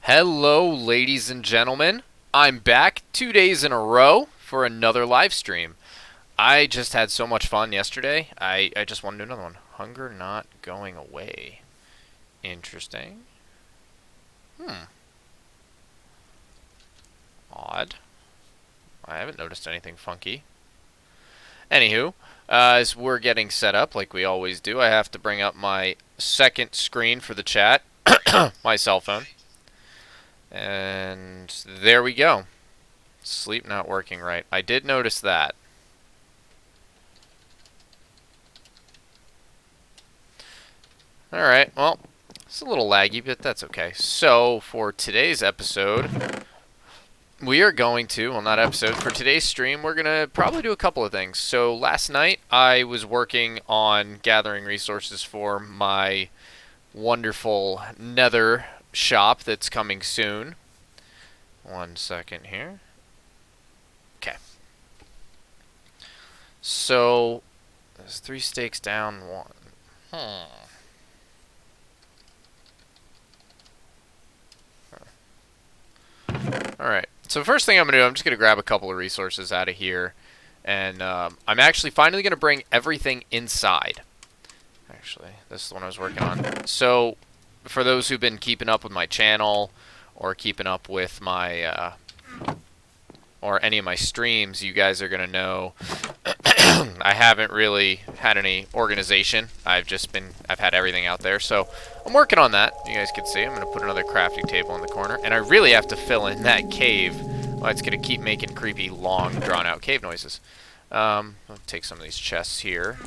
Hello, ladies and gentlemen. I'm back 2 days in a row for another live stream. I just had so much fun yesterday. I just want to do another one. Hunger not going away. Interesting. Odd. I haven't noticed anything funky. Anywho, as we're getting set up like we always do, I have to bring up my second screen for the chat, my cell phone. And there we go. Sleep not working right. I did notice that. Alright, well, it's a little laggy, but that's okay. So, for today's episode, we are going to, well, not episode, for today's stream, we're going to probably do a couple of things. So, last night, I was working on gathering resources for my wonderful Nether shop that's coming soon. 1 second here. Okay. So, there's 3 stakes down, 1. Alright, so first thing I'm going to do, I'm just going to grab a couple of resources out of here. And I'm actually finally going to bring everything inside. Actually, this is the one I was working on. So, for those who've been keeping up with my channel, or keeping up with my, or any of my streams, you guys are going to know I haven't really had any organization. I've had everything out there. So I'm working on that. You guys can see. I'm going to put another crafting table in the corner. And I really have to fill in that cave. Well, it's going to keep making creepy, long, drawn-out cave noises. I'll take some of these chests here.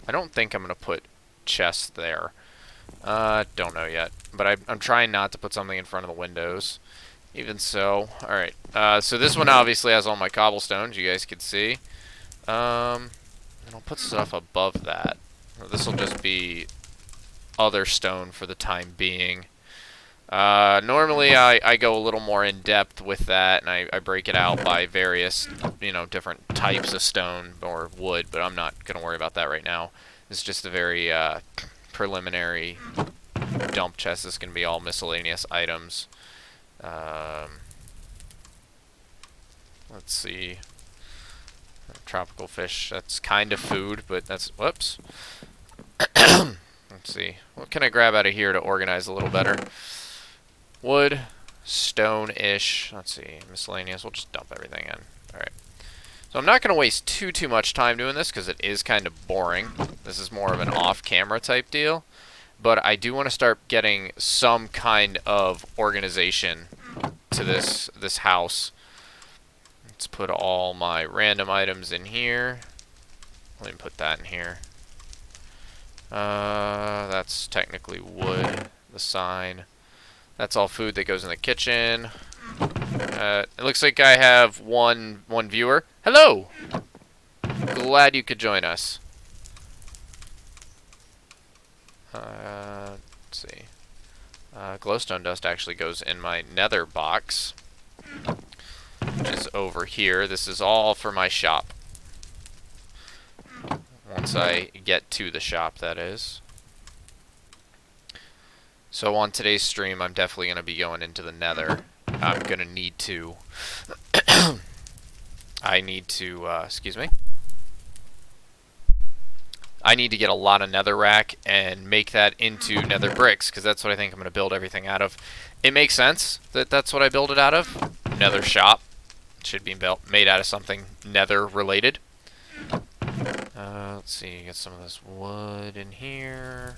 I don't think I'm going to put chests there. Don't know yet. But I'm trying not to put something in front of the windows. Even so, alright. So this one obviously has all my cobblestones, you guys can see. And I'll put stuff above that. This will just be other stone for the time being. Normally I go a little more in depth with that, and I break it out by various, different types of stone or wood, but I'm not going to worry about that right now. This is just a very preliminary dump chest. This is going to be all miscellaneous items. Let's see. Tropical fish, that's kind of food, but that's, whoops. Let's see. What can I grab out of here to organize a little better? Wood, stone-ish. Let's see. Miscellaneous. We'll just dump everything in. Alright. So I'm not going to waste too much time doing this because it is kind of boring. This is more of an off-camera type deal. But I do want to start getting some kind of organization to this house. Let's put all my random items in here. Let me put that in here. That's technically wood, the sign. That's all food that goes in the kitchen. It looks like I have one viewer. Hello! Glad you could join us. Let's see. Glowstone dust actually goes in my nether box, which is over here. This is all for my shop. Once I get to the shop, that is. So on today's stream, I'm definitely going to be going into the nether. I'm going to need to... excuse me. I need to get a lot of netherrack and make that into nether bricks, because that's what I think I'm going to build everything out of. It makes sense that that's what I build it out of. Nether shop. It should be made out of something nether related. Let's see, get some of this wood in here.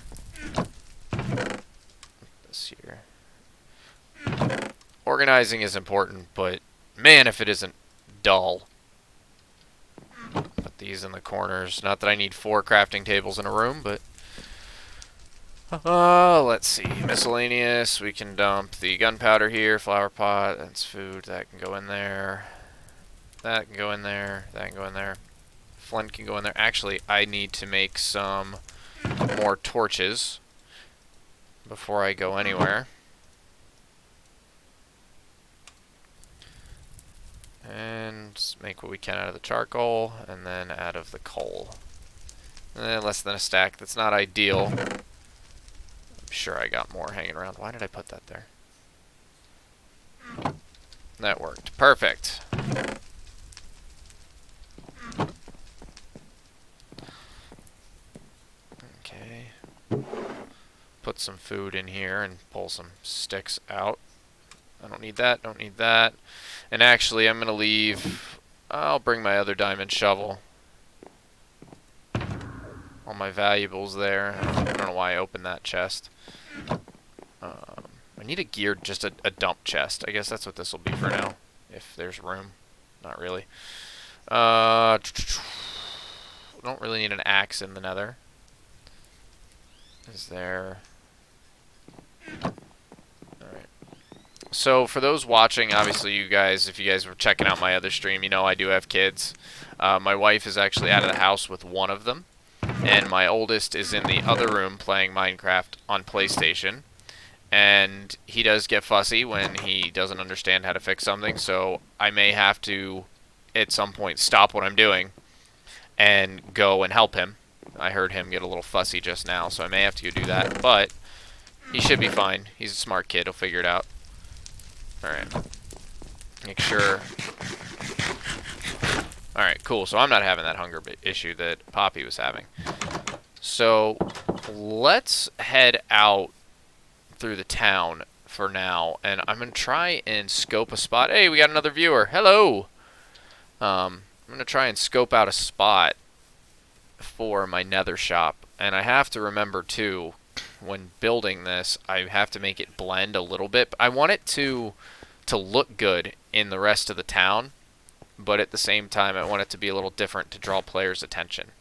This here. Organizing is important, but man, if it isn't dull. Put these in the corners. Not that I need 4 crafting tables in a room, but... let's see. Miscellaneous. We can dump the gunpowder here. Flower pot. That's food. That can go in there. That can go in there. That can go in there. Flint can go in there. Actually, I need to make some more torches before I go anywhere. And make what we can out of the charcoal, and then out of the coal. Less than a stack. That's not ideal. sure I got more hanging around. Why did I put that there? That worked. Perfect. Okay. Put some food in here and pull some sticks out. I don't need that, don't need that. And actually, I'm going to leave... I'll bring my other diamond shovel. All my valuables there. I don't know why I opened that chest. I need a geared, just a dump chest. I guess that's what this will be for now, if there's room. Not really. Don't really need an axe in the Nether. Is there... Alright. So, for those watching, obviously you guys, if you guys were checking out my other stream, you know I do have kids. My wife is actually out of the house with one of them. And my oldest is in the other room playing Minecraft on PlayStation. And he does get fussy when he doesn't understand how to fix something, so I may have to, at some point, stop what I'm doing and go and help him. I heard him get a little fussy just now, so I may have to go do that, but he should be fine. He's a smart kid. He'll figure it out. Alright. Make sure... Alright, cool. So I'm not having that hunger issue that Poppy was having. So, let's head out through the town for now, and I'm going to try and scope a spot. Hey, we got another viewer. Hello! I'm going to try and scope out a spot for my nether shop. And I have to remember, too, when building this, I have to make it blend a little bit. I want it to look good in the rest of the town, but at the same time, I want it to be a little different to draw players' attention.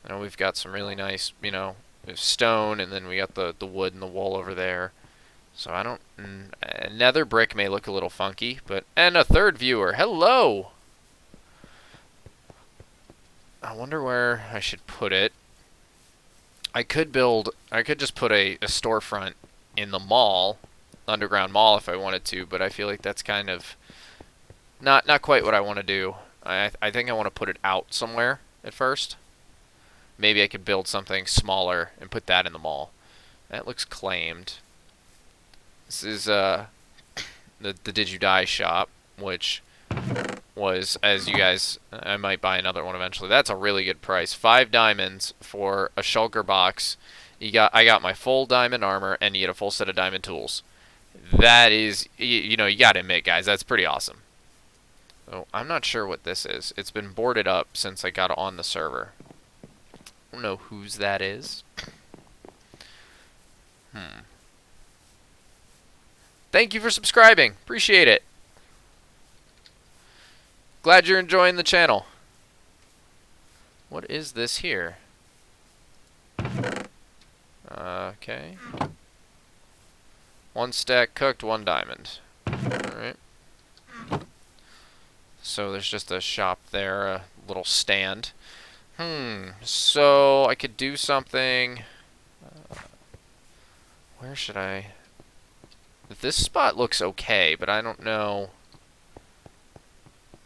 I know we've got some really nice, you know, stone, and then we got the wood and the wool over there. So I don't... nether brick may look a little funky, but... And a third viewer. Hello! I wonder where I should put it. I could just put a storefront in the mall, underground mall, if I wanted to, but I feel like that's kind of... Not quite what I want to do. I think I want to put it out somewhere at first. Maybe I could build something smaller and put that in the mall. That looks claimed. This is the Did You Die shop, which was, as you guys, I might buy another one eventually. That's a really good price. 5 diamonds for a shulker box. I got my full diamond armor, and you get a full set of diamond tools. That is, you know, you got to admit, guys, that's pretty awesome. So I'm not sure what this is. It's been boarded up since I got on the server. I don't know whose that is. Thank you for subscribing. Appreciate it. Glad you're enjoying the channel. What is this here? Okay. 1 stack cooked, 1 diamond. Alright. So there's just a shop there, a little stand. So I could do something... where should I... This spot looks okay, but I don't know...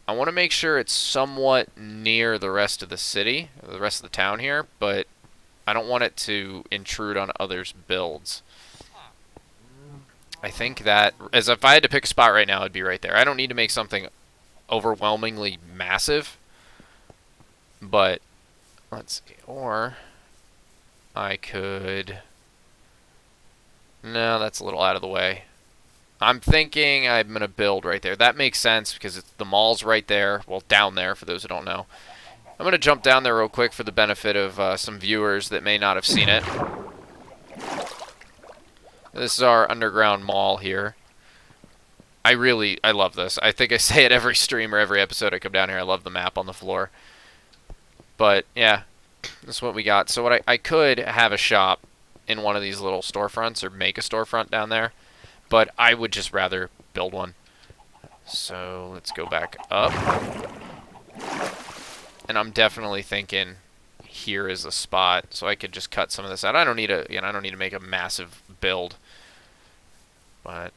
I want to make sure it's somewhat near the rest of the city, or the rest of the town here, but I don't want it to intrude on others' builds. I think that, as if I had to pick a spot right now, it'd be right there. I don't need to make something overwhelmingly massive, but let's see, or I could... No, that's a little out of the way. I'm thinking I'm going to build right there. That makes sense because the mall's right there. Well, down there, for those who don't know. I'm going to jump down there real quick for the benefit of some viewers that may not have seen it. This is our underground mall here. I love this. I think I say it every stream or every episode I come down here. I love the map on the floor. But, yeah, this is what we got. So what I could have a shop in one of these little storefronts or make a storefront down there. But I would just rather build one. So let's go back up. And I'm definitely thinking here is a spot, so I could just cut some of this out. I don't need to make a massive build. But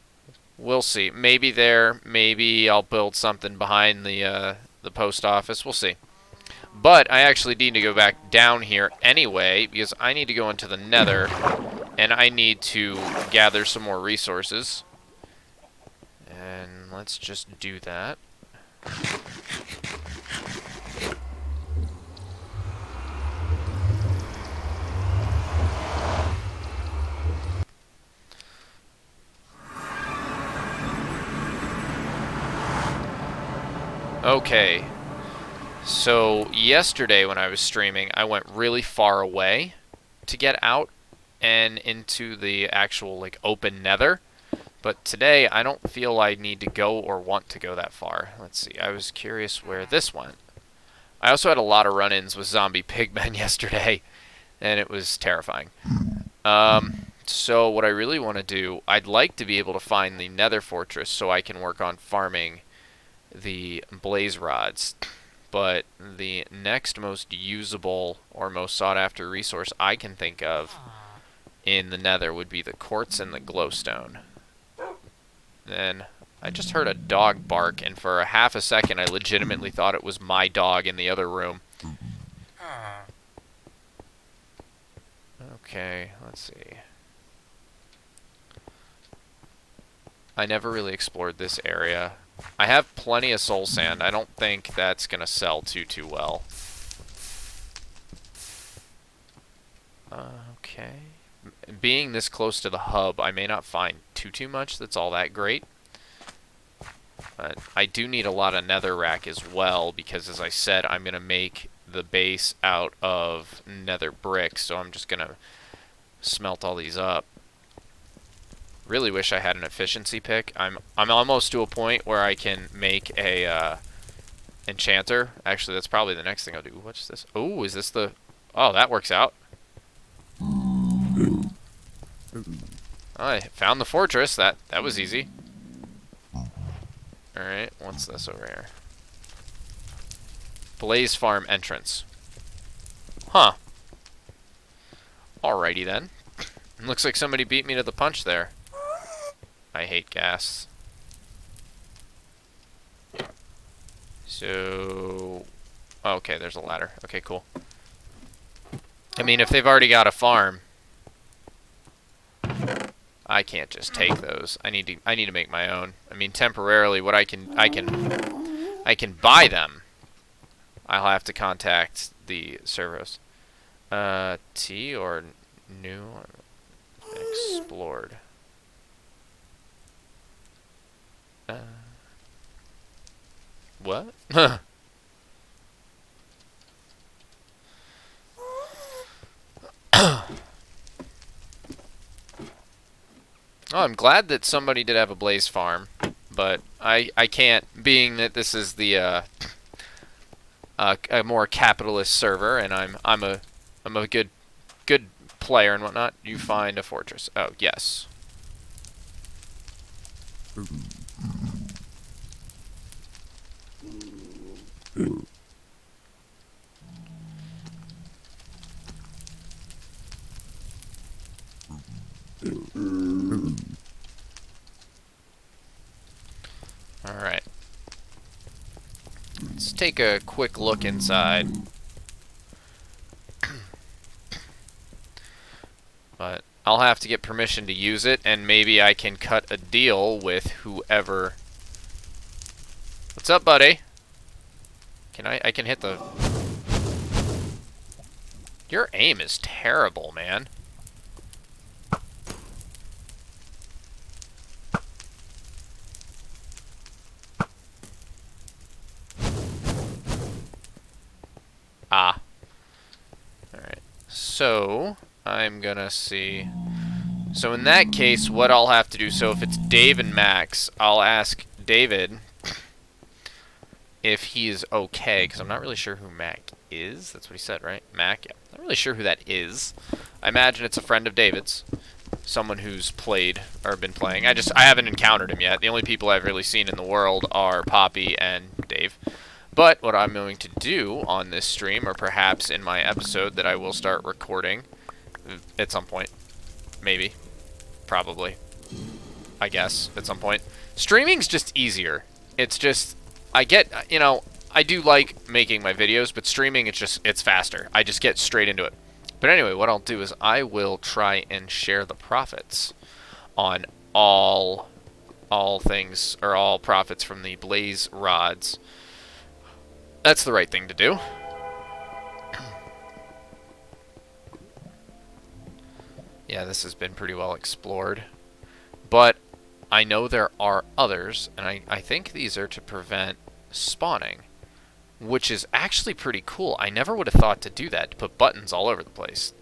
we'll see. Maybe there, maybe I'll build something behind the post office. We'll see. But I actually need to go back down here anyway, because I need to go into the Nether and I need to gather some more resources. And let's just do that. Okay, so yesterday when I was streaming, I went really far away to get out and into the actual like open nether. But today, I don't feel I need to go or want to go that far. Let's see, I was curious where this went. I also had a lot of run-ins with zombie pigmen yesterday, and it was terrifying. So what I really want to do, I'd like to be able to find the nether fortress so I can work on farming the blaze rods. But the next most usable or most sought-after resource I can think of in the nether would be the quartz and the glowstone. Then I just heard a dog bark, and for a half a second I legitimately thought it was my dog in the other room. Okay, let's see. I never really explored this area. I have plenty of soul sand. I don't think that's gonna sell too well. Okay. Being this close to the hub, I may not find too much that's all that great. But I do need a lot of netherrack as well, because as I said, I'm going to make the base out of nether bricks, so I'm just going to smelt all these up. Really wish I had an efficiency pick. I'm almost to a point where I can make a enchanter. Actually, that's probably the next thing I'll do. What's this? Oh, is this the... Oh, that works out. I found the fortress. That was easy. Alright, what's this over here? Blaze Farm entrance. Huh. Alrighty then. Looks like somebody beat me to the punch there. I hate gas. So... Okay, there's a ladder. Okay, cool. I mean, if they've already got a farm, I can't just take those. I need to make my own. I mean, temporarily, what I can buy them. I'll have to contact the servos. T or new explored. What? Oh, I'm glad that somebody did have a blaze farm, but I can't, being that this is the a more capitalist server, and I'm a good player and whatnot. You find a fortress. Oh yes. Alright. Let's take a quick look inside. But I'll have to get permission to use it, and maybe I can cut a deal with whoever... What's up, buddy? Can I can hit the... Your aim is terrible, man. Ah. Alright. So, I'm gonna see. So in that case, what I'll have to do, so if it's Dave and Max, I'll ask David if he's okay, because I'm not really sure who Mac is. That's what he said, right? Mac? Yeah. Not really sure who that is. I imagine it's a friend of David's. Someone who's played, or been playing. I haven't encountered him yet. The only people I've really seen in the world are Poppy and Dave. But what I'm going to do on this stream, or perhaps in my episode that I will start recording at some point, maybe, probably, I guess, at some point. Streaming's just easier. It's just, I get, you know, I do like making my videos, but streaming, it's faster. I just get straight into it. But anyway, what I'll do is I will try and share the profits on all things, or all profits from the blaze rods. That's the right thing to do. Yeah, this has been pretty well explored. But I know there are others, and I think these are to prevent spawning, which is actually pretty cool. I never would have thought to do that, to put buttons all over the place.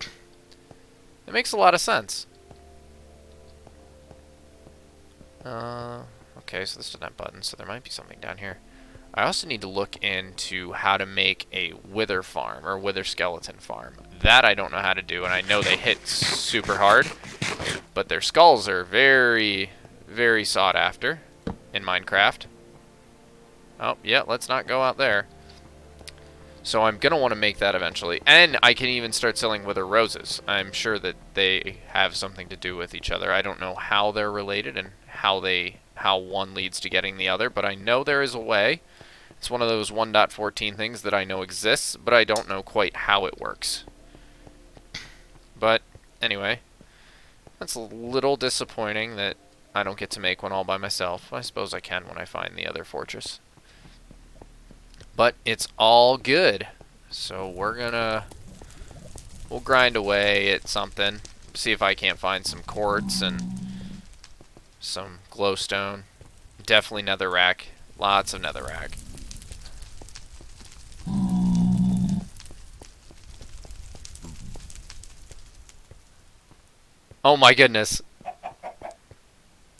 It makes a lot of sense. Okay, so this doesn't have buttons, so there might be something down here. I also need to look into how to make a wither farm, or wither skeleton farm. That I don't know how to do, and I know they hit super hard, but their skulls are very, very sought after in Minecraft. Oh, yeah, let's not go out there. So I'm going to want to make that eventually. And I can even start selling wither roses. I'm sure that they have something to do with each other. I don't know how they're related and how one leads to getting the other, but I know there is a way. It's one of those 1.14 things that I know exists, but I don't know quite how it works. But anyway, that's a little disappointing that I don't get to make one all by myself. I suppose I can when I find the other fortress. But it's all good. So we'll grind away at something. See if I can't find some quartz and some glowstone. Definitely netherrack. Lots of netherrack. Oh my goodness.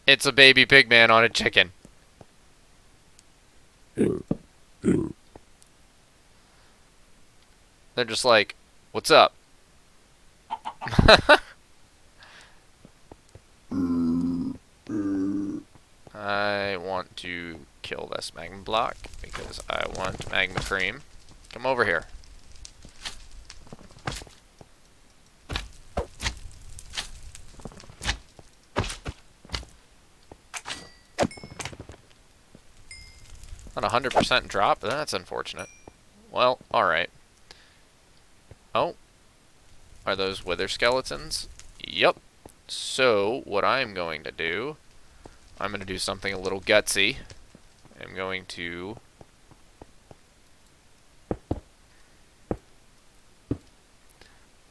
It's a baby pigman on a chicken. They're just like, what's up? I want to kill this magma block because I want magma cream. Come over here. Not 100% drop? That's unfortunate. Well, alright. Oh. Are those wither skeletons? Yep. So, what I'm going to do, I'm going to do something a little gutsy. I'm going to...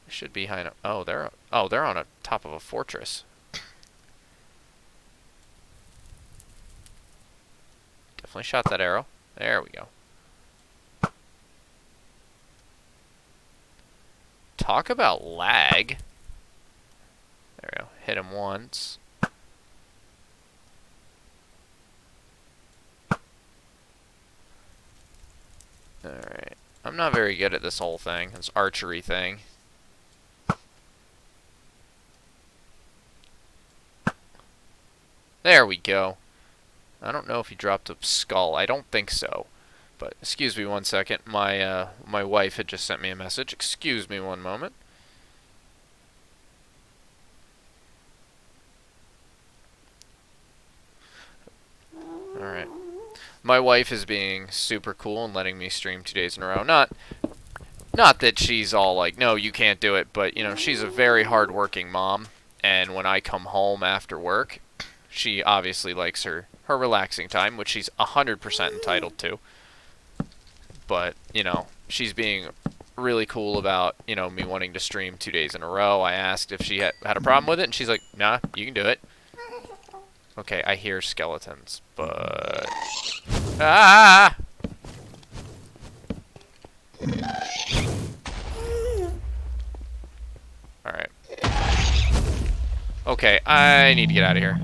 should be behind a... oh, they're on a top of a fortress. Definitely shot that arrow. There we go. Talk about lag. There we go. Hit him once. Alright. I'm not very good at this whole thing. This archery thing. There we go. I don't know if he dropped a skull. I don't think so. But excuse me one second. My wife had just sent me a message. Excuse me one moment. Alright. My wife is being super cool and letting me stream 2 days in a row. Not that she's all like, no, you can't do it, but, you know, she's a very hard-working mom, and when I come home after work, she obviously likes her relaxing time, which she's 100% entitled to. But, you know, she's being really cool about, you know, me wanting to stream 2 days in a row. I asked if she had a problem with it, and she's like, nah, you can do it. Okay, I hear skeletons, but... ah! Alright. Okay, I need to get out of here.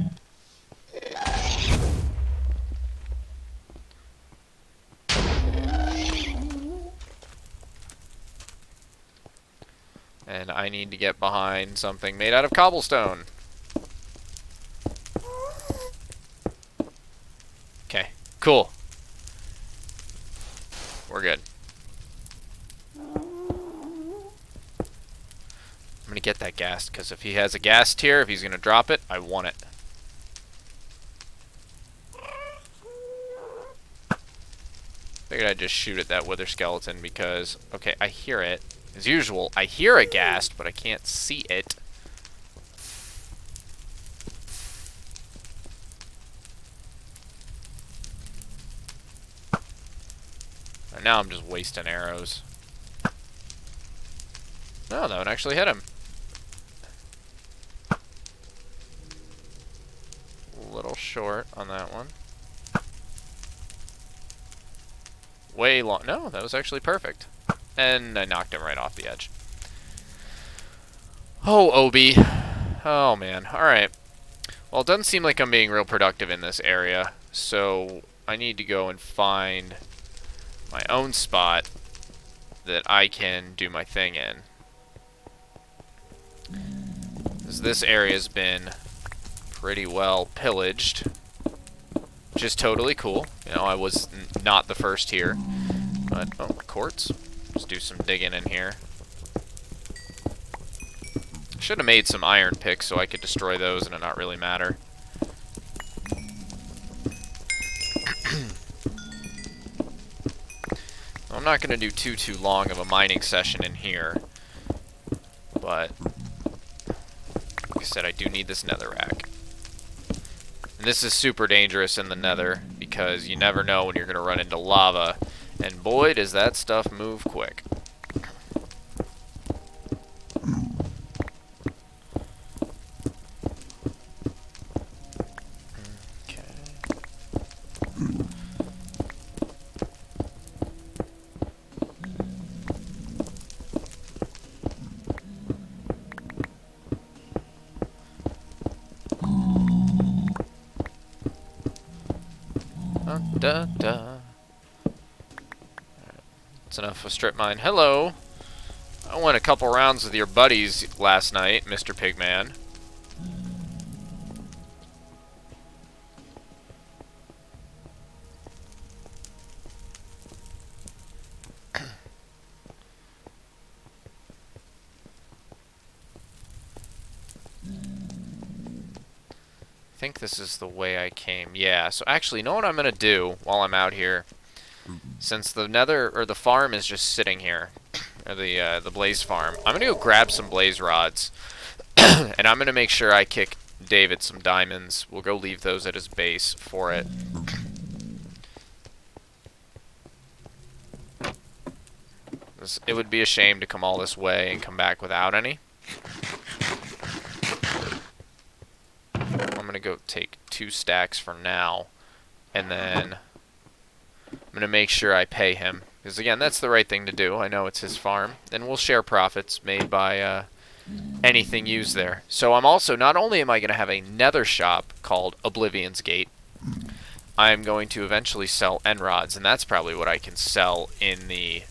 And I need to get behind something made out of cobblestone. Okay, cool. We're good. I'm gonna get that ghast, because if he has a ghast here, if he's gonna drop it, I want it. Figured I'd just shoot at that wither skeleton because, okay, I hear it. As usual, I hear a ghast, but I can't see it. And now I'm just wasting arrows. No, that one actually hit him. A little short on that one. Way long. No, that was actually perfect. And I knocked him right off the edge. Oh, Obi. Oh, man. Alright. Well, it doesn't seem like I'm being real productive in this area, so I need to go and find my own spot that I can do my thing in. Because this area's been pretty well pillaged, which is totally cool. You know, I was not the first here. But, oh, quartz. Let's do some digging in here. Should have made some iron picks so I could destroy those and it not really matter. I'm not going to do too long of a mining session in here. But, like I said, I do need this netherrack. And this is super dangerous in the nether because you never know when you're going to run into lava. And boy, does that stuff move quick. That's enough of strip mine. Hello. I went a couple rounds with your buddies last night, Mr. Pigman. I think this is the way I came. Yeah, so actually, you know what I'm going to do while I'm out here? Since the nether, or the farm is just sitting here, or the blaze farm, I'm going to go grab some blaze rods, and I'm going to make sure I kick David some diamonds. We'll go leave those at his base for it. It would be a shame to come all this way and come back without any. I'm going to go take 2 stacks for now, and then I'm going to make sure I pay him. Because, again, that's the right thing to do. I know it's his farm. And we'll share profits made by anything used there. So I'm also, not only am I going to have a nether shop called Oblivion's Gate, I'm going to eventually sell end rods. And that's probably what I can sell in the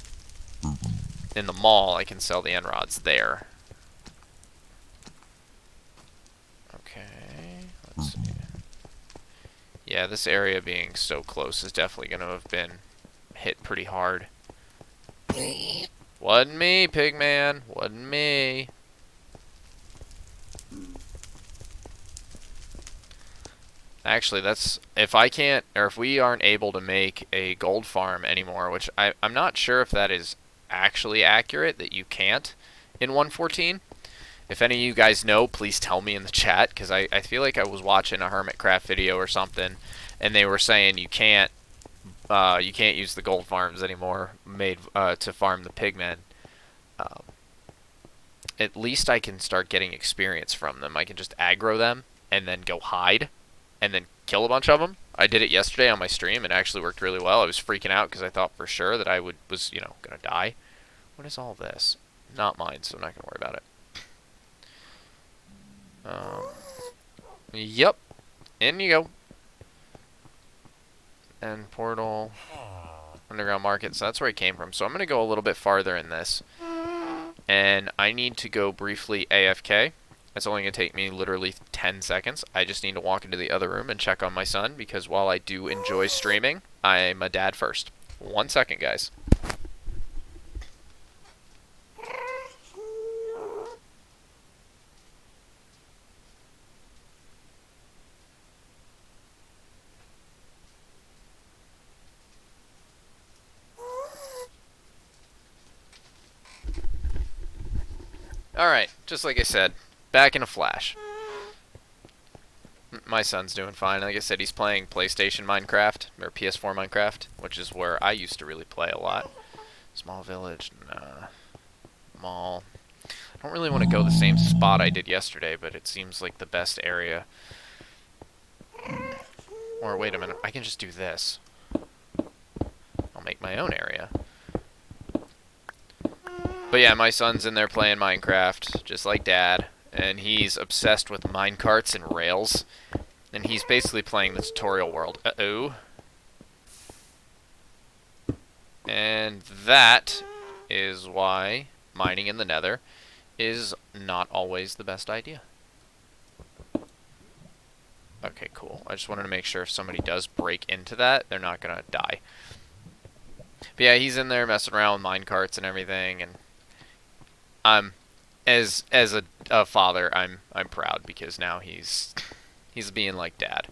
mall. I can sell the end rods there. Okay, let's see. Yeah, this area being so close is definitely going to have been hit pretty hard. Wasn't me, Pigman. Wasn't me. Actually, that's... if I can't... or if we aren't able to make a gold farm anymore, which I'm not sure if that is actually accurate, that you can't in 1.14. If any of you guys know, please tell me in the chat, because I feel like I was watching a Hermitcraft video or something, and they were saying you can't use the gold farms anymore made to farm the pigmen. At least I can start getting experience from them. I can just aggro them and then go hide and then kill a bunch of them. I did it yesterday on my stream. It actually worked really well. I was freaking out because I thought for sure that I was gonna die. What is all this? Not mine, so I'm not gonna worry about it. Yep. In you go. And portal. Underground market. So that's where I came from. So I'm going to go a little bit farther in this. And I need to go briefly AFK. It's only going to take me literally 10 seconds. I just need to walk into the other room and check on my son. Because while I do enjoy streaming, I'm a dad first. 1 second, guys. Alright, just like I said, back in a flash. My son's doing fine. Like I said, he's playing PlayStation Minecraft, or PS4 Minecraft, which is where I used to really play a lot. Small village, nah. Mall. I don't really want to go the same spot I did yesterday, but it seems like the best area. Or wait a minute, I can just do this. I'll make my own area. But yeah, my son's in there playing Minecraft, just like Dad, and he's obsessed with minecarts and rails, and he's basically playing the tutorial world. Uh-oh. And that is why mining in the Nether is not always the best idea. Okay, cool. I just wanted to make sure if somebody does break into that, they're not gonna die. But yeah, he's in there messing around with minecarts and everything, and as a father, I'm proud because now he's being like Dad.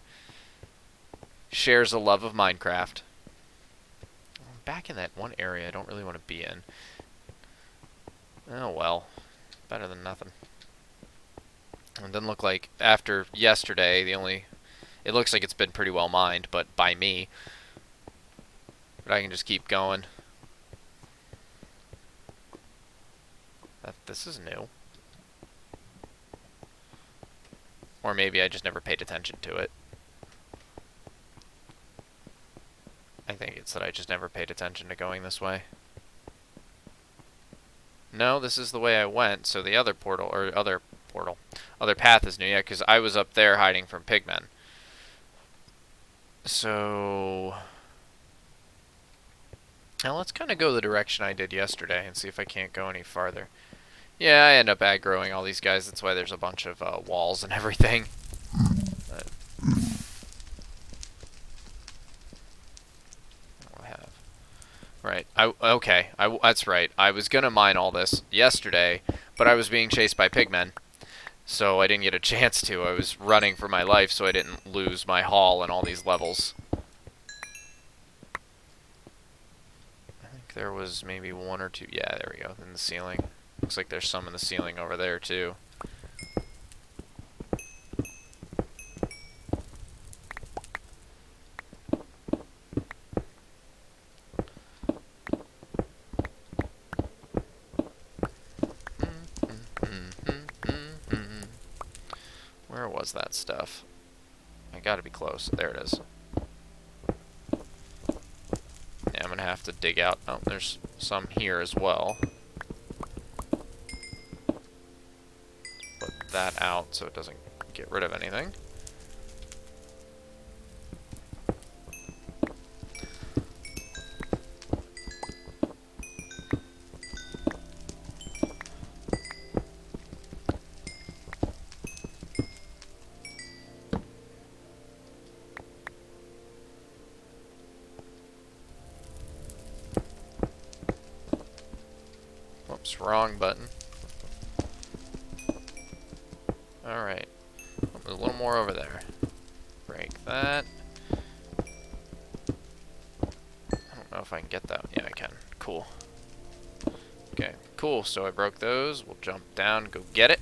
Shares a love of Minecraft. I'm back in that one area I don't really want to be in. Oh well, better than nothing. It doesn't look like after yesterday it looks like it's been pretty well mined, but by me. But I can just keep going. This is new. Or maybe I just never paid attention to it. I think it's that I just never paid attention to going this way. No, this is the way I went, so the other other path is new, yeah, because I was up there hiding from pigmen. So now let's kind of go the direction I did yesterday and see if I can't go any farther. Yeah, I end up aggroing all these guys. That's why there's a bunch of walls and everything. But what I have. Right. Okay. That's right. I was gonna mine all this yesterday, but I was being chased by pigmen, so I didn't get a chance to. I was running for my life, so I didn't lose my haul and all these levels. I think there was maybe one or two. Yeah, there we go. In the ceiling. Looks like there's some in the ceiling over there, too. Where was that stuff? I gotta be close. There it is. Yeah, I'm gonna have to dig out. Oh, there's some here as well. That out so it doesn't get rid of anything. Whoops, wrong button. Alright. There's a little more over there. Break that. I don't know if I can get that. Yeah, I can. Cool. Okay, cool. So I broke those. We'll jump down, go get it.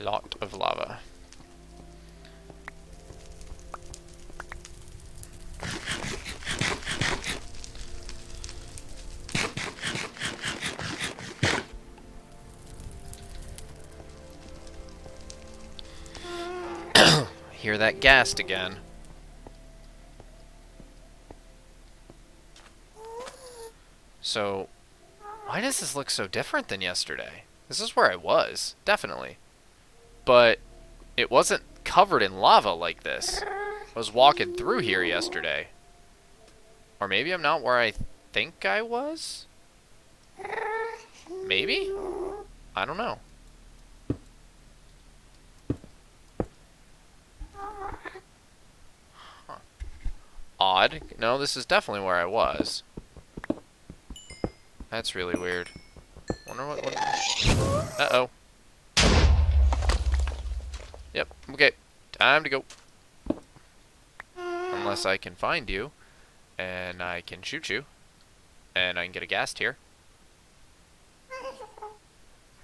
Lot of lava. Hear that ghast again. So, why does this look so different than yesterday? This is where I was, definitely. But it wasn't covered in lava like this. I was walking through here yesterday. Or maybe I'm not where I think I was? Maybe? I don't know. Odd. No, this is definitely where I was. That's really weird. Wonder what... Uh-oh. Yep, okay. Time to go. unless I can find you, and I can shoot you, and I can get a ghast here.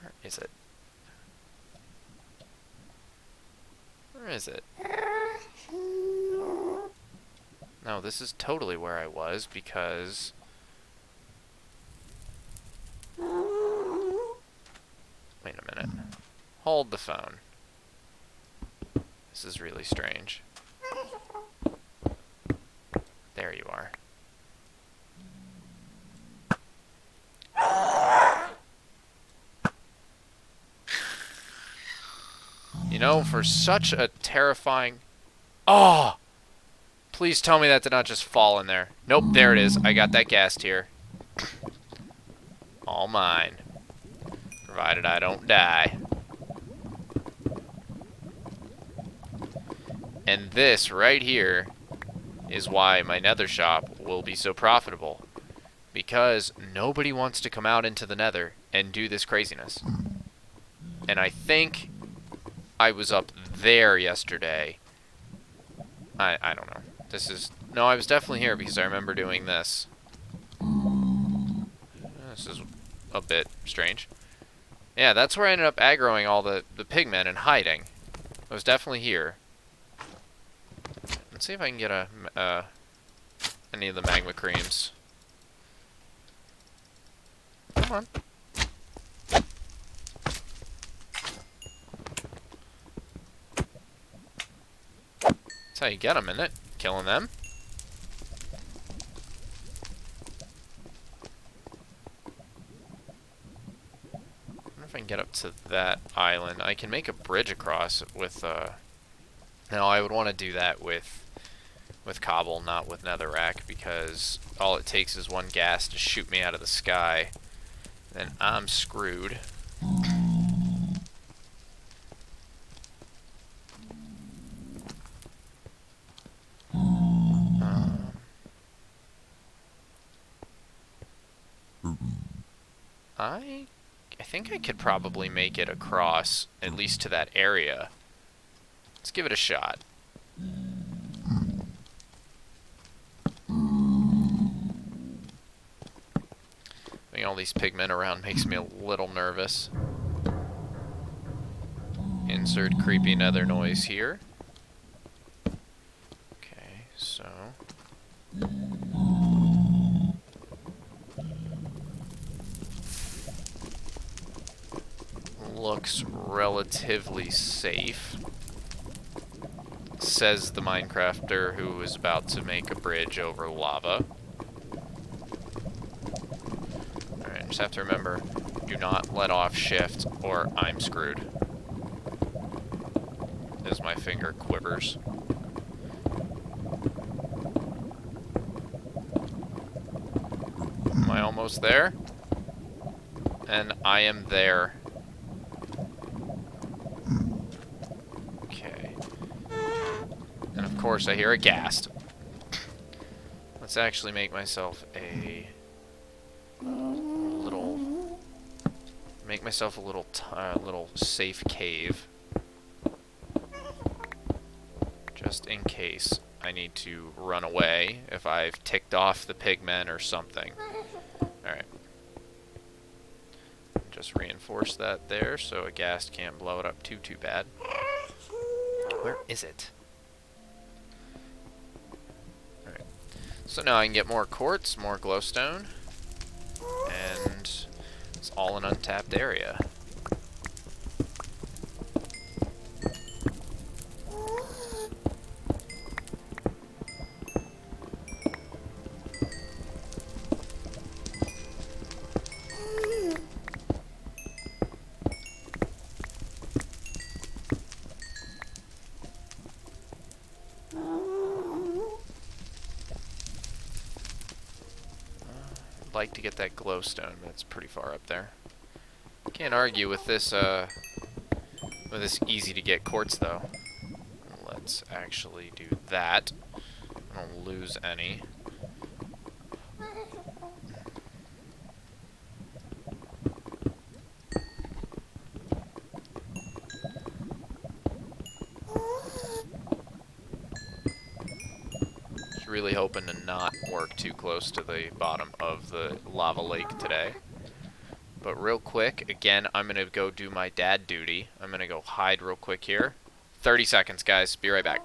Where is it? Where is it? No, this is totally where I was, because... Wait a minute. Hold the phone. This is really strange. There you are. You know, for such a terrifying... Oh! Please tell me that did not just fall in there. Nope, there it is. I got that ghast here. All mine. Provided I don't die. And this right here is why my nether shop will be so profitable. Because nobody wants to come out into the nether and do this craziness. And I think I was up there yesterday. I don't know. This is... No, I was definitely here because I remember doing this. This is a bit strange. Yeah, that's where I ended up aggroing all the pigmen and hiding. I was definitely here. Let's see if I can get any of the magma creams. Come on. That's how you get them, isn't it? Killing them. I wonder if I can get up to that island. I can make a bridge across with, No, I would want to do that with cobble, not with netherrack, because all it takes is one gas to shoot me out of the sky. Then I'm screwed. I think I could probably make it across, at least to that area. Let's give it a shot. Having all these pigmen around makes me a little nervous. Insert creepy nether noise here. Okay, so... Looks relatively safe, says the Minecrafter who is about to make a bridge over lava. Alright, just have to remember, do not let off shift or I'm screwed. As my finger quivers. Am I almost there? And I am there. Of course, I hear a ghast. Let's actually make myself a little little safe cave, just in case I need to run away if I've ticked off the pigmen or something. All right, just reinforce that there so a ghast can't blow it up too bad. Where is it? So now I can get more quartz, more glowstone, and it's all an untapped area. Like to get that glowstone, but it's pretty far up there. Can't argue with this easy to get quartz though. Let's actually do that. I don't lose any. really hoping to not work too close to the bottom of the lava lake today. But real quick, again, I'm going to go do my dad duty. I'm going to go hide real quick here. 30 seconds, guys. Be right back.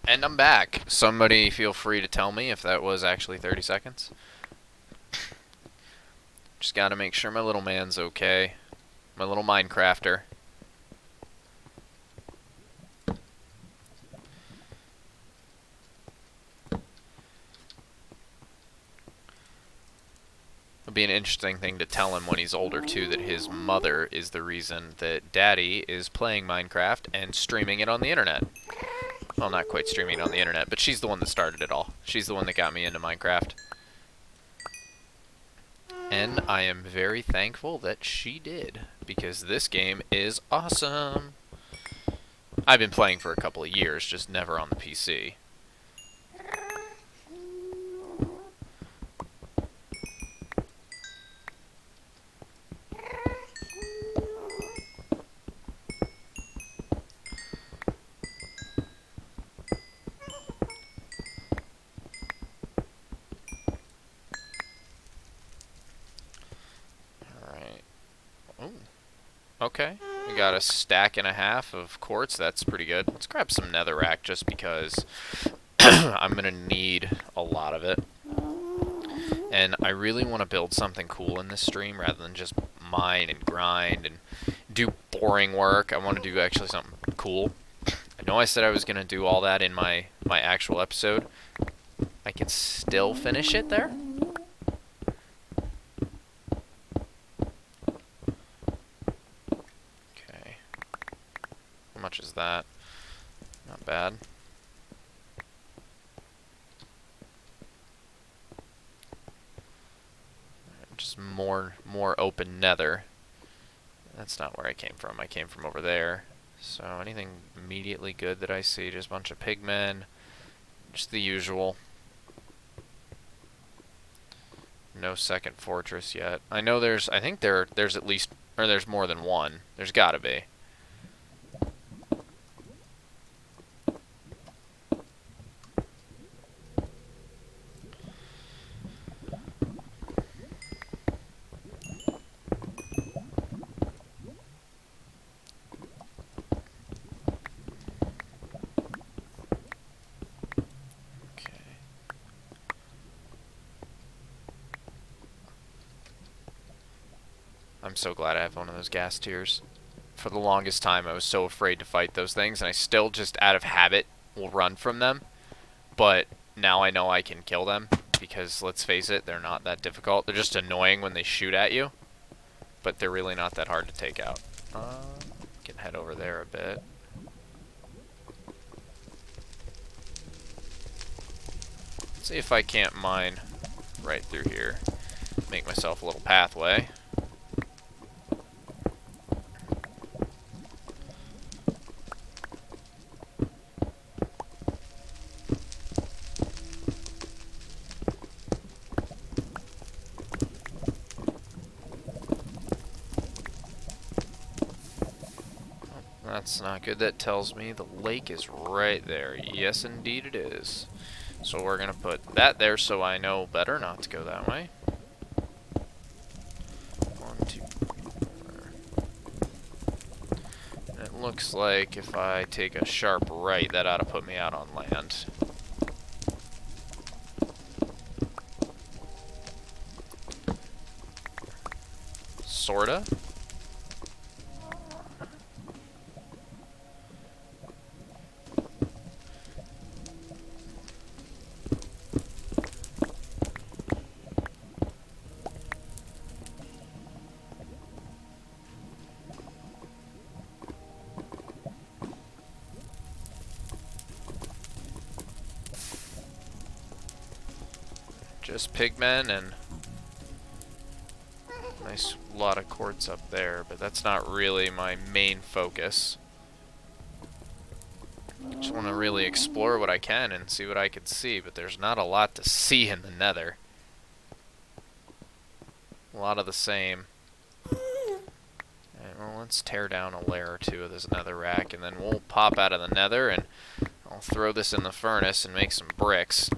And I'm back. Somebody feel free to tell me if that was actually 30 seconds. Just gotta make sure my little man's okay. My little Minecrafter. It'll be an interesting thing to tell him when he's older, too, that his mother is the reason that Daddy is playing Minecraft and streaming it on the internet. Well, not quite streaming it on the internet, but she's the one that started it all. She's the one that got me into Minecraft. And I am very thankful that she did, because this game is awesome. I've been playing for a couple of years, just never on the PC. Okay, we got a stack and a half of quartz. That's pretty good. Let's grab some netherrack just because I'm going to need a lot of it. And I really want to build something cool in this stream rather than just mine and grind and do boring work. I want to do actually something cool. I know I said I was going to do all that in my actual episode. I can still finish it there. How much is that? Not bad. Just more open nether. That's not where I came from. I came from over there. So anything immediately good that I see? Just a bunch of pigmen. Just the usual. No second fortress yet. I know there's. I think there's at least, or there's more than one. There's gotta be. I'm so glad I have one of those gas tiers. For the longest time, I was so afraid to fight those things, and I still just, out of habit, will run from them. But now I know I can kill them, because, let's face it, they're not that difficult. They're just annoying when they shoot at you, but they're really not that hard to take out. Can head over there a bit. See if I can't mine right through here. Make myself a little pathway. That's not good. That tells me the lake is right there. Yes, indeed it is. So we're going to put that there so I know better not to go that way. 1, 2, 4. It looks like if I take a sharp right, that ought to put me out on land. Sorta. Just pigmen and Nice lot of quartz up there, but that's not really my main focus. Just want to really explore what I can and see what I can see, but there's not a lot to see in the Nether. A lot of the same. Alright, well, let's tear down a layer or two of this Nether rack, and then we'll pop out of the Nether, and I'll throw this in the furnace and make some bricks.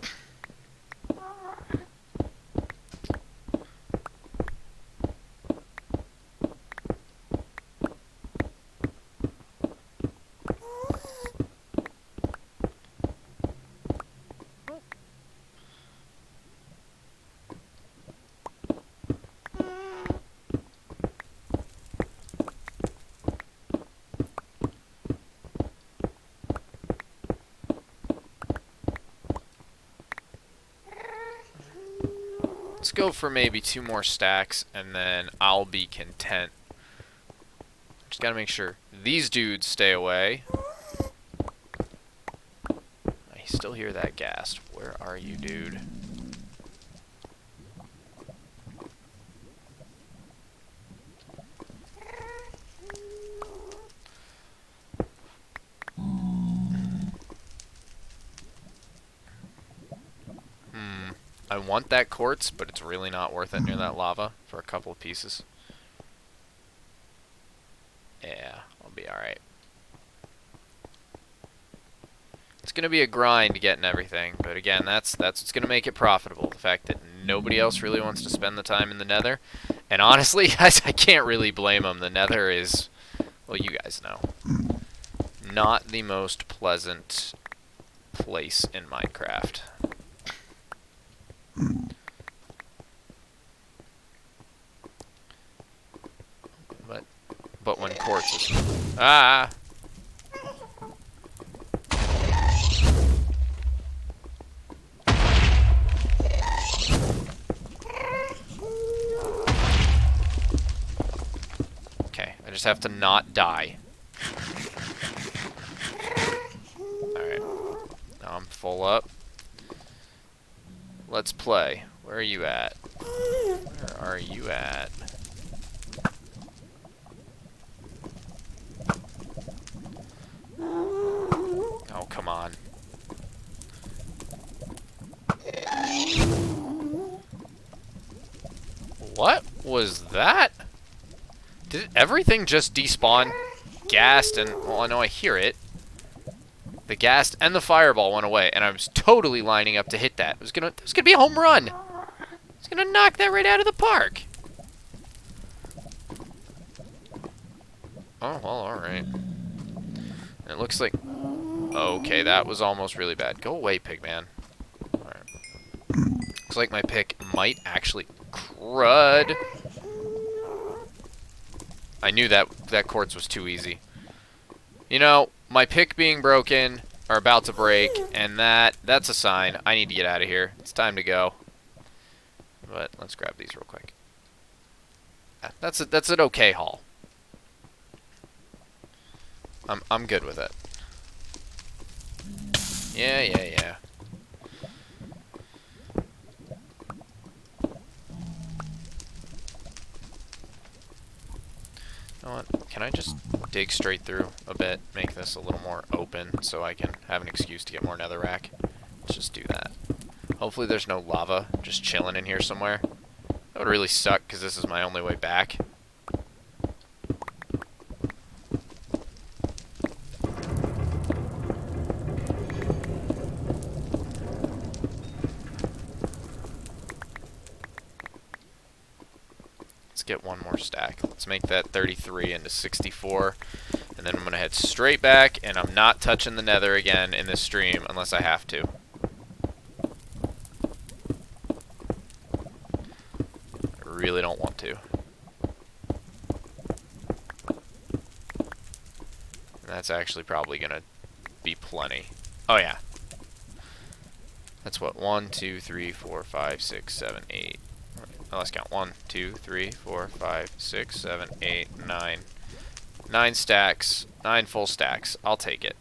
Let's go for maybe 2 more stacks, and then I'll be content. Just gotta make sure these dudes stay away. I still hear that ghast. Where are you, dude? I want that quartz, but it's really not worth it near that lava for a couple of pieces. Yeah, I'll be alright. It's going to be a grind getting everything, but again, that's what's going to make it profitable. The fact that nobody else really wants to spend the time in the Nether. And honestly, guys, I can't really blame them. The Nether is, well, you guys know, not the most pleasant place in Minecraft. But when quartz is... Ah! Okay, I just have to not die. Alright. Now I'm full up. Let's play. Where are you at? Where are you at? Oh, come on. What was that? Did everything just despawn? Ghast and... Well, I know I hear it. The ghast and the fireball went away, and I was totally lining up to hit that. It was gonna be a home run. It's gonna knock that right out of the park. Oh, well, alright. It looks like... Okay, that was almost really bad. Go away, Pigman. Alright. Looks like my pick might actually... Crud! I knew that quartz was too easy. You know, my pick being broken, or about to break, and that's a sign. I need to get out of here. It's time to go. But let's grab these real quick. That's an okay haul. I'm good with it. Yeah. You know what? Can I just dig straight through a bit, make this a little more open so I can have an excuse to get more netherrack? Let's just do that. Hopefully there's no lava just chilling in here somewhere. That would really suck because this is my only way back. Get one more stack. Let's make that 33 into 64, and then I'm gonna head straight back, and I'm not touching the Nether again in this stream unless I have to. I really don't want to. And that's actually probably gonna be plenty. Oh yeah. That's what, 1, 2, 3, 4, 5, 6, 7, 8. Oh, let's count. 1, 2, 3, 4, 5, 6, 7, 8, 9. 9 stacks. 9 full stacks. I'll take it.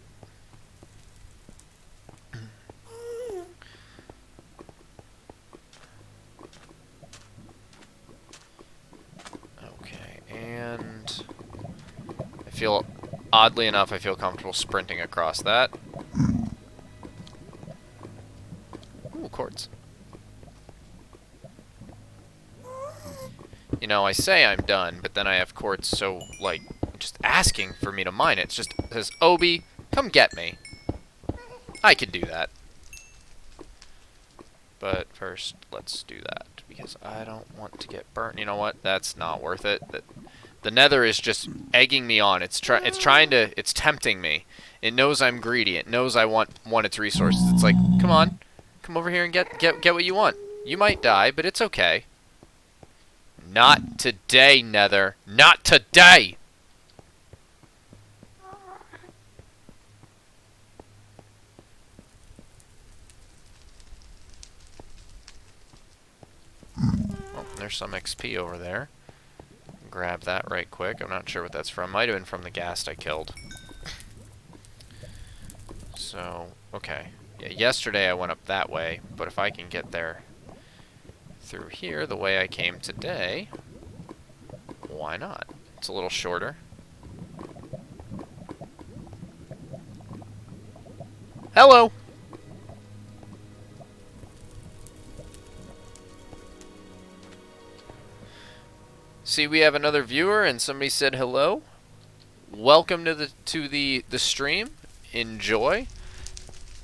oddly enough, I feel comfortable sprinting across that. Ooh, quartz. You know, I say I'm done, but then I have quartz, so, like, just asking for me to mine it. It's just, it says, Obi, come get me. I could do that. But first, let's do that, because I don't want to get burnt. You know what? That's not worth it. The Nether is just egging me on. It's tempting me. It knows I'm greedy. It knows I want its resources. It's like, come on, come over here and get what you want. You might die, but it's okay. Not today, Nether. Not today! Oh, there's some XP over there. Grab that right quick. I'm not sure what that's from. Might have been from the ghast I killed. So, okay. Yeah, yesterday I went up that way, but if I can get there through here the way I came today, why not? It's a little shorter. Hello! See, we have another viewer, and somebody said hello. Welcome to the stream. Enjoy.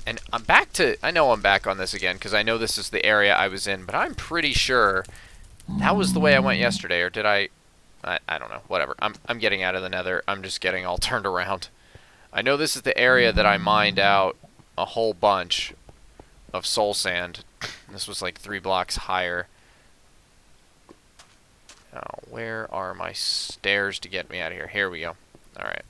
And I'm back to... I know I'm back on this again, because I know this is the area I was in, but I'm pretty sure that was the way I went yesterday, or did I don't know. Whatever. I'm getting out of the Nether. I'm just getting all turned around. I know this is the area that I mined out a whole bunch of soul sand. This was like 3 blocks higher. Now, where are my stairs to get me out of here? Here we go. Alright.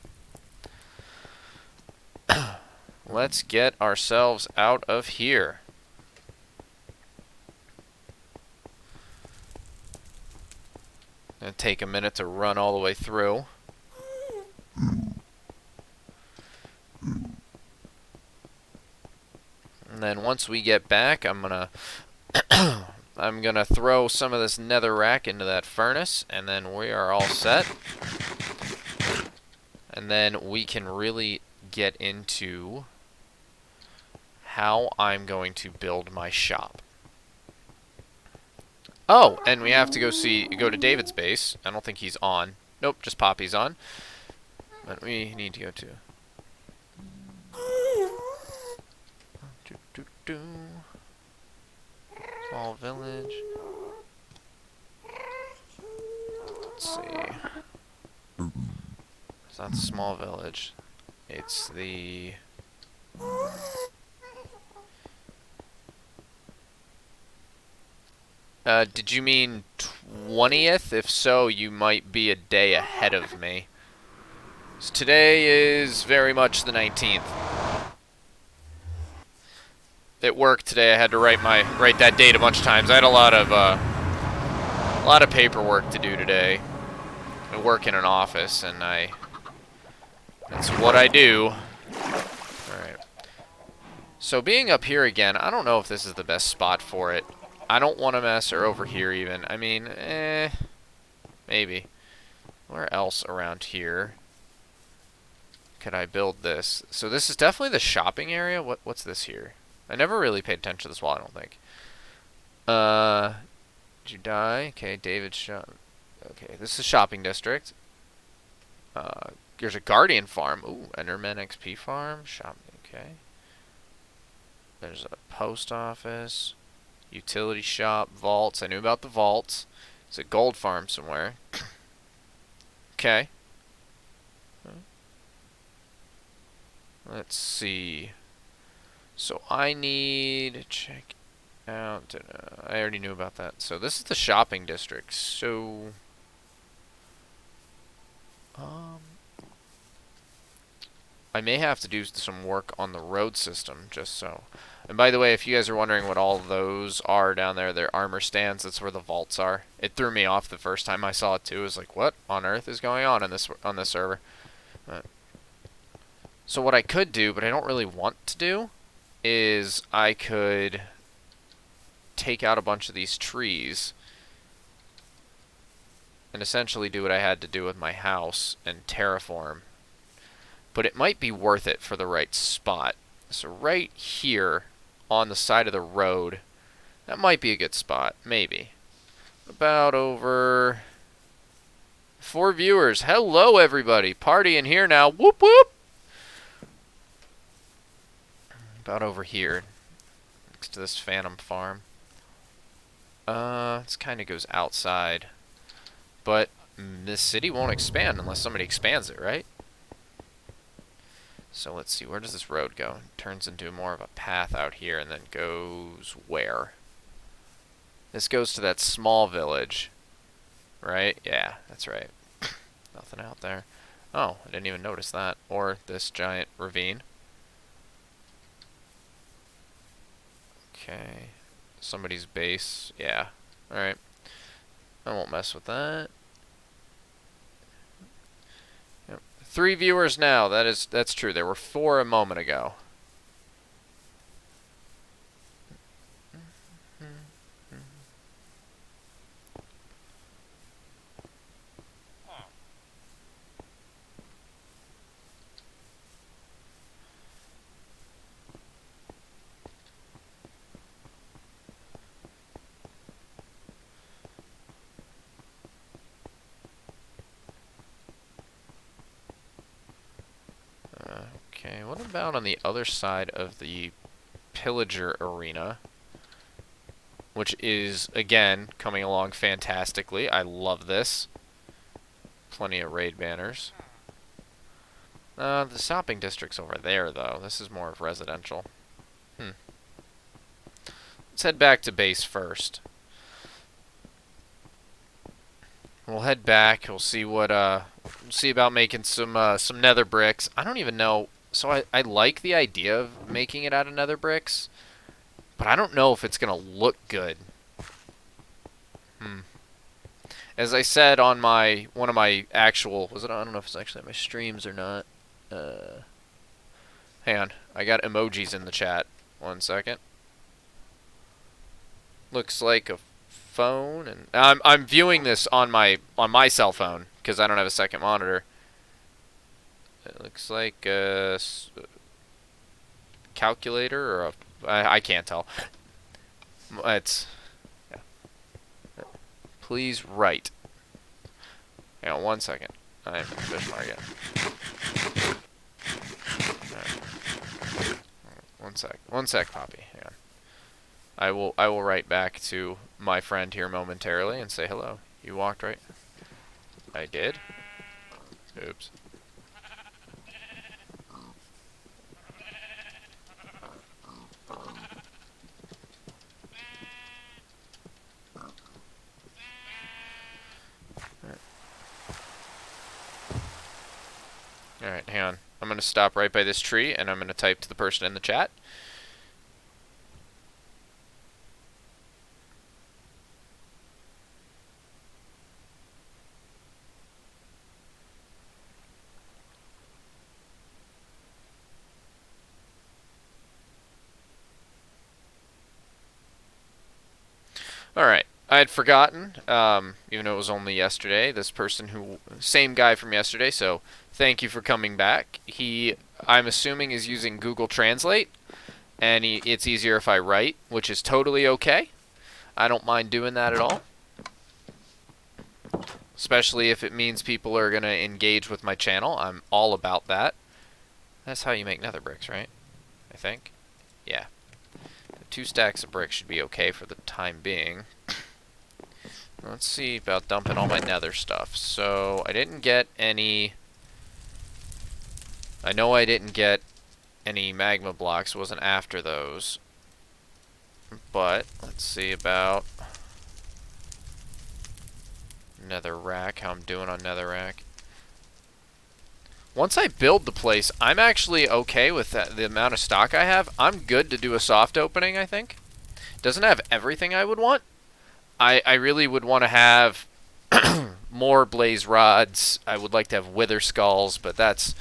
Let's get ourselves out of here. Gonna take a minute to run all the way through. And then once we get back, I'm gonna I'm gonna throw some of this netherrack into that furnace, and then we are all set. And then we can really get into how I'm going to build my shop. Oh, and we have to go to David's base. I don't think he's on. Nope, just Poppy's on. But we need to go to... Small village. Let's see. It's not the small village. It's the... did you mean 20th? If so, you might be a day ahead of me. So today is very much the 19th. At work today, I had to write that date a bunch of times. I had a lot of paperwork to do today. I work in an office, and that's what I do. Alright. So being up here again, I don't know if this is the best spot for it. I don't want to mess, or over here even. I mean, maybe. Where else around here could I build this? So this is definitely the shopping area. What's this here? I never really paid attention to this wall, I don't think. Did you die? Okay, David's shop. Okay, this is shopping district. There's a guardian farm. Ooh, Enderman XP farm. Shopping, okay. There's a post office. Utility shop, vaults. I knew about the vaults. It's a gold farm somewhere. Okay. Let's see. So I need to check out... I already knew about that. So this is the shopping district. So... I may have to do some work on the road system, just so. And by the way, if you guys are wondering what all those are down there, they're armor stands. That's where the vaults are. It threw me off the first time I saw it too. It was like, what on earth is going on this server? So what I could do, but I don't really want to do, is I could take out a bunch of these trees and essentially do what I had to do with my house and terraform but it might be worth it for the right spot. So right here on the side of the road, that might be a good spot, maybe. About over 4 viewers. Hello, everybody. Party in here now. Whoop, whoop. About over here, next to this phantom farm. This kind of goes outside, but this city won't expand unless somebody expands it, right? So let's see, where does this road go? It turns into more of a path out here and then goes where? This goes to that small village, right? Yeah, that's right. Nothing out there. Oh, I didn't even notice that. Or this giant ravine. Okay. Somebody's base. Yeah. Alright. I won't mess with that. Yep. 3 viewers now. That's true. There were 4 a moment ago. Okay, what about on the other side of the pillager arena? Which is, again, coming along fantastically. I love this. Plenty of raid banners. The shopping district's over there, though. This is more of residential. Let's head back to base first. We'll head back. We'll see what, see about making some nether bricks. I don't even know. So I like the idea of making it out of nether bricks, but I don't know if it's going to look good. As I said on one of my actual, I don't know if it's actually on my streams or not. Hang on. I got emojis in the chat. 1 second. Looks like a phone, and I'm viewing this on my cell phone because I don't have a second monitor. It looks like a calculator or I can't tell. It's yeah. Please write. Hang on 1 second. I'm fish market. Right. 1 sec, Poppy. Hang on. I will write back to my friend here momentarily and say hello. You walked right. I did. Oops. Alright, hang on. I'm going to stop right by this tree, and I'm going to type to the person in the chat. Alright, I had forgotten, even though it was only yesterday, this person same guy from yesterday, so thank you for coming back. I'm assuming is using Google Translate, and it's easier if I write, which is totally okay. I don't mind doing that at all. Especially if it means people are going to engage with my channel. I'm all about that. That's how you make nether bricks, right? I think. Yeah. 2 stacks of bricks should be okay for the time being. Let's see about dumping all my nether stuff. So, I didn't get any... I know I didn't get any magma blocks. It wasn't after those. But, let's see about... netherrack, how I'm doing on netherrack. Once I build the place, I'm actually okay with the amount of stock I have. I'm good to do a soft opening, I think. Doesn't have everything I would want. I really would want to have more blaze rods. I would like to have wither skulls, but that's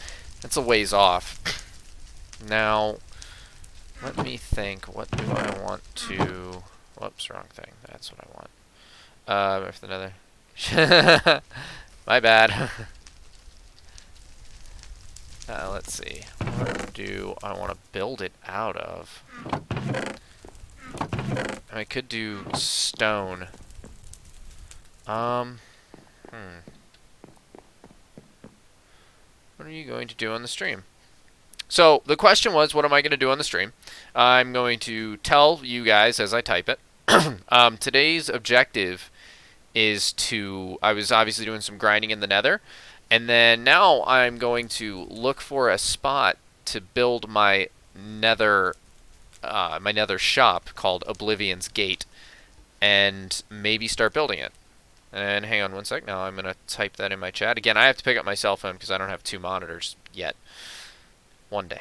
a ways off. Now, let me think. What do I want to... Whoops, wrong thing. That's what I want. If the nether... My bad. Let's see. What do I want to build it out of? I could do stone. What are you going to do on the stream? So, the question was, what am I going to do on the stream? I'm going to tell you guys as I type it. Today's objective is to... I was obviously doing some grinding in the Nether. And then now I'm going to look for a spot to build my Nether shop called Oblivion's Gate. And maybe start building it. And hang on one sec. Now I'm going to type that in my chat. Again, I have to pick up my cell phone because I don't have 2 monitors yet. One day.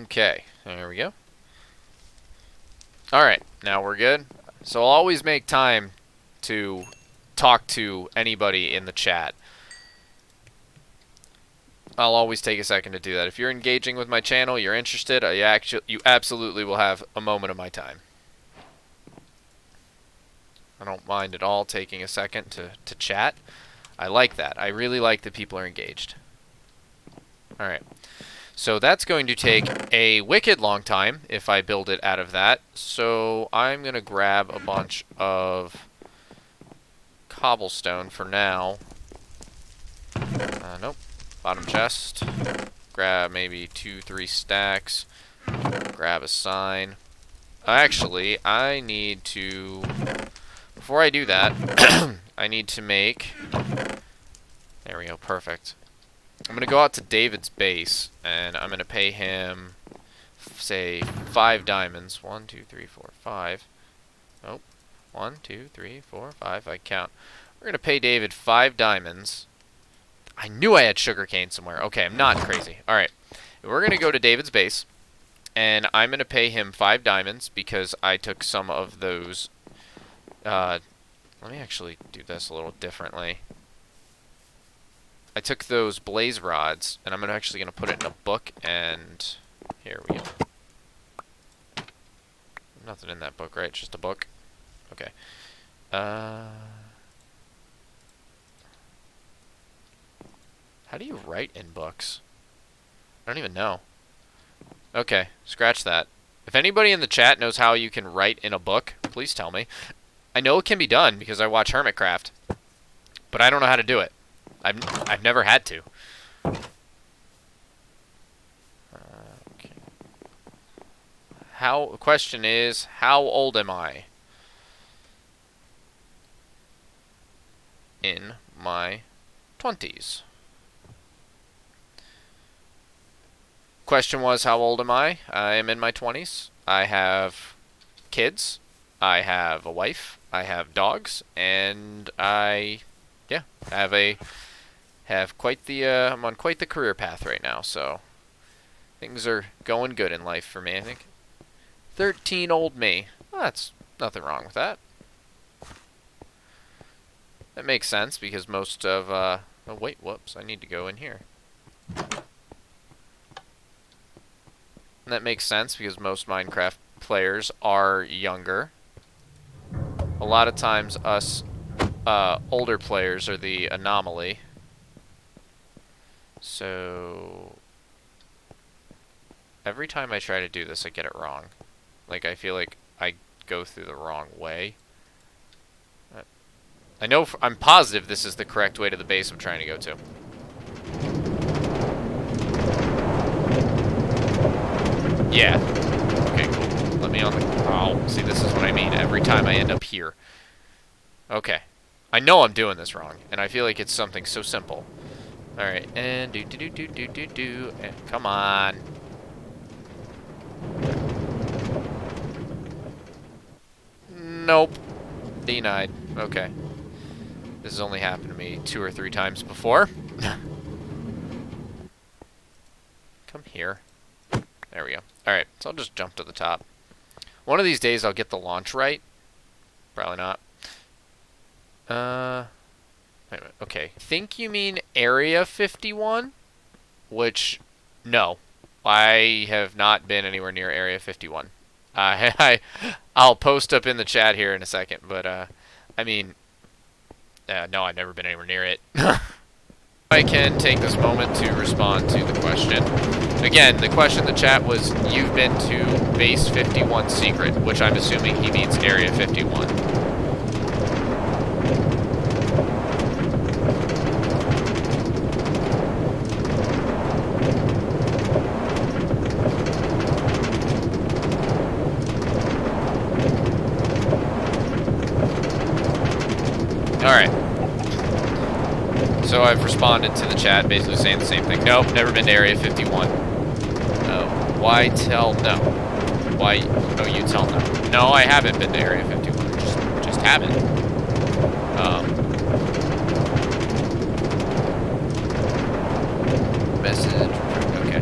Okay, there we go. Alright, now we're good. So I'll always make time to talk to anybody in the chat. I'll always take a second to do that. If you're engaging with my channel, you're interested, you absolutely will have a moment of my time. I don't mind at all taking a second to chat. I like that. I really like that people are engaged. Alright. So that's going to take a wicked long time if I build it out of that. So I'm going to grab a bunch of cobblestone for now. Nope. Bottom chest. Grab maybe 2-3 stacks. Grab a sign. Actually, I need to... Before I do that, I need to make... There we go. Perfect. I'm going to go out to David's base, and I'm going to pay him, say, 5 diamonds. 1, 2, 3, 4, 5. Nope. 1, 2, 3, 4, 5. I count. We're going to pay David 5 diamonds. I knew I had sugarcane somewhere. Okay, I'm not crazy. Alright. We're going to go to David's base, and I'm going to pay him 5 diamonds because I took some of those... let me actually do this a little differently. I took those blaze rods, and I'm actually going to put it in a book, and here we go. Nothing in that book, right? It's just a book. Okay. How do you write in books? I don't even know. Okay, scratch that. If anybody in the chat knows how you can write in a book, please tell me. I know it can be done because I watch Hermitcraft, but I don't know how to do it. I've never had to. Okay. The question is, how old am I? In my 20s. Question was, how old am I? I am in my 20s. I have kids. I have a wife. I have dogs, and I'm on quite the career path right now, so things are going good in life for me, I think. 13 old me. Well, that's nothing wrong with that. That makes sense because most of oh wait, whoops, I need to go in here. And that makes sense because most Minecraft players are younger. A lot of times us older players are the anomaly. So every time I try to do this, I get it wrong. Like, I feel like I go through the wrong way. I know, I'm positive this is the correct way to the base I'm trying to go to. Yeah. Okay, cool. Let me on the... Oh, see, this is what I mean. Every time I end up here. Okay. I know I'm doing this wrong, and I feel like it's something so simple. Alright, and and come on. Nope. Denied. Okay. This has only happened to me 2 or 3 times before. Come here. There we go. Alright, so I'll just jump to the top. One of these days I'll get the launch right. Probably not. Wait a minute. Okay. I think you mean Area 51? Which, no. I have not been anywhere near Area 51. I'll post up in the chat here in a second, but, I mean, no, I've never been anywhere near it. I can take this moment to respond to the question. Again, the question in the chat was, you've been to Base 51 Secret, which I'm assuming he means Area 51. Alright. So I've responded to the chat basically saying the same thing. Nope, never been to Area 51. Why tell no? Why? Oh, you tell no. No, I haven't been to Area 51. I just haven't. Message. Okay.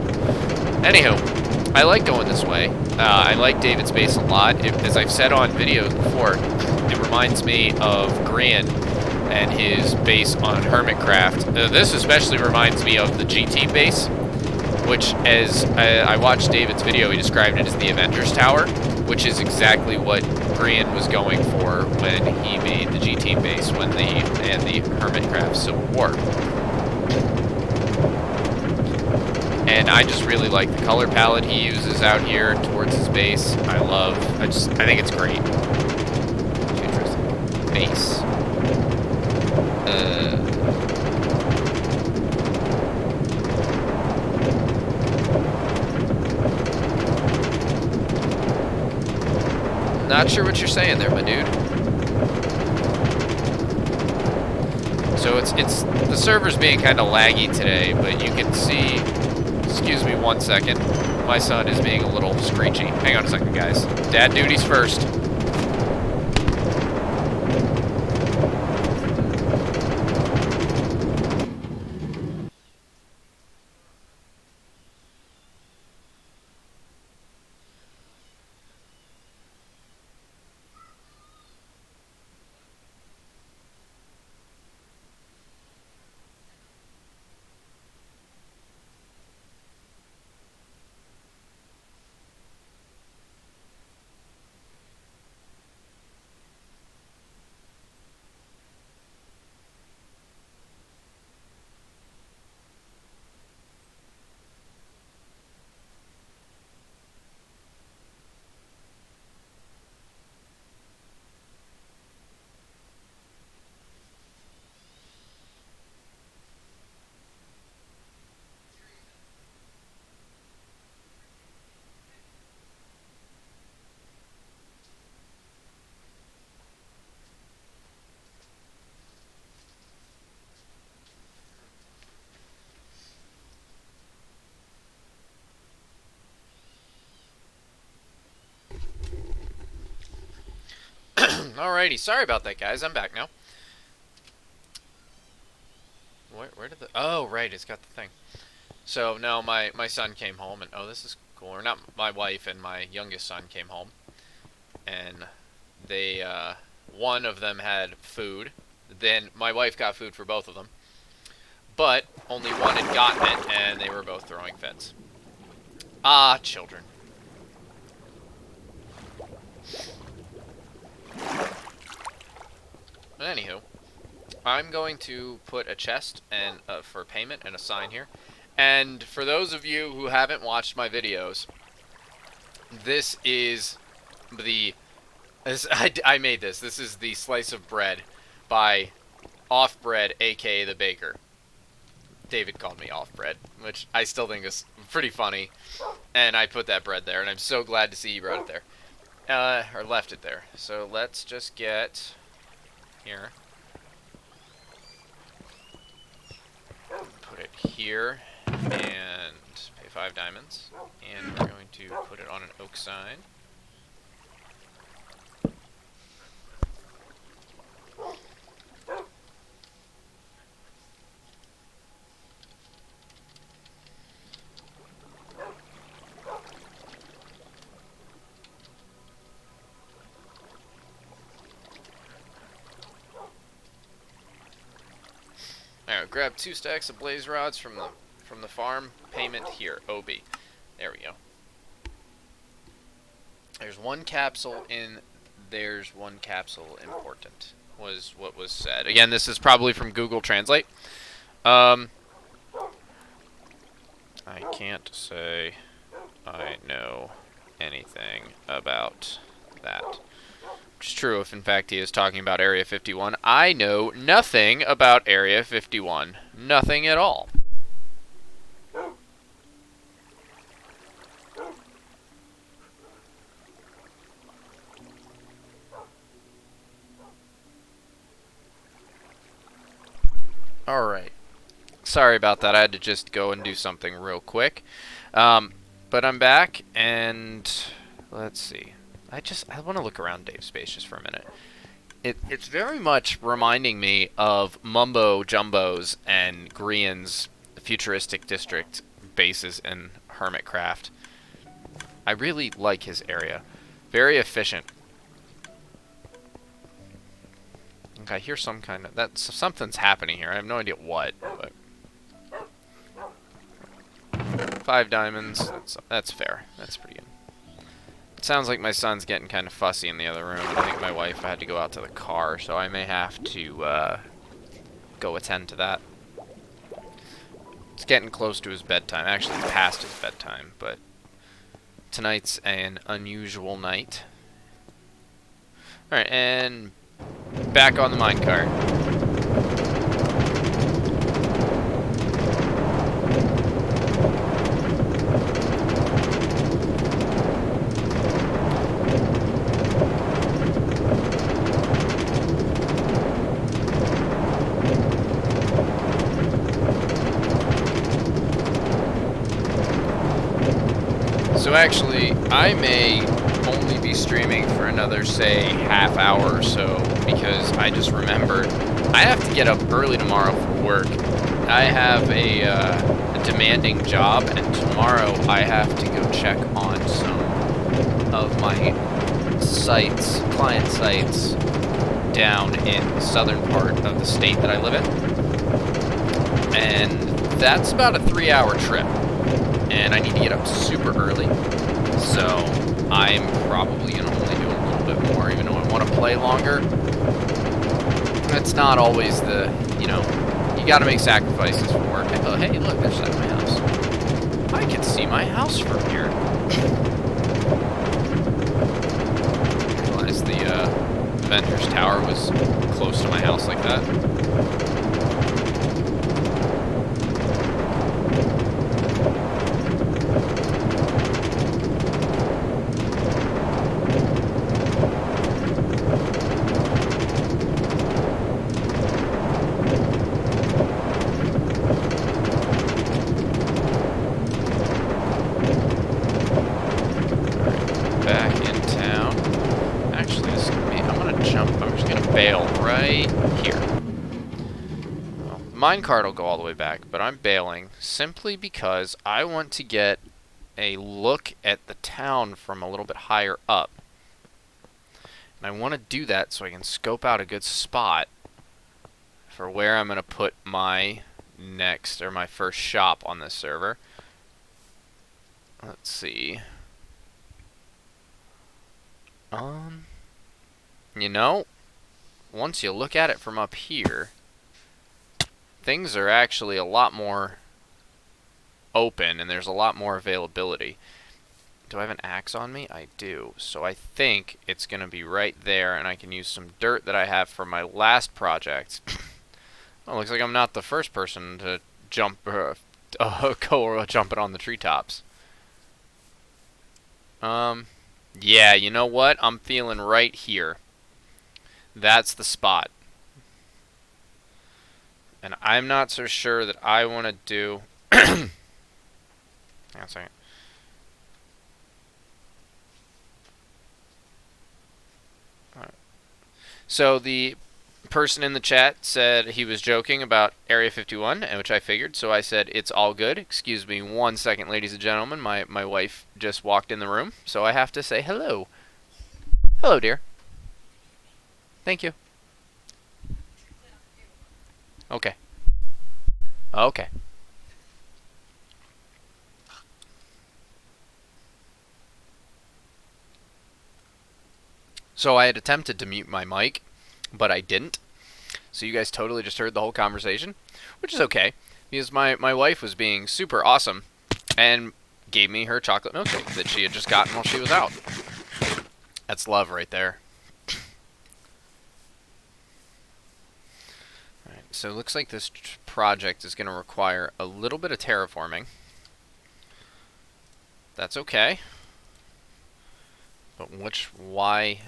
Anywho, I like going this way. I like David's base a lot. As I've said on videos before, it reminds me of Grian and his base on Hermitcraft. This especially reminds me of the GT base, which, as I watched David's video, he described it as the Avengers Tower, which is exactly what Grian was going for when he made the GT base when the Hermitcraft Civil War. And I just really like the color palette he uses out here towards his base. I think it's great. Interesting. Base. Not sure what you're saying there, my dude. So it's the server's being kind of laggy today, but you can see. Excuse me 1 second. My son is being a little screechy. Hang on a second, guys. Dad duties first. Alrighty, sorry about that, guys. I'm back now. Where did the... Oh, right, it's got the thing. So, now my son came home, and... Oh, this is cool. Or not my wife and my youngest son came home. And they, one of them had food. Then my wife got food for both of them. But only one had gotten it, and they were both throwing fits. Ah, children. Anywho, I'm going to put a chest and for payment and a sign here. And for those of you who haven't watched my videos, this is the... I made this. This is the slice of bread by Offbread, aka the baker. David called me Offbread, which I still think is pretty funny. And I put that bread there, and I'm so glad to see he wrote it there. Or left it there. So let's just get... here. Put it here, and pay 5 diamonds. And we're going to put it on an oak sign. Alright, grab 2 stacks of blaze rods from the farm. Payment here, OB. There we go. There's 1 capsule in. There's 1 capsule important. Was what was said. Again, this is probably from Google Translate. I can't say I know anything about that. Which is true if, in fact, he is talking about Area 51. I know nothing about Area 51. Nothing at all. Alright. Sorry about that. I had to just go and do something real quick. But I'm back, and let's see. I want to look around Dave's space just for a minute. It's very much reminding me of Mumbo Jumbo's and Grian's futuristic district bases in Hermitcraft. I really like his area. Very efficient. Okay, I hear some kind of... something's happening here. I have no idea what, but... 5 diamonds. That's fair. That's pretty good. It sounds like my son's getting kind of fussy in the other room. I think my wife had to go out to the car, so I may have to go attend to that. It's getting close to his bedtime. Actually, past his bedtime, but tonight's an unusual night. Alright, and back on the minecart. So actually, I may only be streaming for another, say, half hour or so, because I just remembered I have to get up early tomorrow for work. I have a demanding job, and tomorrow I have to go check on some of my sites, client sites, down in the southern part of the state that I live in. And that's about a 3-hour trip. And I need to get up super early, so I'm probably going to only do a little bit more, even though I want to play longer. It's not always the, you know, you got to make sacrifices for work. Oh, hey, look, there's that of my house. I can see my house from here. I realized the Venture's Tower was close to my house like that. Minecart will go all the way back, but I'm bailing simply because I want to get a look at the town from a little bit higher up. And I want to do that so I can scope out a good spot for where I'm going to put my next, or my first shop on this server. Let's see. You know, once you look at it from up here, things are actually a lot more open, and there's a lot more availability. Do I have an axe on me? I do. So I think it's going to be right there, and I can use some dirt that I have from my last project. Well, looks like I'm not the first person to jump, go jumping on the treetops. Yeah, you know what? I'm feeling right here. That's the spot. And I'm not so sure that I want to do... Hang on a second. Alright. So the person in the chat said he was joking about Area 51, which I figured, so I said it's all good. Excuse me 1 second, ladies and gentlemen. My wife just walked in the room, so I have to say hello. Hello, dear. Thank you. Okay. Okay. So I had attempted to mute my mic, but I didn't. So you guys totally just heard the whole conversation, which is okay, because my wife was being super awesome and gave me her chocolate milkshake that she had just gotten while she was out. That's love right there. Alright, so it looks like this project is going to require a little bit of terraforming. That's okay. But which Y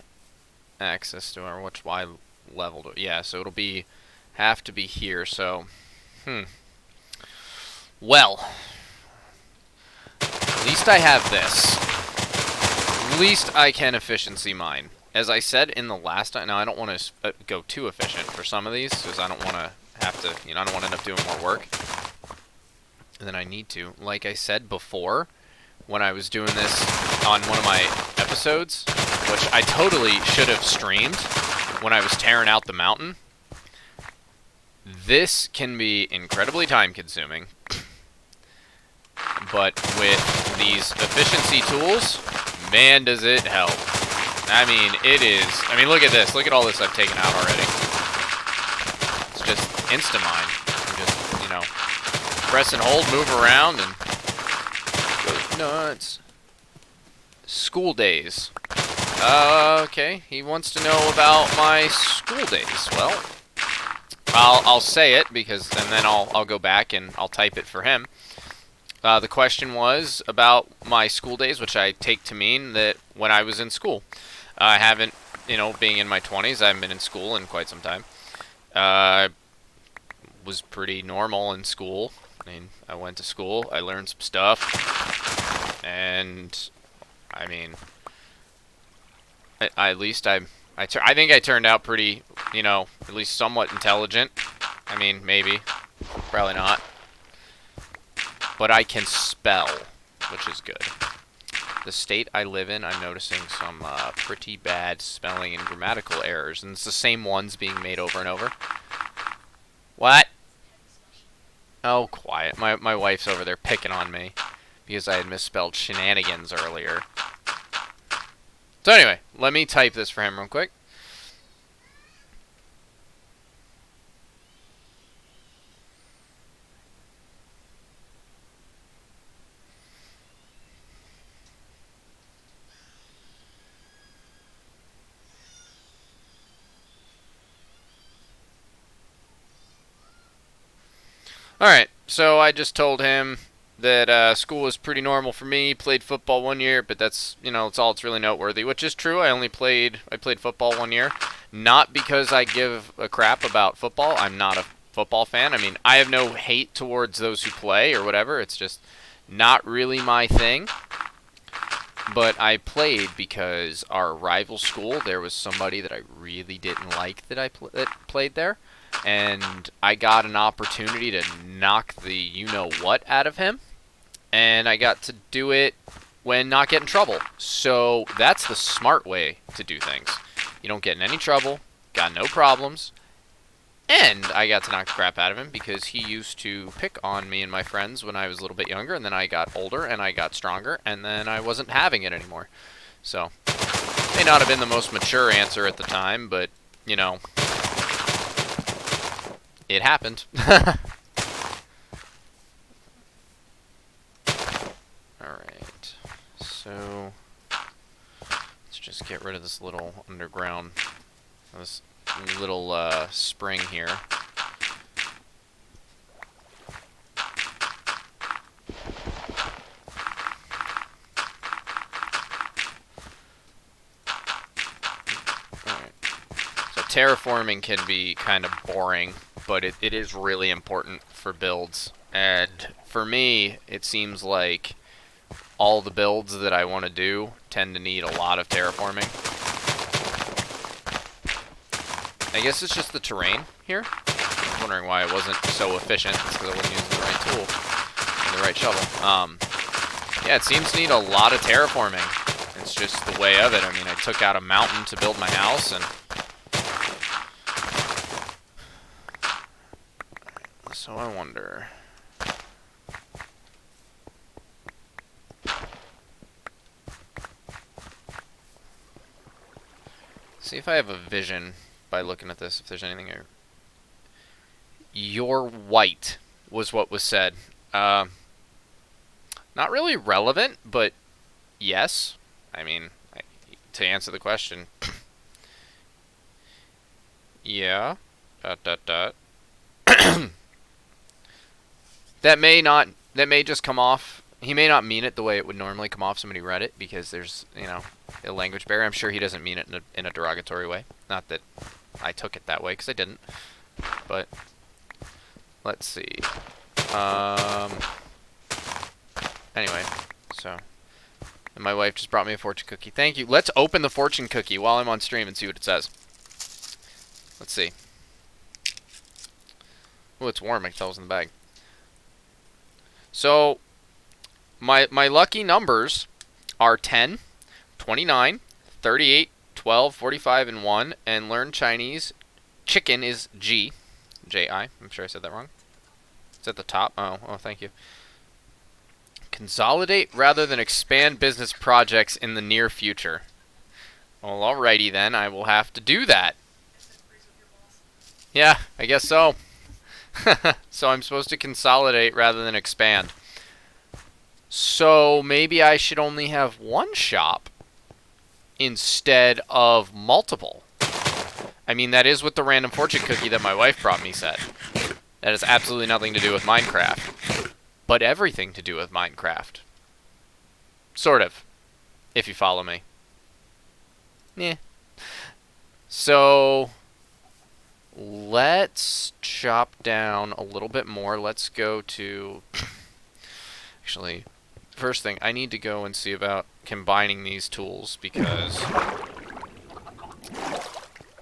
axis do I, or which Y level do, yeah, so it'll be, have to be here, so, well, at least I have this. At least I can efficiency mine. As I said in the last time, now I don't want to go too efficient for some of these, because I don't want to have to, I don't want to end up doing more work than I need to. Like I said before, when I was doing this on one of my episodes, which I totally should have streamed when I was tearing out the mountain, this can be incredibly time-consuming. But with these efficiency tools, man, does it help. I mean, it is. I mean, look at this. Look at all this I've taken out already. It's just insta-mine. Just, press and hold, move around, and go nuts. School days. Okay, he wants to know about my school days. Well, I'll say it, because, and then I'll go back and I'll type it for him. The question was about my school days, which I take to mean that when I was in school. I haven't, being in my 20s, I haven't been in school in quite some time. Was pretty normal in school. I mean, I went to school, I learned some stuff, and, I mean, I think I turned out pretty, at least somewhat intelligent. I mean, maybe. Probably not. But I can spell, which is good. The state I live in, I'm noticing some pretty bad spelling and grammatical errors, and it's the same ones being made over and over. What? Oh, quiet. My wife's over there picking on me because I had misspelled shenanigans earlier. So anyway, let me type this for him real quick. Alright, so I just told him that school was pretty normal for me. Played football 1 year, but that's, it's all it's really noteworthy, which is true. I played football 1 year. Not because I give a crap about football. I'm not a football fan. I mean, I have no hate towards those who play or whatever. It's just not really my thing. But I played because our rival school, there was somebody that I really didn't like that played there. And I got an opportunity to knock the you-know-what out of him. And I got to do it when not getting in trouble. So that's the smart way to do things. You don't get in any trouble, got no problems, and I got to knock the crap out of him because he used to pick on me and my friends when I was a little bit younger, and then I got older and I got stronger, and then I wasn't having it anymore. So, may not have been the most mature answer at the time, but, it happened. Alright, so let's just get rid of this little underground, this little spring here. Alright, so terraforming can be kind of boring, but it is really important for builds. And for me, it seems like all the builds that I want to do tend to need a lot of terraforming. I guess it's just the terrain here. I was wondering why it wasn't so efficient. It's because I wasn't using the right tool and the right shovel. Yeah, it seems to need a lot of terraforming. It's just the way of it. I mean, I took out a mountain to build my house, and so I wonder. See if I have a vision by looking at this, if there's anything here. You're white was what was said. Not really relevant, but yes. I mean, to answer the question. Yeah. ... That may just come off. He may not mean it the way it would normally come off somebody read it, because there's, you know, a language barrier. I'm sure he doesn't mean it in a derogatory way. Not that I took it that way, because I didn't. But let's see. Anyway, so and my wife just brought me a fortune cookie. Thank you. Let's open the fortune cookie while I'm on stream and see what it says. Let's see. Oh, it's warm. I can tell it's in the bag. So my lucky numbers are 10, 29, 38, 12, 45, and 1. And learn Chinese. Chicken is G. J-I. I'm sure I said that wrong. It's at the top. Oh, thank you. Consolidate rather than expand business projects in the near future. Well, alrighty then. I will have to do that. Yeah, I guess so. So I'm supposed to consolidate rather than expand. So maybe I should only have one shop instead of multiple. I mean, that is what the random fortune cookie that my wife brought me said. That has absolutely nothing to do with Minecraft. But everything to do with Minecraft. Sort of. If you follow me. Yeah. So let's chop down a little bit more. Let's go to... Actually, first thing, I need to go and see about combining these tools, because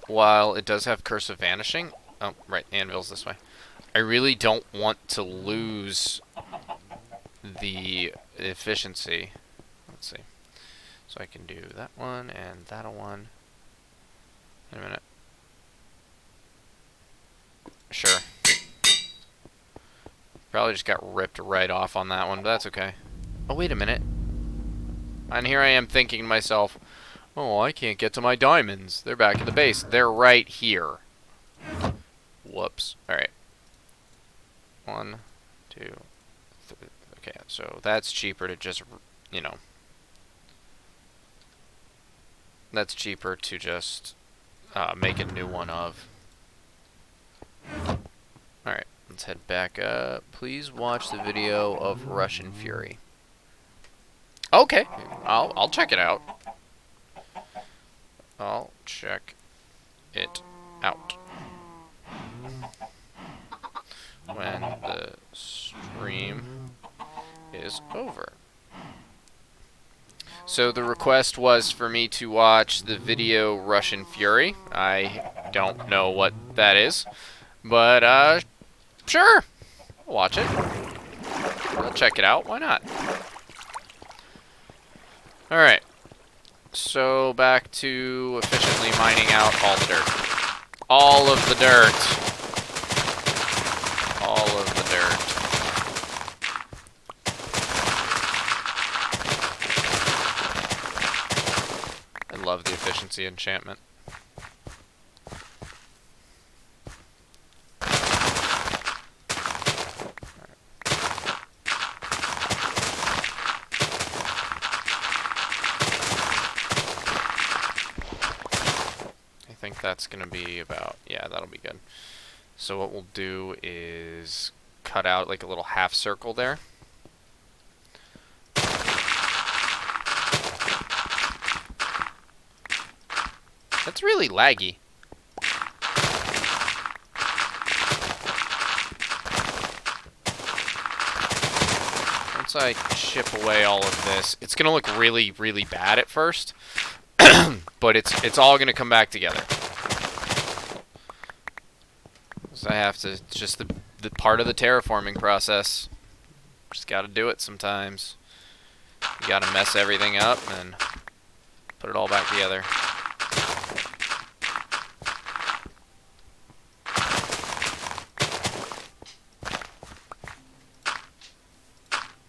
while it does have Curse of Vanishing... Oh, right, anvil's this way. I really don't want to lose the efficiency. Let's see. So I can do that one and that one. Wait a minute. Sure. Probably just got ripped right off on that one, but that's okay. Oh, wait a minute. And here I am thinking to myself, oh, I can't get to my diamonds. They're back at the base. They're right here. Whoops. Alright. 1, 2, 3. Okay, so that's cheaper to just, you know. That's cheaper to just make a new one of. Alright, let's head back up. Please watch the video of Russian Fury. Okay, I'll check it out. I'll check it out. When the stream is over. So the request was for me to watch the video Russian Fury. I don't know what that is, but sure, I'll watch it. I'll check it out. Why not? All right. So back to efficiently mining out all the dirt. All of the dirt. All of the dirt. I love the efficiency enchantment. I think that's gonna be about, yeah, that'll be good. So what we'll do is cut out like a little half circle there. That's really laggy. once I chip away all of this, it's gonna look really, really bad at first, but it's all gonna come back together. So I have to, it's just the part of the terraforming process. Just gotta do it sometimes. You gotta mess everything up and put it all back together.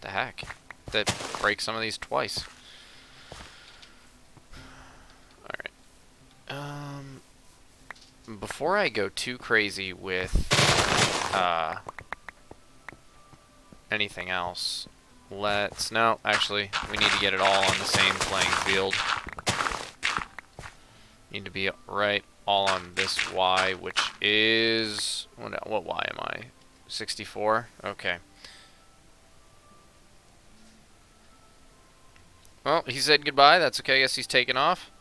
The heck? That breaks some of these twice. Alright. Before I go too crazy with anything else, no, actually, we need to get it all on the same playing field. Need to be right all on this Y, which is, what Y am I? 64? Okay. Well, he said goodbye. That's okay. I guess he's taking off.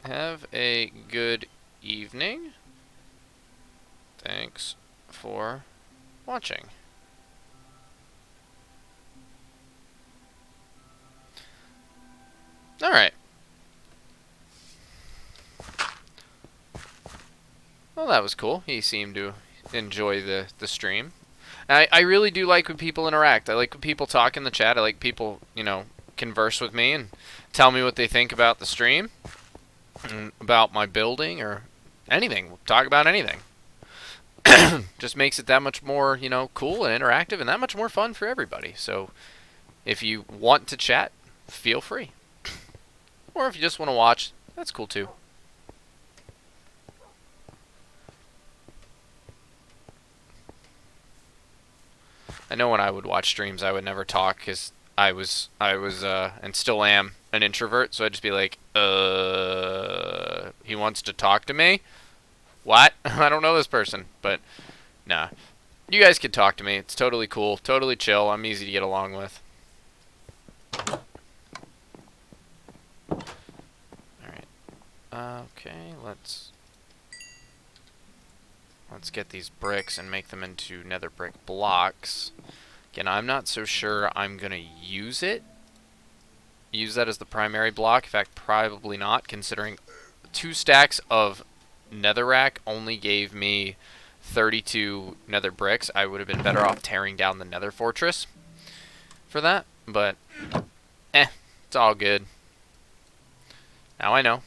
Have a good evening. Thanks for watching. Alright. Well, that was cool. He seemed to enjoy the stream. I really do like when people interact. I like when people talk in the chat. I like people, you know, converse with me and tell me what they think about the stream, and about my building, or anything. We'll talk about anything. Just makes it that much more, you know, cool and interactive and that much more fun for everybody. So if you want to chat, feel free. Or if you just want to watch, that's cool too. I know when I would watch streams, I would never talk because I was, and still am, an introvert. So I'd just be like, he wants to talk to me? What? I don't know this person. But, nah. You guys can talk to me. It's totally cool, totally chill. I'm easy to get along with. Alright. Okay, let's get these bricks and make them into nether brick blocks. Again, I'm not so sure I'm gonna use that as the primary block. In fact, probably not, considering 2 stacks of netherrack only gave me 32 nether bricks. I would have been better off tearing down the nether fortress for that, but it's all good. Now I know.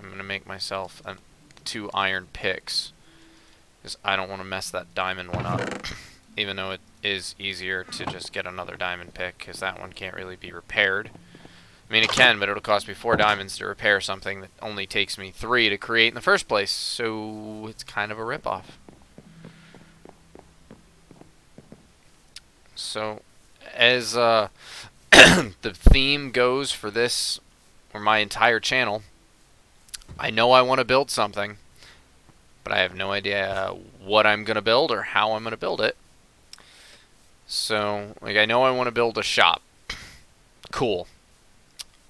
I'm gonna make myself 2 iron picks, because I don't want to mess that diamond one up. Even though it is easier to just get another diamond pick, because that one can't really be repaired. I mean, it can, but it'll cost me 4 diamonds to repair something that only takes me 3 to create in the first place. So it's kind of a ripoff. So, as the theme goes for this, or my entire channel, I know I want to build something, but I have no idea what I'm going to build or how I'm going to build it. So, like, I know I want to build a shop. Cool.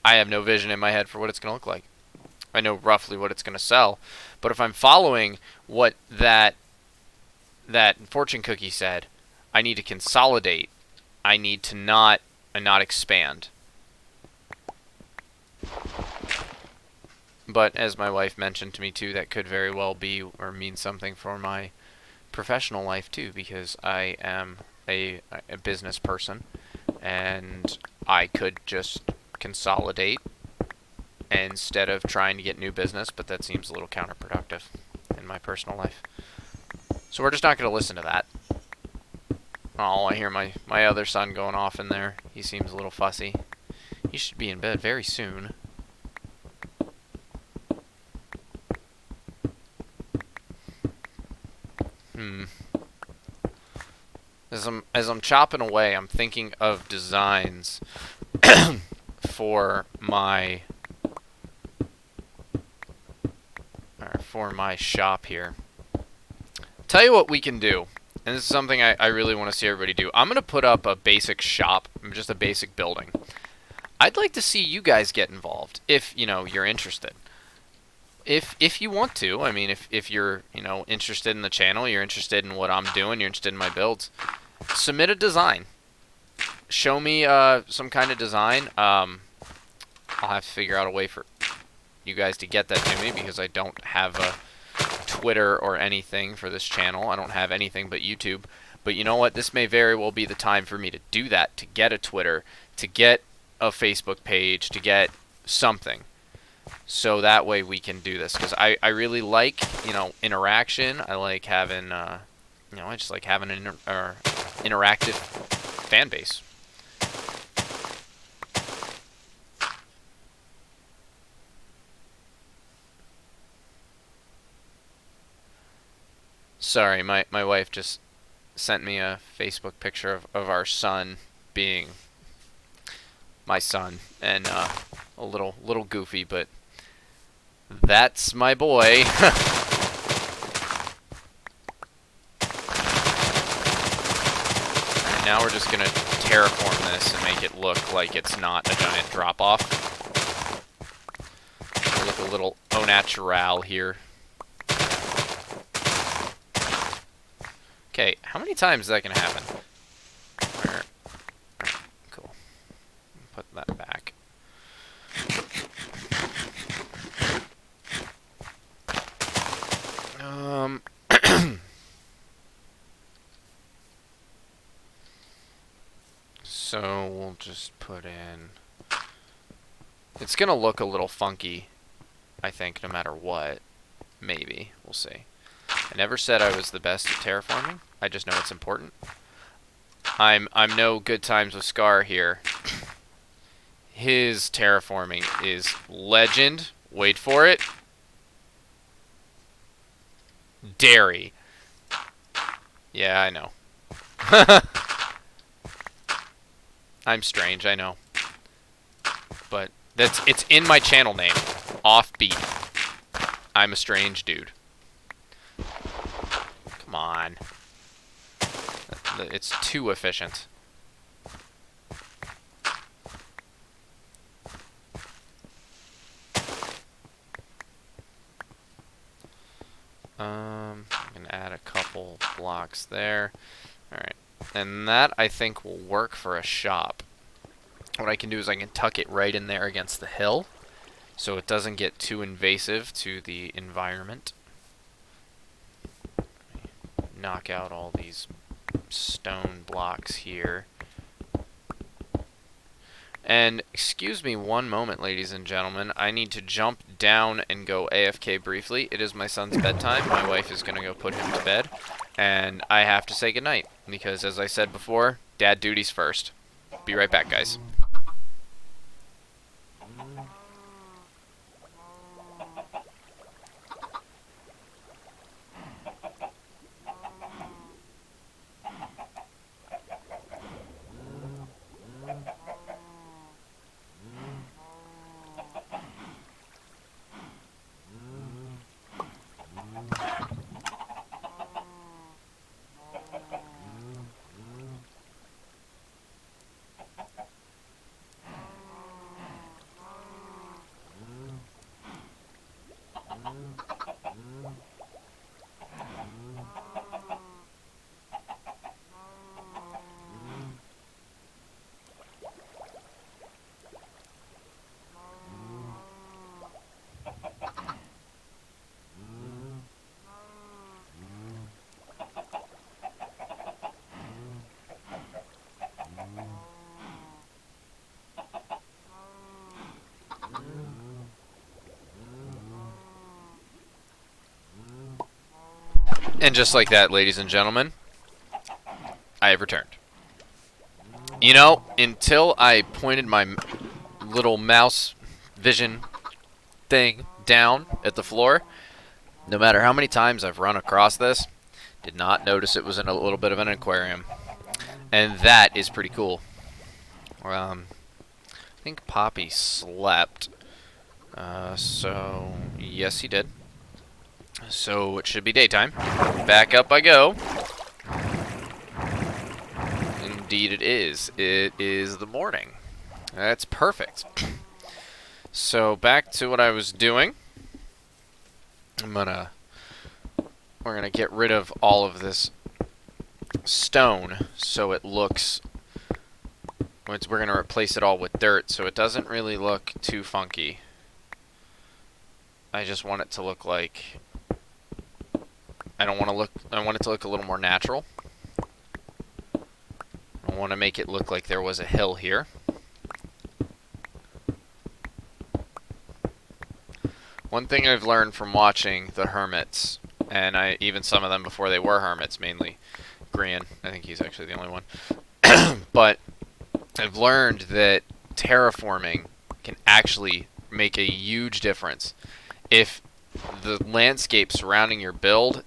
I have no vision in my head for what it's going to look like. I know roughly what it's going to sell. But if I'm following what that fortune cookie said, I need to consolidate. I need to not expand. But as my wife mentioned to me too, that could very well be or mean something for my professional life too, because I am a business person, and I could just consolidate instead of trying to get new business, but that seems a little counterproductive in my personal life. So we're just not going to listen to that. Oh, I hear my other son going off in there. He seems a little fussy. He should be in bed very soon. As I'm chopping away, I'm thinking of designs for my shop here. Tell you what we can do, and this is something I really want to see everybody do. I'm gonna put up a basic shop, just a basic building. I'd like to see you guys get involved if you're interested. If you want to, I mean, if you're interested in the channel, you're interested in what I'm doing, you're interested in my builds, submit a design. Show me some kind of design. I'll have to figure out a way for you guys to get that to me because I don't have a Twitter or anything for this channel. I don't have anything but YouTube. But you know what? This may very well be the time for me to do that, to get a Twitter, to get a Facebook page, to get something. So that way we can do this. Because I really like, you know, interaction. I like having, you know, I just like having an interactive fan base. Sorry, my wife just sent me a Facebook picture of our son being my son, and a little goofy, but that's my boy. And now we're just gonna terraform this and make it look like it's not a giant drop-off. Look a little au naturel here. Okay, how many times is that going to happen? Cool. Put that back. So we'll just put in... It's going to look a little funky, I think, no matter what. Maybe. We'll see. I never said I was the best at terraforming. I just know it's important. I'm no good times with Scar here. His terraforming is legend. Wait for it. Dairy. Yeah, I know. I'm strange, I know. But it's in my channel name. Offbeat. I'm a strange dude. Come on. It's too efficient. I'm gonna add a couple blocks there. Alright. And that, I think, will work for a shop. What I can do is I can tuck it right in there against the hill, so it doesn't get too invasive to the environment. Knock out all these stone blocks here. And excuse me one moment, ladies and gentlemen. I need to jump down and go AFK briefly. It is my son's bedtime. My wife is going to go put him to bed. And I have to say goodnight. Because, as I said before, dad duties first. Be right back, guys. And just like that, ladies and gentlemen, I have returned. You know, until I pointed my little mouse vision thing down at the floor, no matter how many times I've run across this, did not notice it was in a little bit of an aquarium. And that is pretty cool. I think Poppy slept. So, yes, he did. So, it should be daytime. Back up I go. Indeed it is. It is the morning. That's perfect. So, back to what I was doing. We're gonna get rid of all of this stone, so it looks... We're going to replace it all with dirt, so it doesn't really look too funky. I just want it to look like... I want it to look a little more natural. I want to make it look like there was a hill here. One thing I've learned from watching the hermits, and even some of them before they were hermits, mainly Grian, I think he's actually the only one, but I've learned that terraforming can actually make a huge difference. If the landscape surrounding your build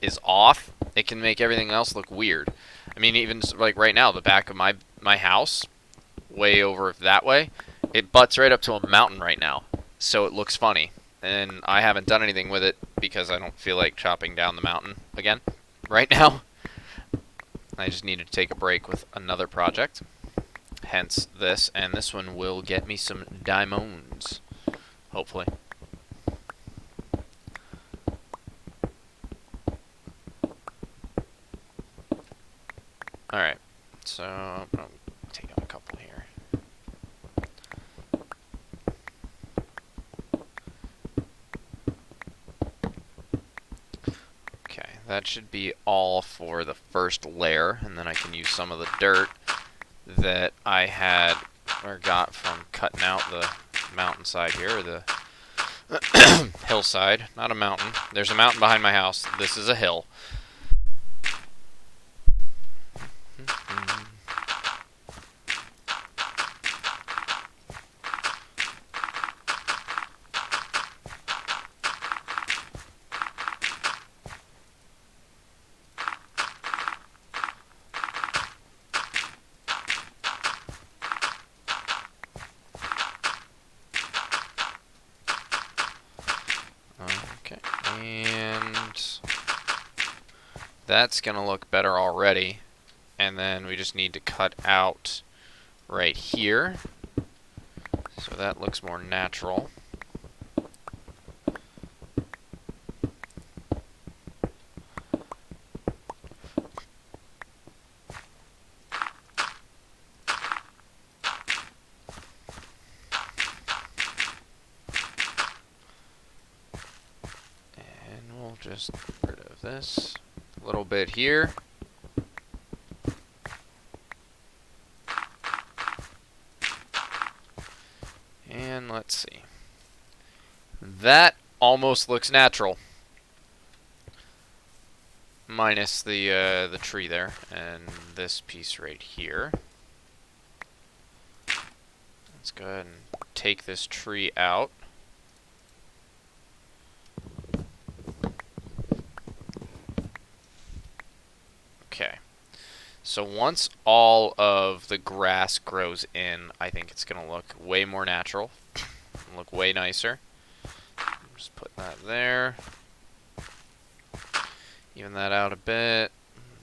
is off, it can make everything else look weird. I mean, even like right now, the back of my house, way over that way, it butts right up to a mountain right now, so it looks funny. And I haven't done anything with it because I don't feel like chopping down the mountain again right now. I just needed to take a break with another project. Hence this, and this one will get me some diamonds, hopefully. Alright, so I'll take out a couple here. That should be all for the first layer, and then I can use some of the dirt that I had or got from cutting out the mountainside here, or the hillside. Not a mountain. There's a mountain behind my house. This is a hill. That's going to look better already. And then we just need to cut out right here. So that looks more natural. And we'll just get rid of this. A little bit here. And let's see. That almost looks natural. Minus the tree there and this piece right here. Let's go ahead and take this tree out. Okay, so once all of the grass grows in, I think it's going to look way more natural, look way nicer. Just put that there. Even that out a bit.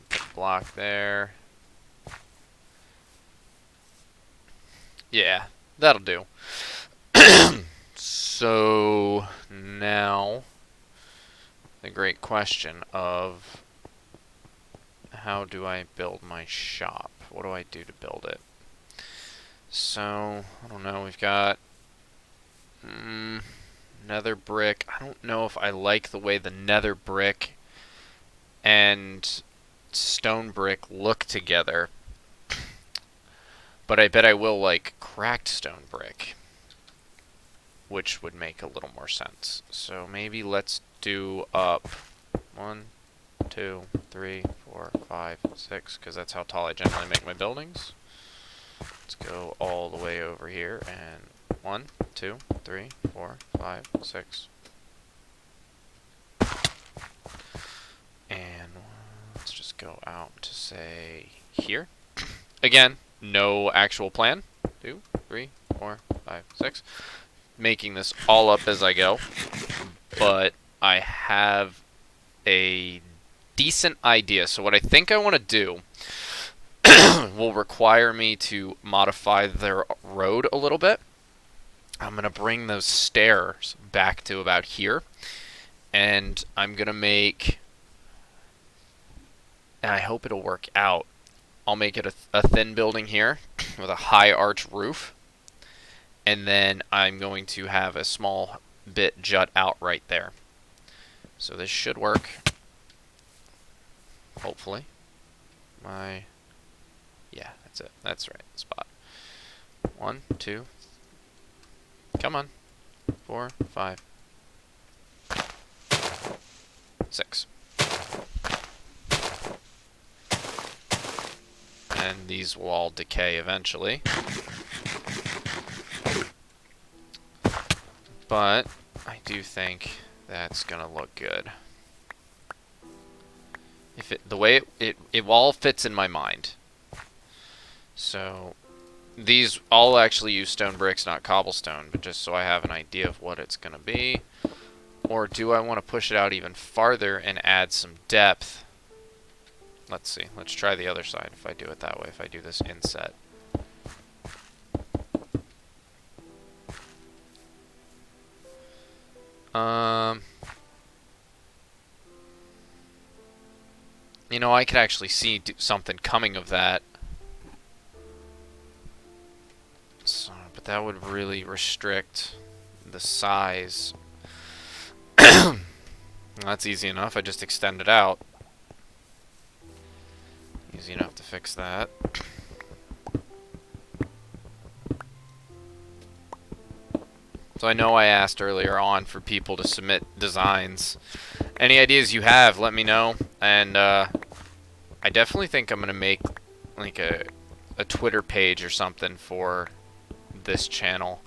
Put a block there. Yeah, that'll do. So now the great question of how do I build my shop? What do I do to build it? So, I don't know, we've got nether brick. I don't know if I like the way the nether brick and stone brick look together. But I bet I will like cracked stone brick, which would make a little more sense. So maybe let's do up 1, 2, 3, 4, 5, 6, because that's how tall I generally make my buildings. Let's go all the way over here, and 1, 2, 3, 4, 5, 6. And let's just go out to say here. Again, no actual plan. 2, 3, 4, 5, 6. Making this all up as I go, but I have a decent idea. So what I think I want to do will require me to modify their road a little bit. I'm going to bring those stairs back to about here, and I'm going to make and I hope it'll work out. I'll make it a thin building here with a high arch roof, and then I'm going to have a small bit jut out right there. So this should work, hopefully. Yeah, that's it. That's right, spot. 1, 2, come on, 4, 5, 6. And these will all decay eventually. But I do think that's gonna look good. If the way it all fits in my mind. So these, I'll actually use stone bricks, not cobblestone, but just so I have an idea of what it's gonna be. Or do I want to push it out even farther and add some depth? Let's see. Let's try the other side if I do it that way, if I do this inset. You know, I could actually see something coming of that. So, but that would really restrict the size. That's easy enough. I just extend it out. Easy enough to fix that. So I know I asked earlier on for people to submit designs. Any ideas you have, let me know. And I definitely think I'm going to make like a Twitter page or something for this channel.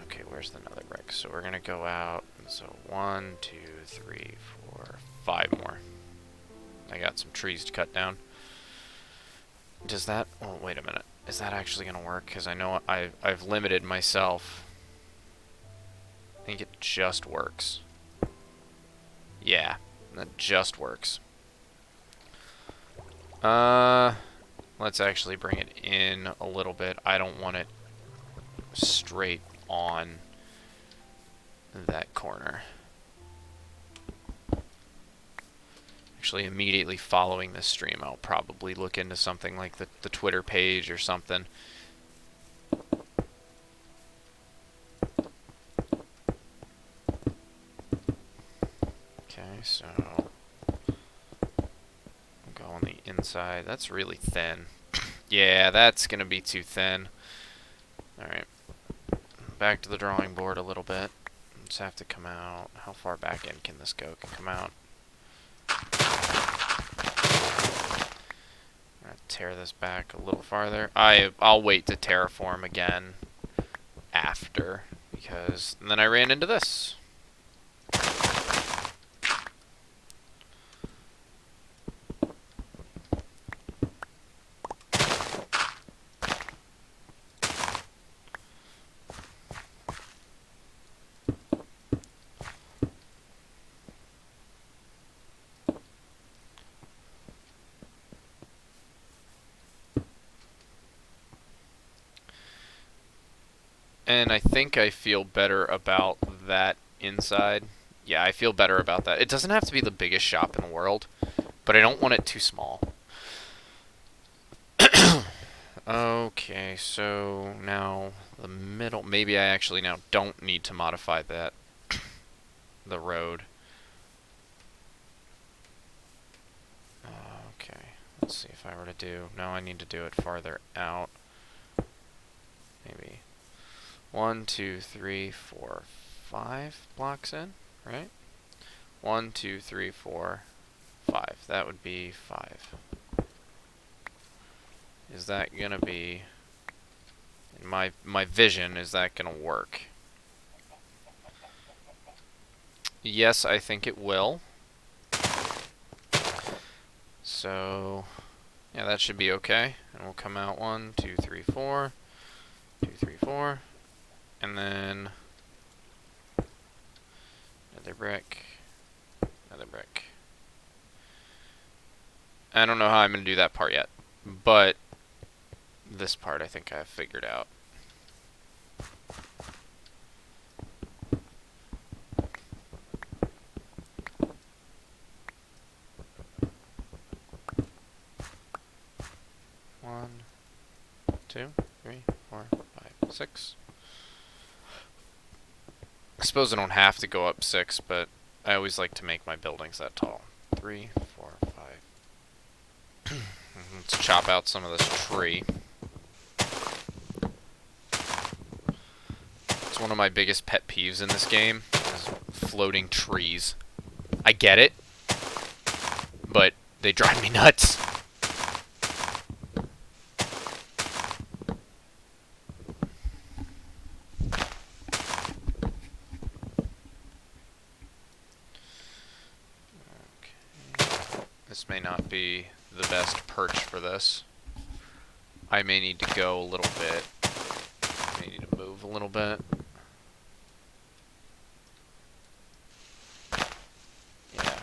Okay, where's the nether brick? So we're going to go out. So 1, 2, 3, 4, 5 more. I got some trees to cut down. Does that... Oh, wait a minute. Is that actually going to work? Because I know I've limited myself. I think it just works. Yeah, that just works. Let's actually bring it in a little bit. I don't want it straight on that corner. Actually, immediately following this stream, I'll probably look into something like the Twitter page or something. Okay, so I'll go on the inside. That's really thin. Yeah, that's going to be too thin. Alright. Back to the drawing board a little bit. Just have to come out. How far back in can this go? Can come out. I'm gonna tear this back a little farther. I'll wait to terraform again after, because then I ran into this. And I think I feel better about that inside. Yeah, I feel better about that. It doesn't have to be the biggest shop in the world, but I don't want it too small. Okay, so now the middle. Maybe I actually now don't need to modify that. The road. Okay, let's see if I were to do. No, I need to do it farther out. Maybe 1, 2, 3, 4, 5 blocks in, right? 1, 2, 3, 4, 5. That would be 5. Is that gonna be, in my vision, is that gonna work? Yes, I think it will. So yeah, that should be okay. And we'll come out 1, 2, 3, 4, 2, 3, 4, and then another brick, another brick. I don't know how I'm gonna do that part yet, but this part I think I've figured out. 2, 3, 4, 5, 6. I suppose I don't have to go up 6, but I always like to make my buildings that tall. 3, 4, 5. Let's chop out some of this tree. It's one of my biggest pet peeves in this game, is floating trees. I get it, but they drive me nuts. This may not be the best perch for this. I may need to go a little bit. I may need to move a little bit. Yeah.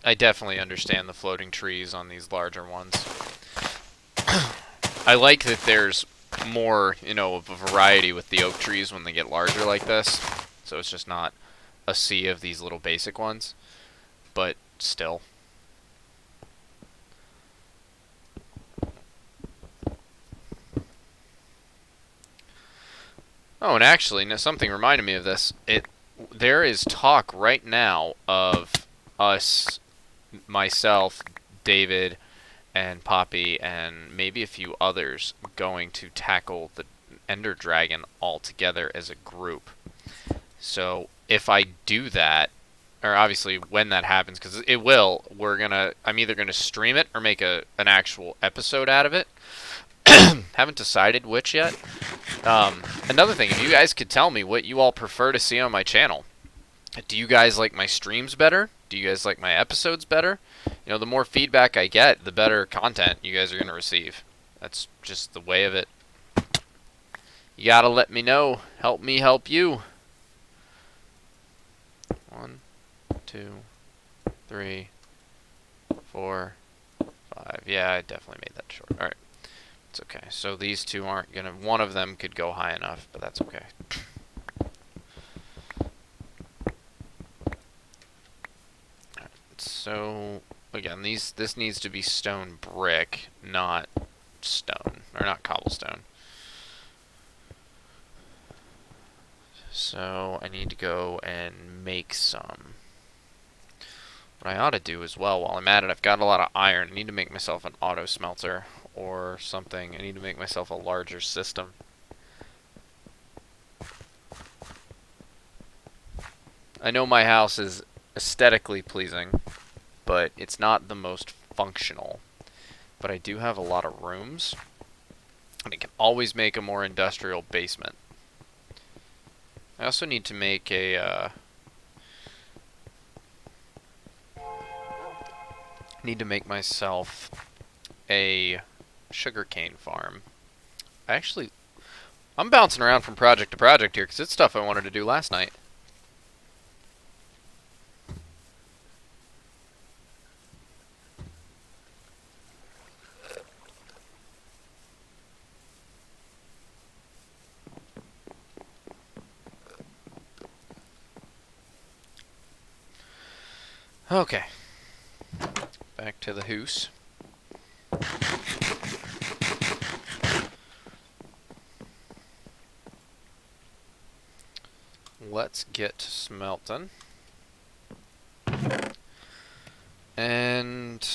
I definitely understand the floating trees on these larger ones. I like that there's more, you know, of a variety with the oak trees when they get larger like this. So it's just not a sea of these little basic ones. But still. Oh, and actually, something reminded me of this. There is talk right now of us, myself, David, and Poppy, and maybe a few others going to tackle the Ender Dragon all together as a group. So if I do that, or obviously when that happens, because it will, I'm either gonna stream it or make an actual episode out of it. Haven't decided which yet. Another thing, if you guys could tell me what you all prefer to see on my channel. Do you guys like my streams better? Do you guys like my episodes better? You know, the more feedback I get, the better content you guys are going to receive. That's just the way of it. You gotta let me know. Help me help you. 1, 2, 3, 4, 5. Yeah, I definitely made that short. Alright. It's okay. So these two aren't gonna... One of them could go high enough, but that's okay. So, again, this needs to be stone brick, not stone, or not cobblestone. So, I need to go and make some. What I ought to do as well, while I'm at it, I've got a lot of iron. I need to make myself an auto smelter or something. I need to make myself a larger system. I know my house is aesthetically pleasing, but it's not the most functional. But I do have a lot of rooms, and I can always make a more industrial basement. I also need to make a need to make myself a sugarcane farm. I'm bouncing around from project to project here because it's stuff I wanted to do last night. Okay. Back to the hoose. Let's get smelting. And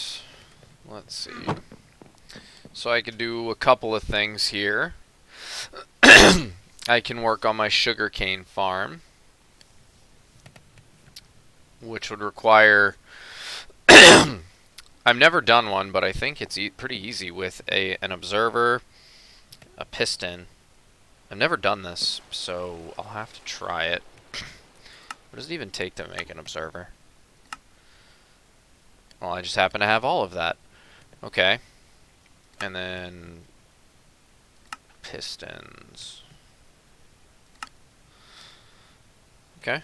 let's see. So I could do a couple of things here. I can work on my sugarcane farm, which would require... I've never done one, but I think it's pretty easy with an observer A piston. I've never done this, so I'll have to try it. What does it even take to make an observer? Well, I just happen to have all of that. Okay. And then pistons. Okay.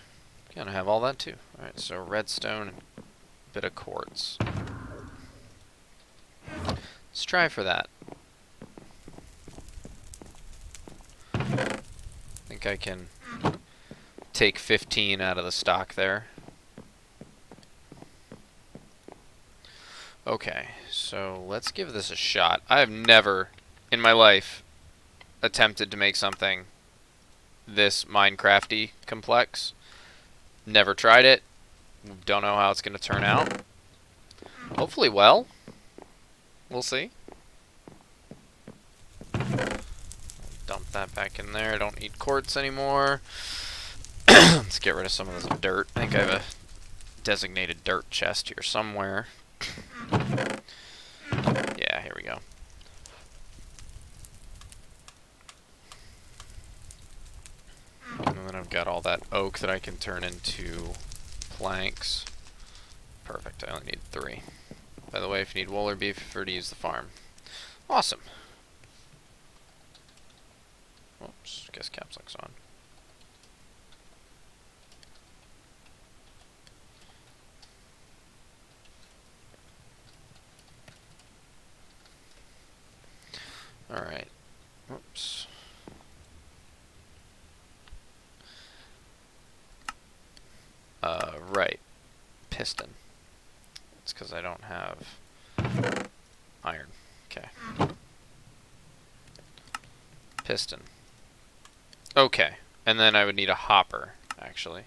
Gonna have all that too. Alright, so redstone and a bit of quartz. Let's try for that. I think I can take 15 out of the stock there. Okay, so let's give this a shot. I have never in my life attempted to make something this Minecrafty complex. Never tried it. Don't know how it's going to turn out. Hopefully well. We'll see. Dump that back in there. I don't need quartz anymore. Let's get rid of some of this dirt. I think I have a designated dirt chest here somewhere. Yeah, here we go. And then I've got all that oak that I can turn into planks. Perfect, I only need 3. By the way, if you need wool or beef, feel free to use the farm. Awesome. Oops, guess caps lock's on. Alright. Whoops. Right. Piston. It's because I don't have iron. Okay. Piston. Okay. And then I would need a hopper, actually.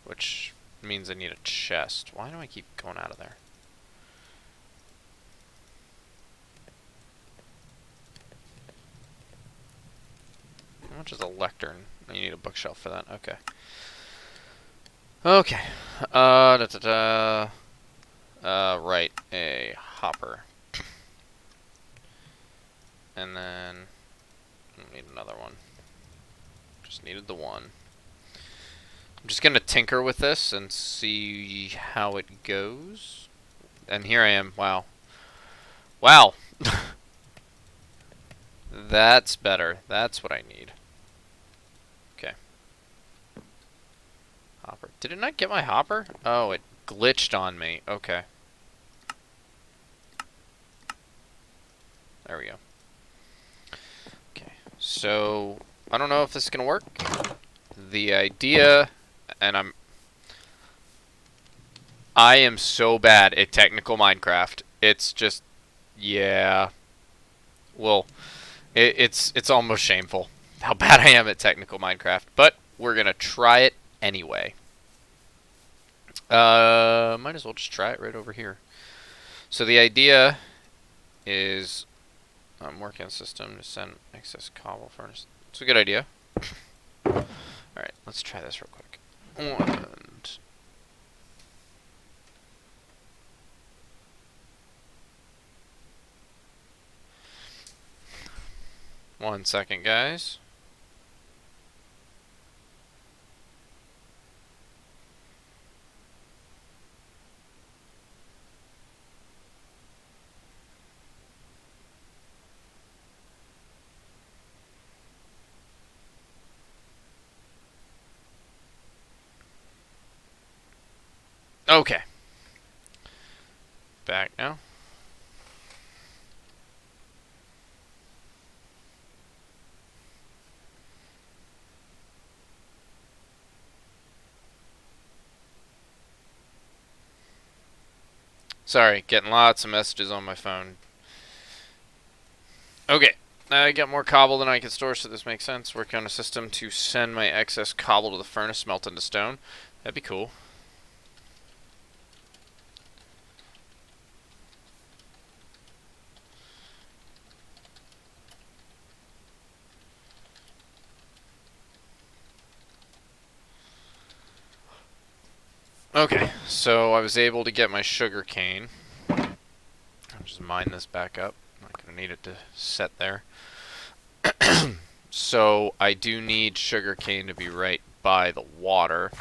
Which means I need a chest. Why do I keep going out of there? How much is a lectern? You need a bookshelf for that. Okay. Okay. Right. A hopper. And then I need another one. Just needed the one. I'm just gonna tinker with this and see how it goes. And here I am. Wow. Wow. That's better. That's what I need. Okay. Hopper. Did it not get my hopper? Oh, it glitched on me. Okay. There we go. Okay. So, I don't know if this is going to work. The idea, and I am so bad at technical Minecraft. It's just, yeah. Well, it's almost shameful how bad I am at technical Minecraft. But we're going to try it anyway. Might as well just try it right over here. So the idea is I'm working on a system to send excess cobble furnace. It's a good idea. Alright, let's try this real quick. And one second, guys. Okay. Back now. Sorry, getting lots of messages on my phone. Okay, I got more cobble than I can store, so this makes sense. Working on a system to send my excess cobble to the furnace, melt into stone. That'd be cool. Okay, so I was able to get my sugar cane. I'll just mine this back up. I'm not going to need it to set there. So I do need sugarcane to be right by the water.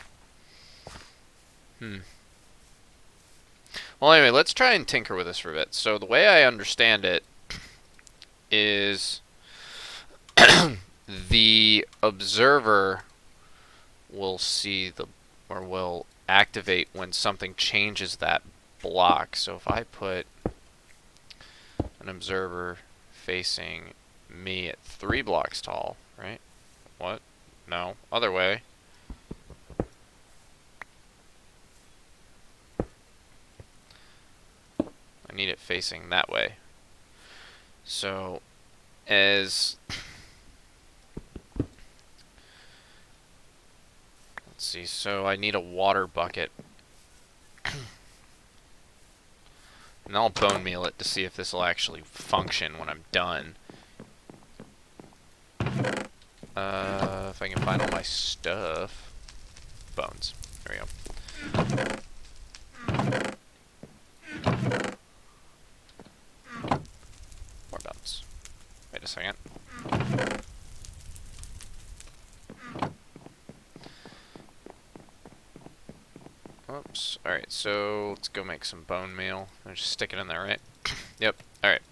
Well, anyway, let's try and tinker with this for a bit. So the way I understand it is the observer will see the, or will activate when something changes that block. So if I put an observer facing me at 3 blocks tall, right? What? No, other way. I need it facing that way. So as let's see, so I need a water bucket. And I'll bone meal it to see if this will actually function when I'm done. If I can find all my stuff. Bones. There we go. More bones. Wait a second. Oops. Alright, so let's go make some bone meal. I'll just stick it in there, right? Yep. Alright.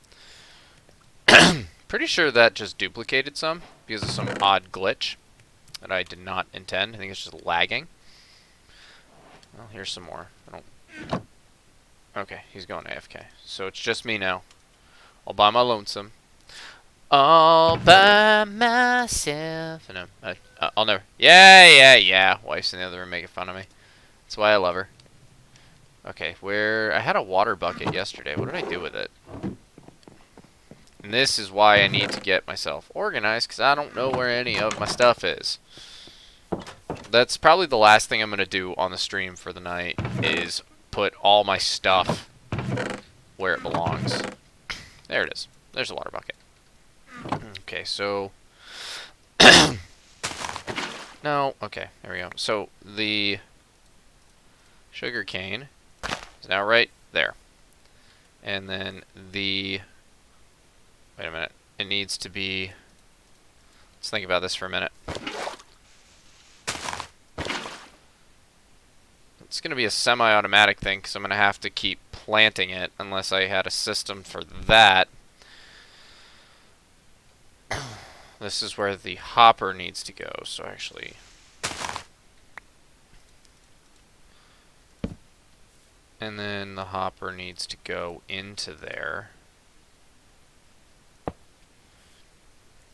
Pretty sure that just duplicated some because of some odd glitch that I did not intend. I think it's just lagging. Well, here's some more. Okay, he's going AFK. So it's just me now. All by my lonesome. All by myself. No, I'll never. Yeah. Wife's in the other room making fun of me. That's why I love her. Okay, I had a water bucket yesterday. What did I do with it? And this is why I need to get myself organized, because I don't know where any of my stuff is. That's probably the last thing I'm going to do on the stream for the night, is put all my stuff where it belongs. There it is. There's a water bucket. Okay, so... No, okay, there we go. So, the sugar cane is now right there. And then the... Wait a minute. It needs to be... Let's think about this for a minute. It's going to be a semi-automatic thing, because I'm going to have to keep planting it, unless I had a system for that. This is where the hopper needs to go, so actually... And then the hopper needs to go into there.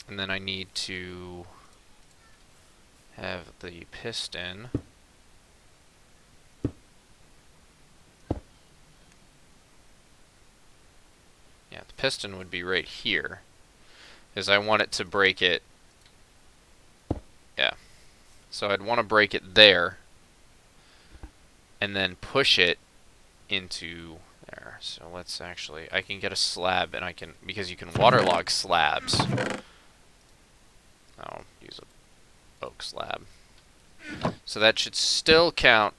And then I need to have the piston. Yeah, the piston would be right here, because I want it to break it. Yeah. So I'd want to break it there, and then push it into there. So let's actually, I can get a slab, and I can, because you can waterlog slabs. I'll use a oak slab. So that should still count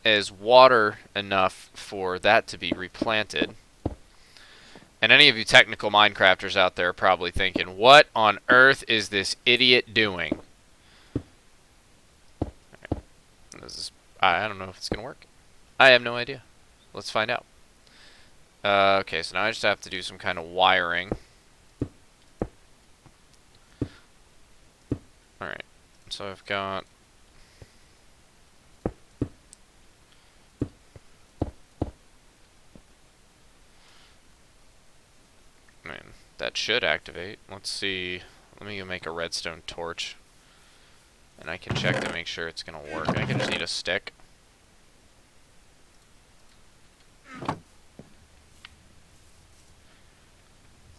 as water enough for that to be replanted. And any of you technical Minecrafters out there are probably thinking, what on earth is this idiot doing? Right. I don't know if it's going to work. I have no idea. Let's find out. Okay, so now I just have to do some kind of wiring. Alright, so I've got... I mean, that should activate. Let's see. Let me go make a redstone torch. And I can check to make sure it's going to work. I can just need a stick.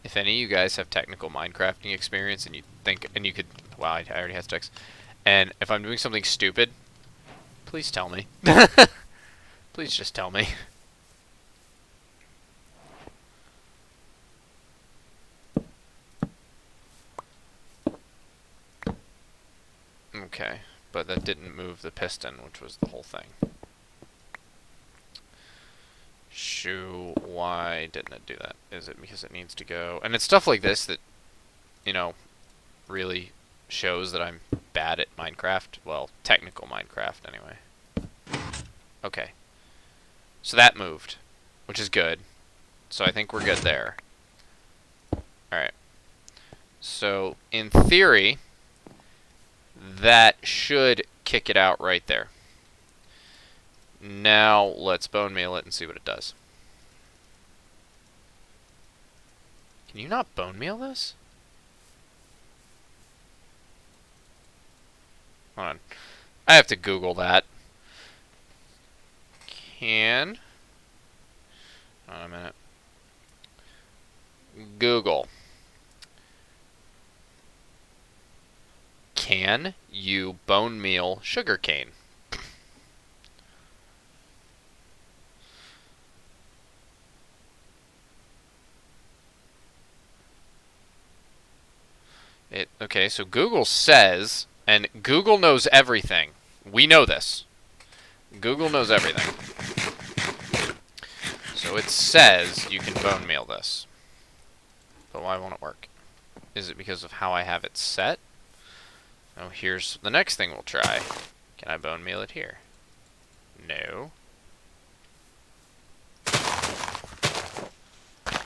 If any of you guys have technical Minecrafting experience and you think, and you could, wow, I already have sticks. And if I'm doing something stupid, please tell me. Please just tell me. Okay, but that didn't move the piston, which was the whole thing. Shoo, why didn't it do that? Is it because it needs to go? And it's stuff like this that, you know, really shows that I'm bad at Minecraft. Well, technical Minecraft, anyway. Okay. So that moved, which is good. So I think we're good there. Alright. So, in theory, that should kick it out right there. Now, let's bone meal it and see what it does. Can you not bone meal this? Hold on. I have to Google that. Hold on a minute. Google. Can you bone meal sugarcane? Okay, so Google says, and Google knows everything. We know this. Google knows everything. So it says you can bone meal this. But why won't it work? Is it because of how I have it set? Oh, here's the next thing we'll try. Can I bone meal it here? No.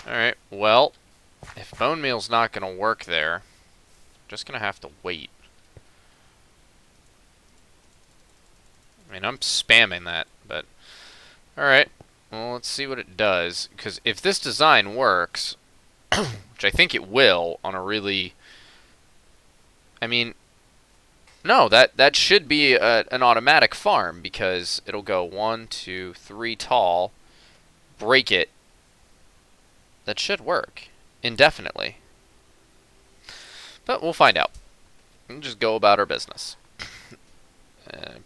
Alright, well, if bone meal's not going to work there, I'm just going to have to wait. I mean, I'm spamming that, but... Alright, well, let's see what it does. Because if this design works, which I think it will on a really... I mean... No, that should be an automatic farm, because it'll go 1, 2, 3 tall, break it. That should work indefinitely. But we'll find out. We'll just go about our business.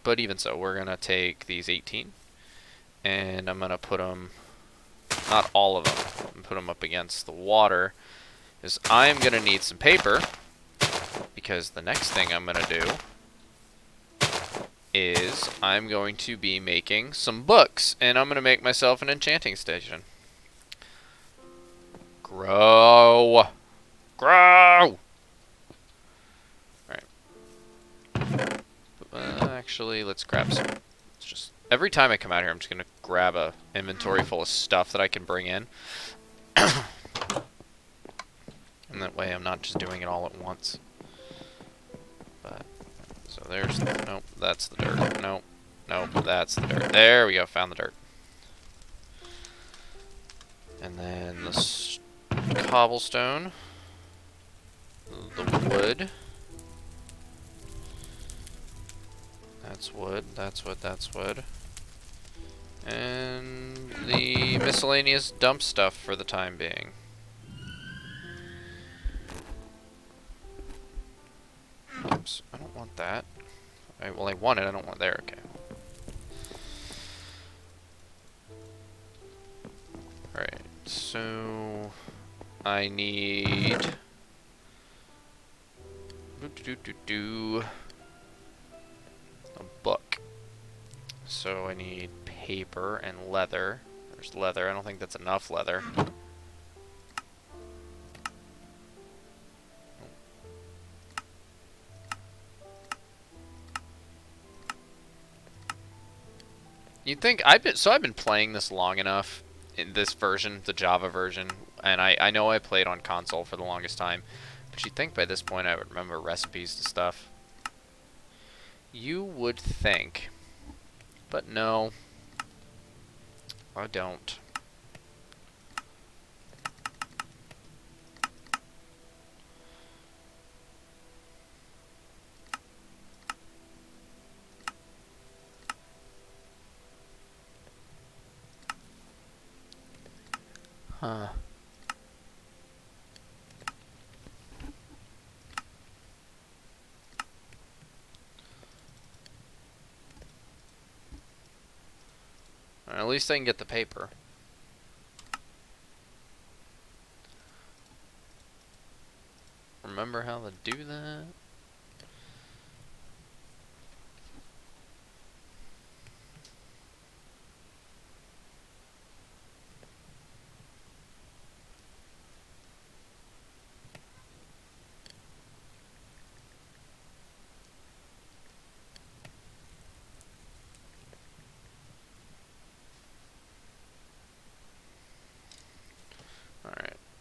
But even so, we're going to take these 18, and I'm going to put them, not all of them, and put them up against the water, because I'm going to need some paper, because the next thing I'm going to do is I'm going to be making some books, and I'm going to make myself an enchanting station. Grow! Grow! Alright. Actually, let's grab some. Let's just, every time I come out here, I'm just going to grab a inventory full of stuff that I can bring in. And that way I'm not just doing it all at once. But, so there's, nope, that's the dirt. Nope, nope, that's the dirt. There we go, found the dirt. And then the cobblestone, the wood. That's wood, that's wood, that's wood. And the miscellaneous dump stuff for the time being. Oops, I don't want that. Well, I want it, I don't want it there, okay. Alright, so... I need... a book. So I need paper and leather. There's leather. I don't think that's enough leather. You'd think I've been playing this long enough in this version, the Java version, and I know I played on console for the longest time, but you'd think by this point I would remember recipes to stuff. You would think, but no, I don't. Huh. At least I can get the paper. Remember how to do that?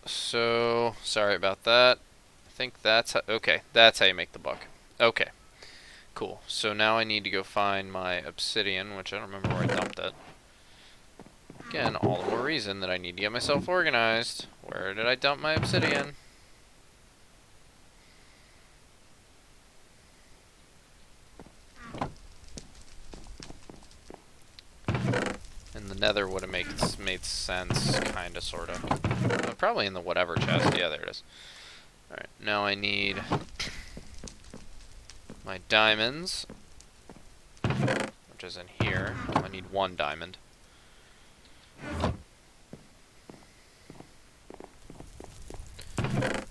So, sorry about that. I think that's how, okay, that's how you make the book. Okay, cool. So now I need to go find my obsidian, which I don't remember where I dumped it. Again, all the more reason that I need to get myself organized. Where did I dump my obsidian? In the Nether would have made sense, kinda, sorta. Probably in the whatever chest. Yeah, there it is. Alright, now I need my diamonds, which is in here. I need 1 diamond.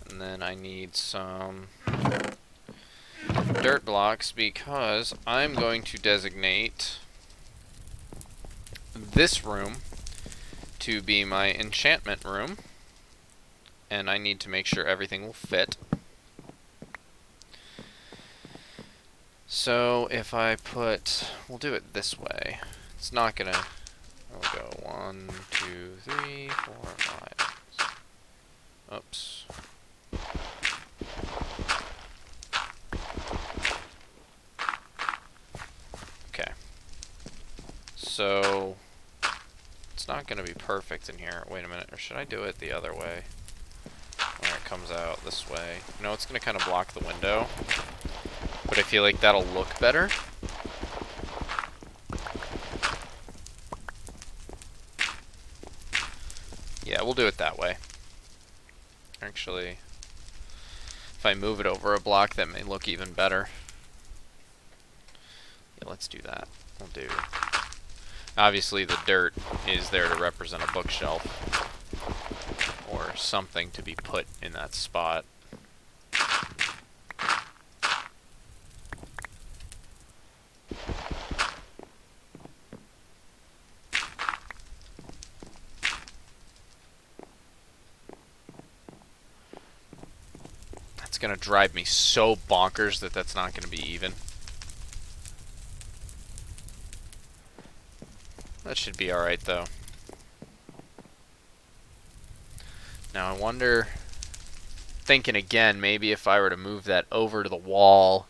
And then I need some dirt blocks because I'm going to designate this room to be my enchantment room. And I need to make sure everything will fit. So if I put, we'll do it this way. It's not gonna, we'll go 1, 2, 3, 4, 5. Oops. Okay. So it's not gonna be perfect in here. Wait a minute, or should I do it the other way? Where it comes out this way. No, it's gonna kind of block the window. But I feel like that'll look better. Yeah, we'll do it that way. Actually, if I move it over a block, that may look even better. Yeah, let's do that. We'll do... Obviously, the dirt is there to represent a bookshelf. Or something to be put in that spot. That's gonna drive me so bonkers that that's not gonna be even. That should be alright, though. Now, I wonder... Thinking again, maybe if I were to move that over to the wall,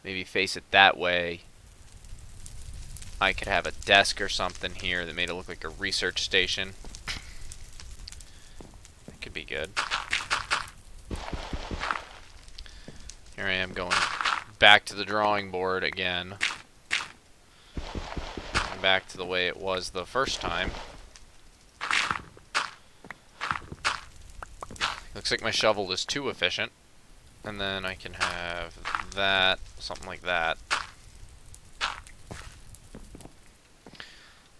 maybe face it that way, I could have a desk or something here that made it look like a research station. That could be good. Here I am going back to the drawing board again. Back to the way it was the first time. Looks like my shovel is too efficient. And then I can have that, something like that.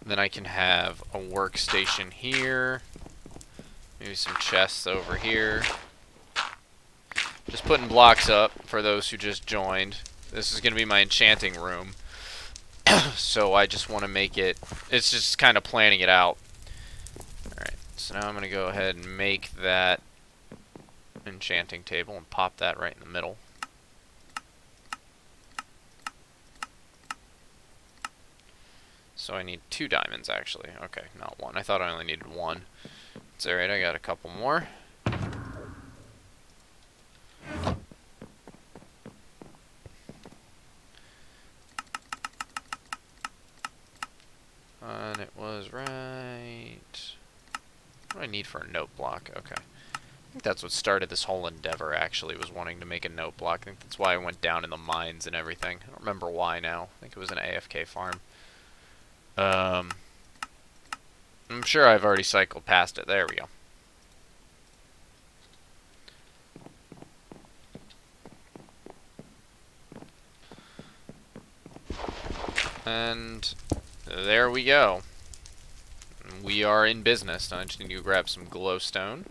Then I can have a workstation here. Maybe some chests over here. Just putting blocks up for those who just joined. This is going to be my enchanting room. So I just want to make it, it's just kind of planning it out. Alright, so now I'm going to go ahead and make that enchanting table and pop that right in the middle. So I need 2 diamonds actually. Okay, not 1. I thought I only needed 1. It's alright, I got a couple more. And it was right... What do I need for a note block? Okay. I think that's what started this whole endeavor, actually, was wanting to make a note block. I think that's why I went down in the mines and everything. I don't remember why now. I think it was an AFK farm. I'm sure I've already cycled past it. There we go. And there we go. We are in business. Now I just need to grab some glowstone.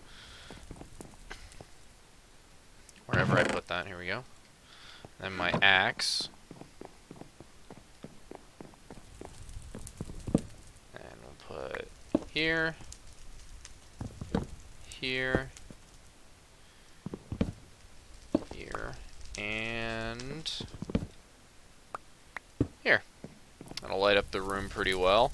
Wherever I put that, here we go. Then my axe. And we'll put here. Here. Here. And here. That'll light up the room pretty well.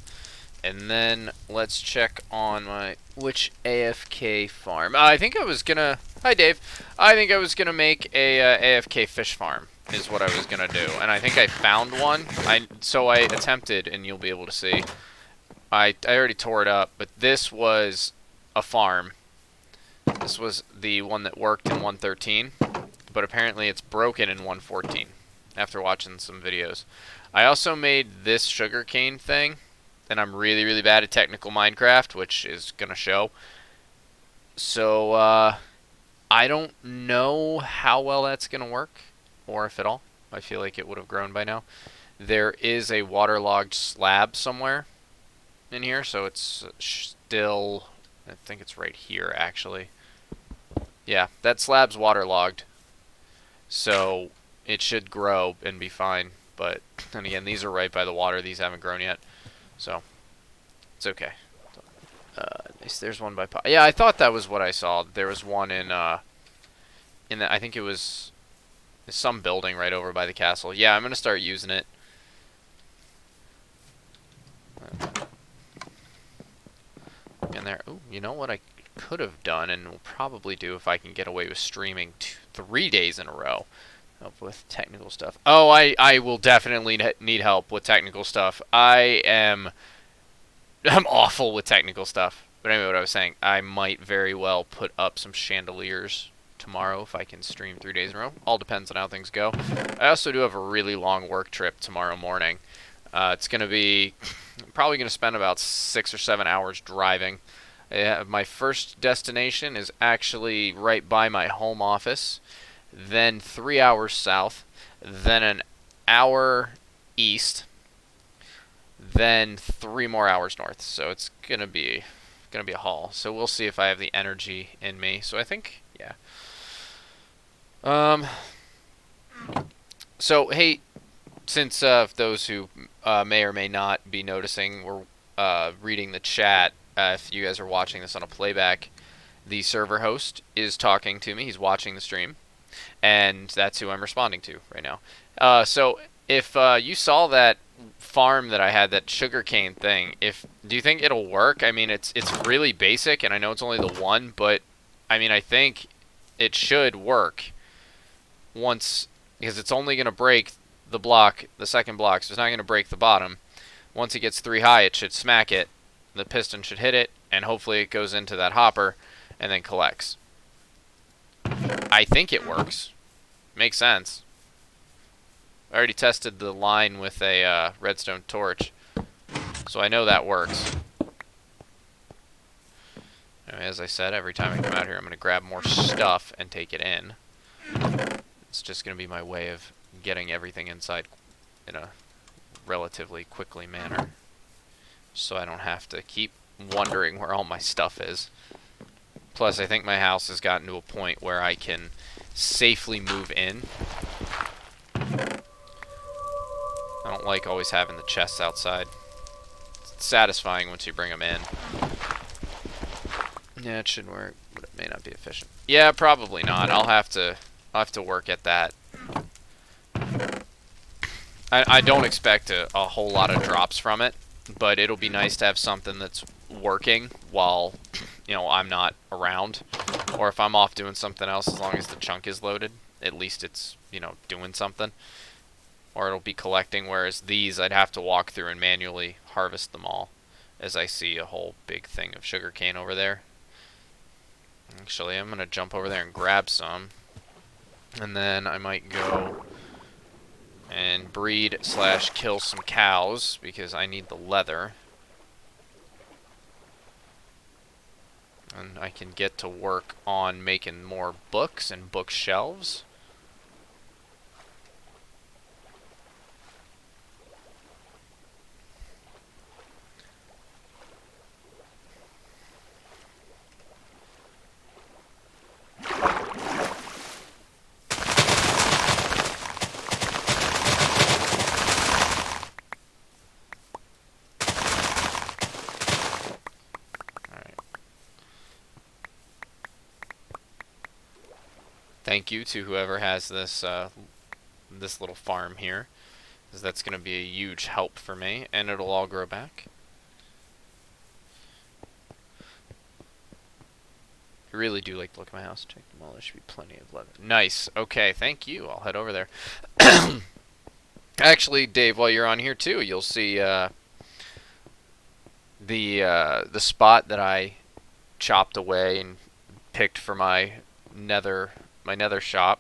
And then let's check on my which AFK farm. I think I was gonna. Hi, Dave. I think I was gonna make a AFK fish farm. Is what I was gonna do, and I think I found one. So I attempted, and you'll be able to see. I already tore it up, but this was a farm. This was the one that worked in 1.13, but apparently it's broken in 1.14. After watching some videos, I also made this sugarcane thing. And I'm really, really bad at technical Minecraft, which is gonna show. So, I don't know how well that's gonna work, or if at all. I feel like it would have grown by now. There is a waterlogged slab somewhere in here, so it's still, I think it's right here, actually. Yeah, that slab's waterlogged, so it should grow and be fine. But, and again, these are right by the water. These haven't grown yet. So, it's okay. There's one by... Yeah, I thought that was what I saw. There was one in the... I think it was some building right over by the castle. Yeah, I'm going to start using it. And there... Oh, you know what I could have done and will probably do if I can get away with streaming 3 days in a row. Help with technical stuff. Oh, I will definitely need help with technical stuff. I'm awful with technical stuff. But anyway, what I was saying, I might very well put up some chandeliers tomorrow if I can stream 3 days in a row. All depends on how things go. I also do have a really long work trip tomorrow morning. It's going to be... I'm probably going to spend about 6 or 7 hours driving. My first destination is actually right by my home office. Then 3 hours south. Then an hour east. Then 3 more hours north. So it's gonna be a haul. So we'll see if I have the energy in me. So I think, yeah. So hey, since those who may or may not be noticing, we're reading the chat. If you guys are watching this on a playback, the server host is talking to me. He's watching the stream, and that's who I'm responding to right now. So if you saw that farm that I had, that sugarcane thing, do you think it'll work? I mean, it's really basic, and I know it's only the one, but I mean, I think it should work once, because it's only going to break the block, the second block, so it's not going to break the bottom. Once it gets 3 high, it should smack it. The piston should hit it, and hopefully it goes into that hopper and then collects. I think it works. Makes sense. I already tested the line with a redstone torch, so I know that works. Anyway, as I said, every time I come out here, I'm going to grab more stuff and take it in. It's just going to be my way of getting everything inside in a relatively quickly manner, so I don't have to keep wondering where all my stuff is. Plus, I think my house has gotten to a point where I can safely move in. I don't like always having the chests outside. It's satisfying once you bring them in. Yeah, it should work, but it may not be efficient. Yeah, probably not. I'll have to work at that. I don't expect a whole lot of drops from it, but it'll be nice to have something that's working while, you know, I'm not around, or if I'm off doing something else. As long as the chunk is loaded, at least it's, you know, doing something, or it'll be collecting. Whereas these, I'd have to walk through and manually harvest them all, as I see a whole big thing of sugarcane over there. Actually, I'm gonna jump over there and grab some, and then I might go and breed / kill some cows, because I need the leather. And I can get to work on making more books and bookshelves. Thank you to whoever has this this little farm here, because that's going to be a huge help for me, and it'll all grow back. I really do like to look at my house. Check them all. There should be plenty of leather. Nice. Okay, thank you. I'll head over there. Actually, Dave, while you're on here too, you'll see the spot that I chopped away and picked for my nether shop.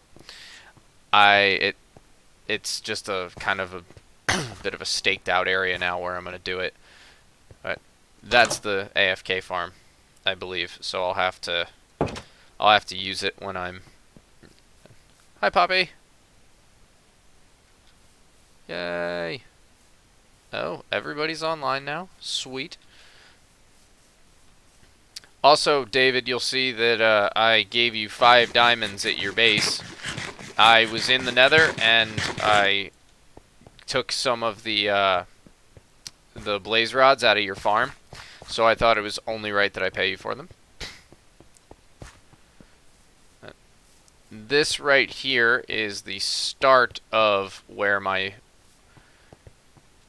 It's just a kind of a bit of a staked out area now where I'm gonna do it. But that's the AFK farm, I believe. So I'll have to use it when I'm. Hi, Poppy. Yay. Oh, everybody's online now. Sweet. Also, David, you'll see that I gave you 5 diamonds at your base. I was in the nether, and I took some of the blaze rods out of your farm. So I thought it was only right that I pay you for them. This right here is the start of where my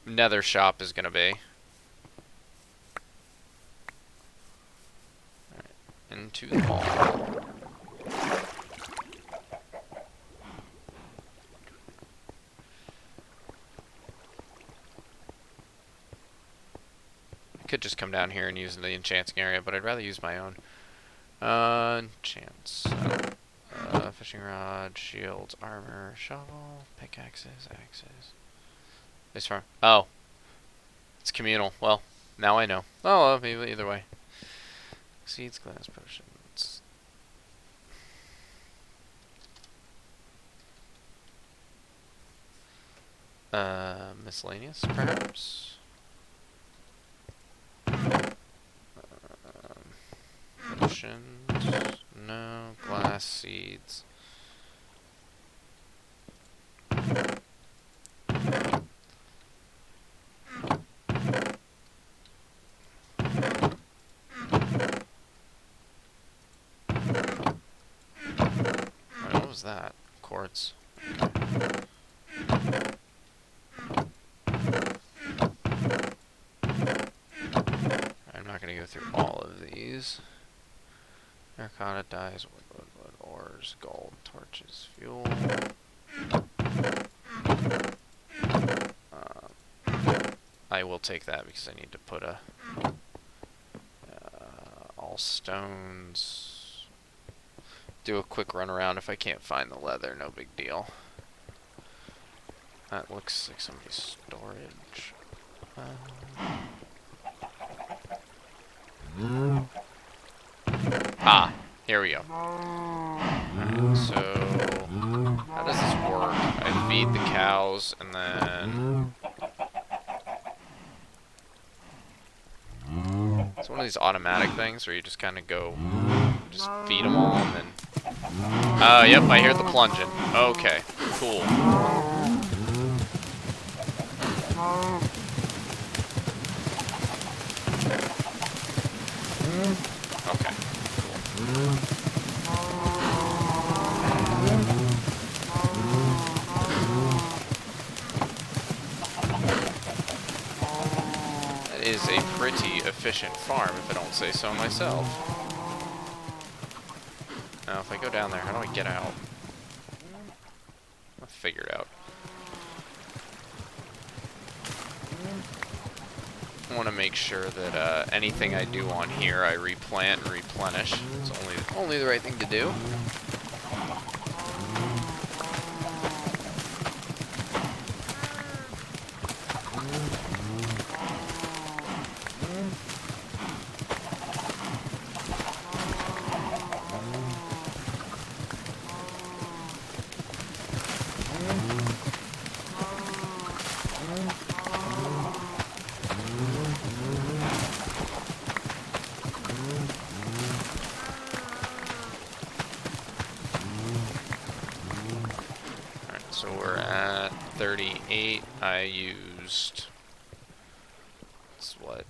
nether shop is going to be. Into the mall. I could just come down here and use the enchanting area, but I'd rather use my own. Enchants. Fishing rod, shields, armor, shovel, pickaxes, axes. This farm. Oh. It's communal. Well, now I know. Oh, well, either way. Seeds, glass, potions. Miscellaneous, perhaps? Potions. No. Glass, seeds. What was that? Quartz. I'm not going to go through all of these. Terracotta, dyes, wood, ores, gold, torches, fuel. I will take that because I need to put a all stones. Do a quick run around. If I can't find the leather, no big deal. That looks like somebody's storage. Ah, here we go. So, how does this work? I feed the cows and then... It's one of these automatic things where you just kind of go, just feed them all and then... Yep, I hear the plunging. Okay, cool. Okay, cool. That is a pretty efficient farm, if I don't say so myself. Now, if I go down there, how do I get out? I'll figure it out. I want to make sure that anything I do on here, I replant and replenish. It's only the right thing to do. So we're at 38. I used, it's what,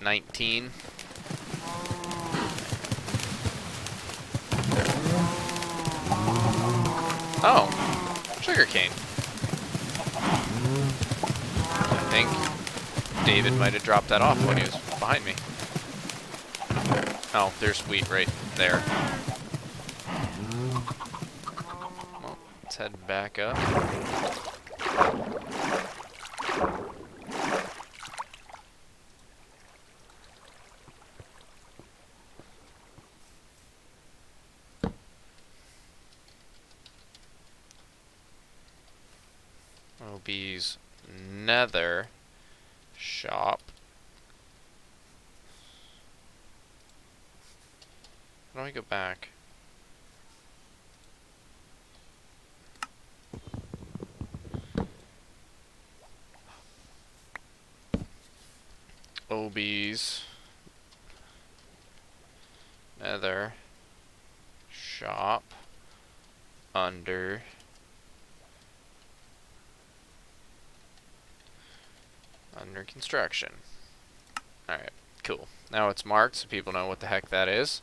19? Oh, sugarcane. I think David might have dropped that off when he was behind me. Oh, there's wheat right there. Well, let's head back up. Ob's Nether shop. How do I go back? Ob's Nether shop under construction. Alright, cool. Now it's marked so people know what the heck that is.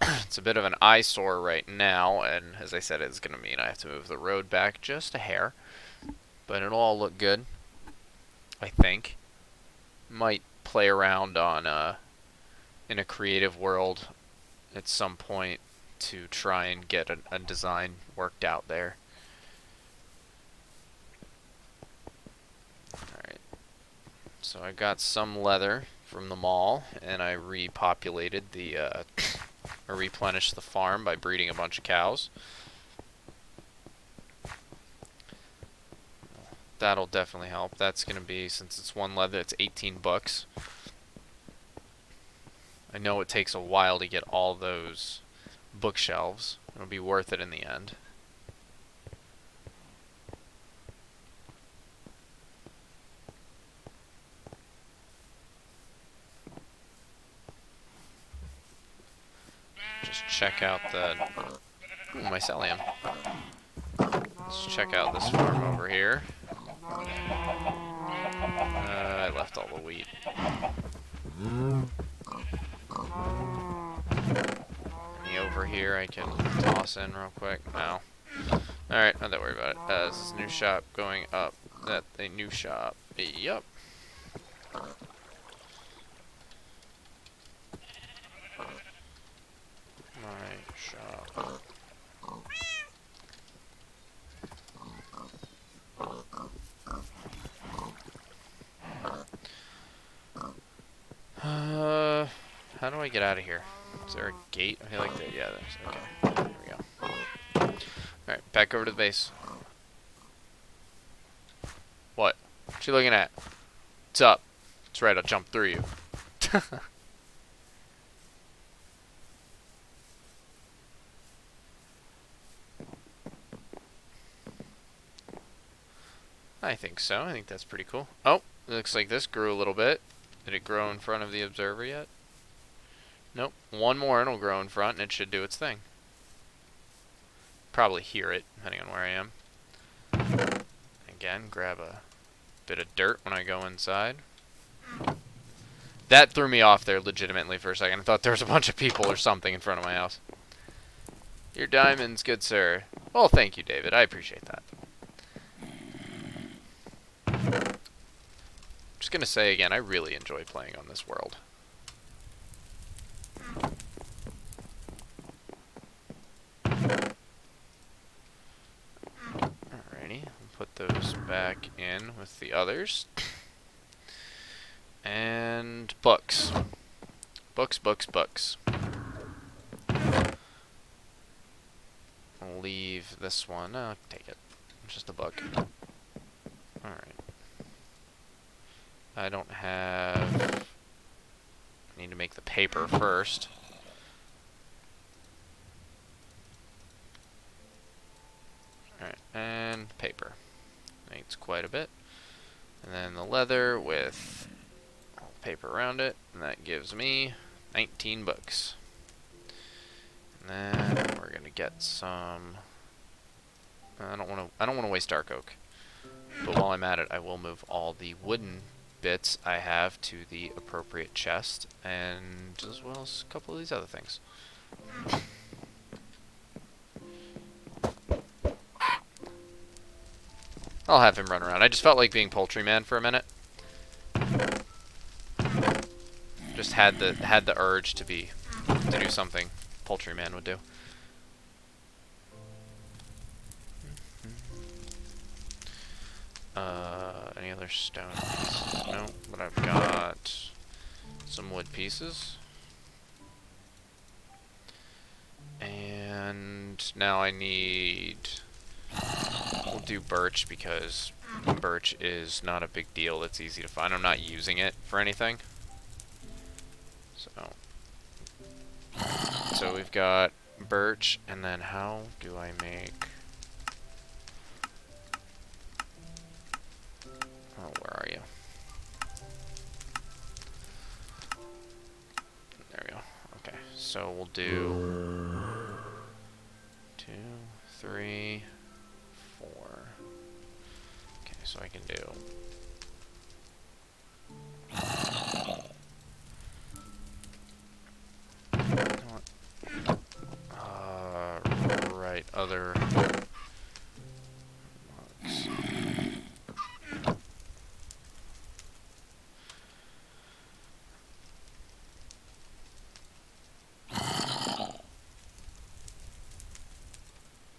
It's a bit of an eyesore right now, and as I said, it's going to mean I have to move the road back just a hair. But it'll all look good, I think. Might play around on in a creative world at some point to try and get a design worked out there. Alright. So I got some leather from the mall, and I repopulated the or replenished the farm by breeding a bunch of cows. That'll definitely help. That's going to be, since it's one leather, it's 18 bucks. I know it takes a while to get all those bookshelves. It'll be worth it in the end. Just check out the mycelium. Let's check out this farm over here. I left all the wheat. Any over here I can toss in real quick? No. Alright, not that worry about it. This is a new shop going up. That's a new shop. Yup. My shop. How do I get out of here? Is there a gate? I feel like that. Yeah, there's. Okay. There we go. Alright, back over to the base. What? What you looking at? What's up? That's right, I'll jump through you. I think so. I think that's pretty cool. Oh, it looks like this grew a little bit. Did it grow in front of the observer yet? Nope. One more and it'll grow in front and it should do its thing. Probably hear it, depending on where I am. Again, grab a bit of dirt when I go inside. That threw me off there legitimately for a second. I thought there was a bunch of people or something in front of my house. Your diamonds, good sir. Well, thank you, David. I appreciate that. Just gonna say again, I really enjoy playing on this world. Alrighty, I'll put those back in with the others. And books. Books, books, books. I'll leave this one. I'll take it. It's just a book. Alright. I don't have... I need to make the paper first. Alright, and paper. Makes quite a bit. And then the leather with paper around it, and that gives me 19 books. And then we're gonna get some... I don't want to waste dark oak. But while I'm at it, I will move all the wooden bits I have to the appropriate chest, and as well as a couple of these other things. I'll have him run around. I just felt like being poultry man for a minute. Just had the urge to be to do something Poultryman would do. Any other stone pieces? No, but I've got some wood pieces. And now I need... We'll do birch because birch is not a big deal. It's easy to find. I'm not using it for anything. So we've got birch, and then how do I make... Oh, where are you? There we go. Okay, so we'll do 2, 3, 4. Okay, so I can do... right, other...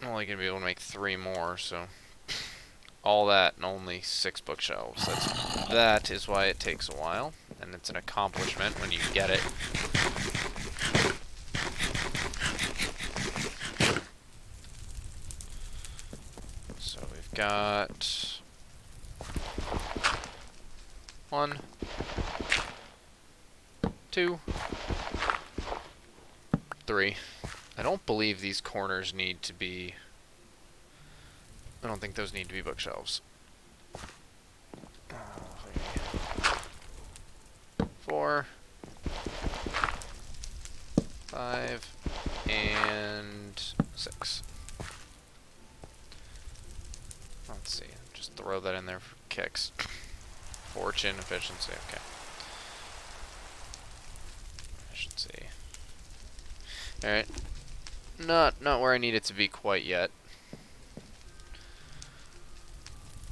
I'm only gonna be able to make 3 more, so all that and only 6 bookshelves. That is why it takes a while, and it's an accomplishment when you get it. So we've got 1, 2, 3. I don't believe these corners need to be... I don't think those need to be bookshelves. 4, 5, and 6. Let's see. Just throw that in there for kicks. Fortune, efficiency, okay. Efficiency. Alright. Not where I need it to be quite yet.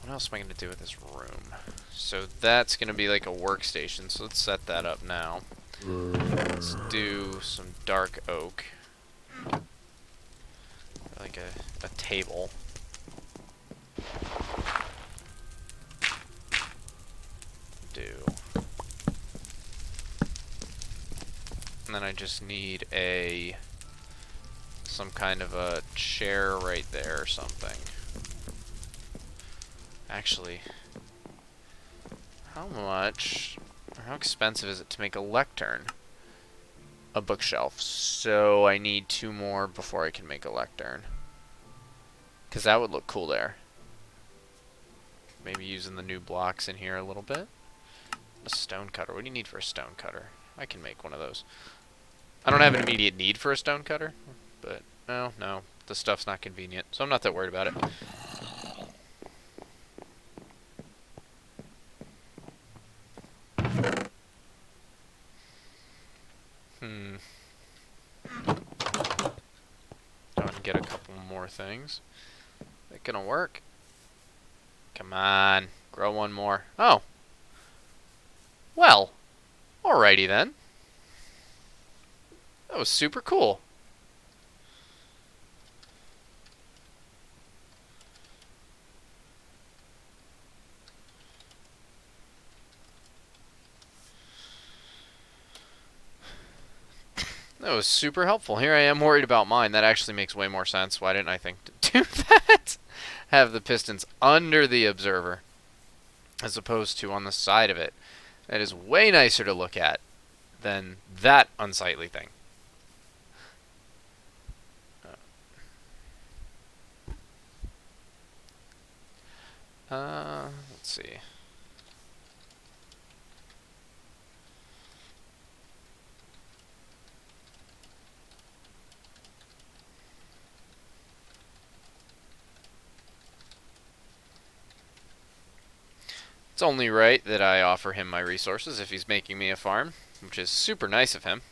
What else am I going to do with this room? So that's going to be like a workstation, so let's set that up now. Let's do some dark oak. Like a table. And then I just need some kind of a chair right there or something. Actually, how much or how expensive is it to make a lectern? A bookshelf. So I need 2 more before I can make a lectern. Because that would look cool there. Maybe using the new blocks in here a little bit. A stone cutter. What do you need for a stone cutter? I can make one of those. I don't have an immediate need for a stone cutter, but no, the stuff's not convenient, so I'm not that worried about it. Go and get a couple more things. Is that gonna work? Come on, grow one more. Oh! Well, alrighty then. That was super cool. That was super helpful. Here I am worried about mine. That actually makes way more sense. Why didn't I think to do that? Have the pistons under the observer as opposed to on the side of it. That is way nicer to look at than that unsightly thing. Let's see. It's only right that I offer him my resources if he's making me a farm, which is super nice of him.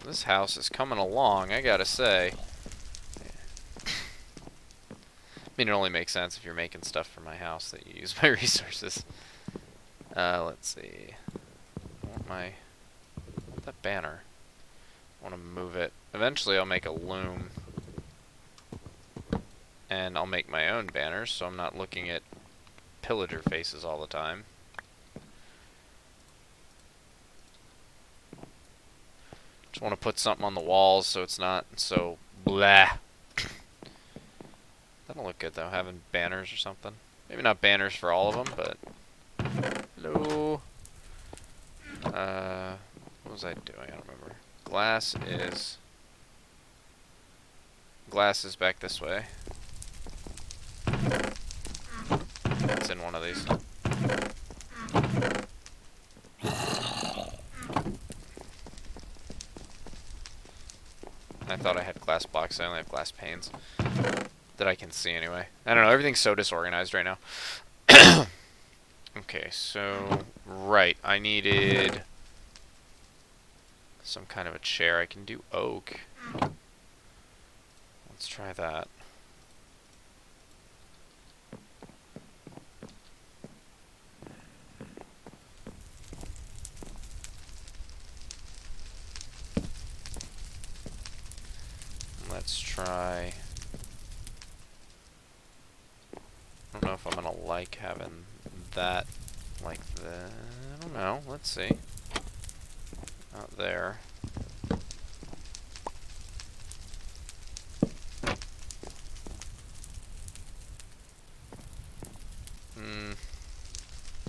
This house is coming along, I gotta say. I mean, it only makes sense if you're making stuff for my house that you use my resources. Let's see. want that banner. I want to move it. Eventually I'll make a loom. And I'll make my own banners, so I'm not looking at pillager faces all the time. Just want to put something on the walls so it's not so blah. That'll look good though, having banners or something. Maybe not banners for all of them, but... Hello? What was I doing? I don't remember. Glass is back this way. It's in one of these. I thought I had glass blocks. I only have glass panes. That I can see anyway. I don't know. Everything's so disorganized right now. Okay, so... Right. I needed... some kind of a chair. I can do oak. Let's try that. Let's try... I don't know if I'm gonna like having that like that. I don't know. Let's see. Not there.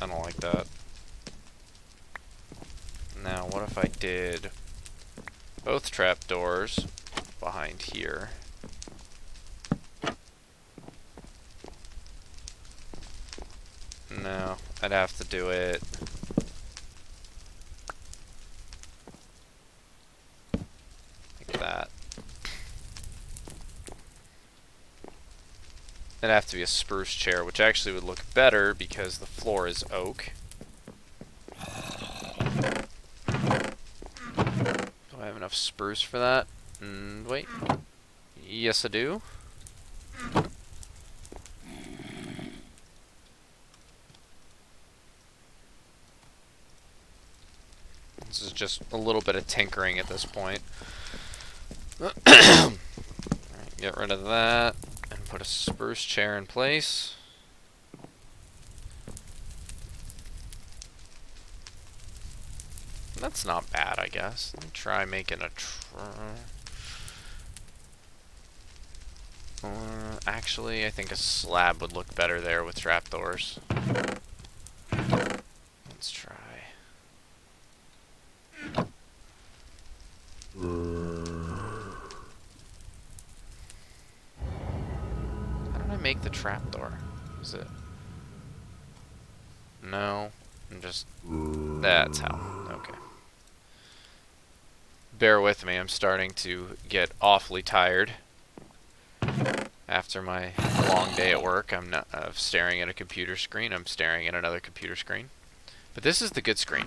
I don't like that. Now, what if I did both trapdoors behind here? No, I'd have to do it like that. It'd have to be a spruce chair, which actually would look better because the floor is oak. Do I have enough spruce for that? Wait. Yes, I do. This is just a little bit of tinkering at this point. Alright, get rid of that. And put a spruce chair in place. That's not bad, I guess. Let me try making a actually, I think a slab would look better there with trapdoors. Let's try. How did I make the trapdoor? Is it? No, I'm just... That's how. Okay. Bear with me, I'm starting to get awfully tired. After my long day at work, I'm not staring at a computer screen, I'm staring at another computer screen. But this is the good screen.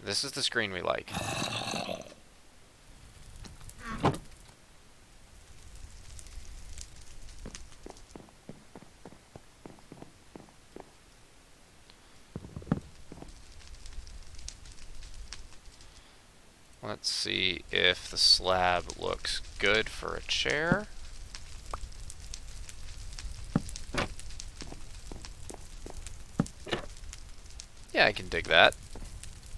This is the screen we like. Let's see if the slab looks good for a chair. Yeah, I can dig that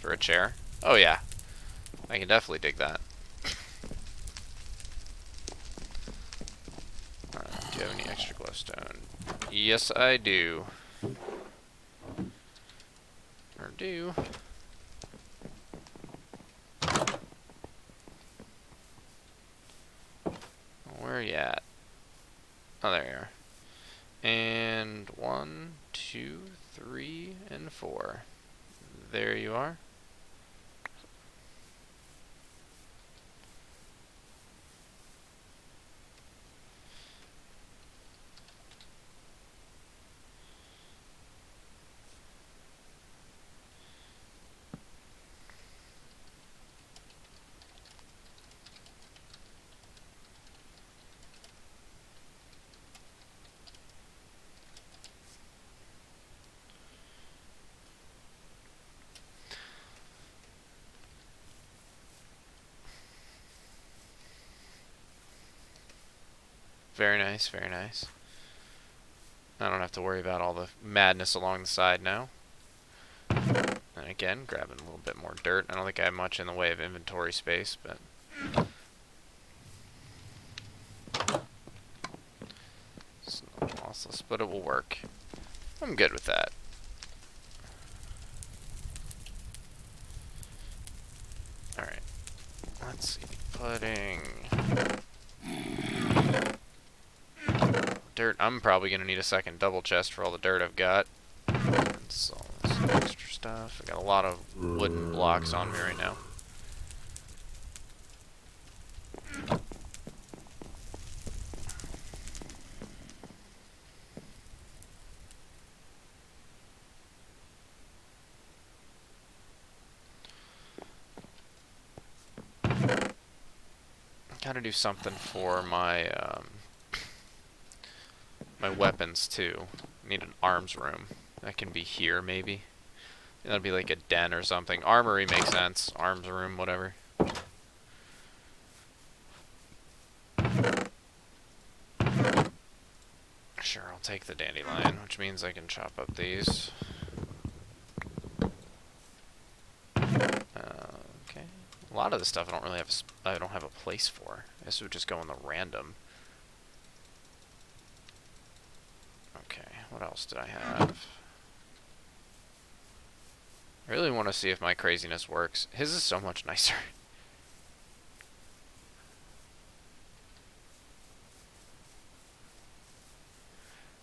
for a chair. Oh yeah, I can definitely dig that. Do you have any extra glowstone? Yes, I do. Or do. Where are you at? Oh, there you are. And 1, 2, 3, and 4. There you are. Very nice, very nice. I don't have to worry about all the madness along the side now. And again, grabbing a little bit more dirt. I don't think I have much in the way of inventory space, but... it's not lossless, but it will work. I'm good with that. Alright. Let's see. Putting... dirt. I'm probably going to need a second double chest for all the dirt I've got. That's all this extra stuff. I got a lot of wooden blocks on me right now. Gotta do something for my my weapons too. Need an arms room. That can be here maybe. That'll be like a den or something. Armory makes sense. Arms room, whatever. Sure, I'll take the dandelion, which means I can chop up these. Okay. A lot of this stuff I don't really have. I don't have a place for. This would just go in the random. Okay. What else did I have? I really want to see if my craziness works. His is so much nicer.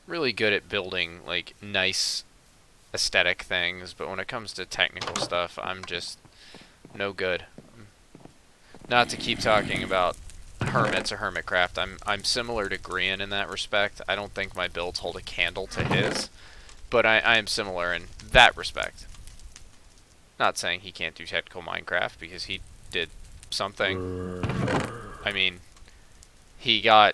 Really good at building like nice aesthetic things, but when it comes to technical stuff, I'm just no good. Not to keep talking about hermits or hermitcraft, I'm similar to Grian in that respect. I don't think my builds hold a candle to his, but I am similar in that respect. Not saying he can't do technical Minecraft, because he did something. I mean, he got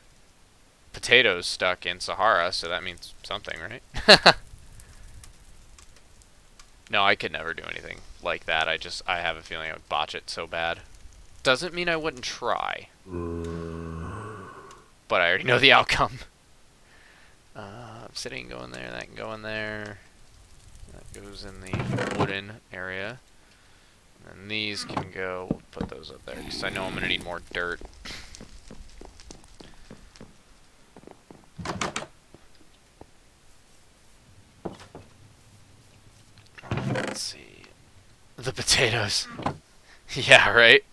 potatoes stuck in Sahara, so that means something, right? No, I could never do anything like that. I have a feeling I would botch it so bad. Doesn't mean I wouldn't try. But I already know the outcome. Obsidian can go in there, that can go in there. That goes in the wooden area. And these can go, we'll put those up there, because I know I'm going to need more dirt. Let's see. The potatoes. Yeah, right?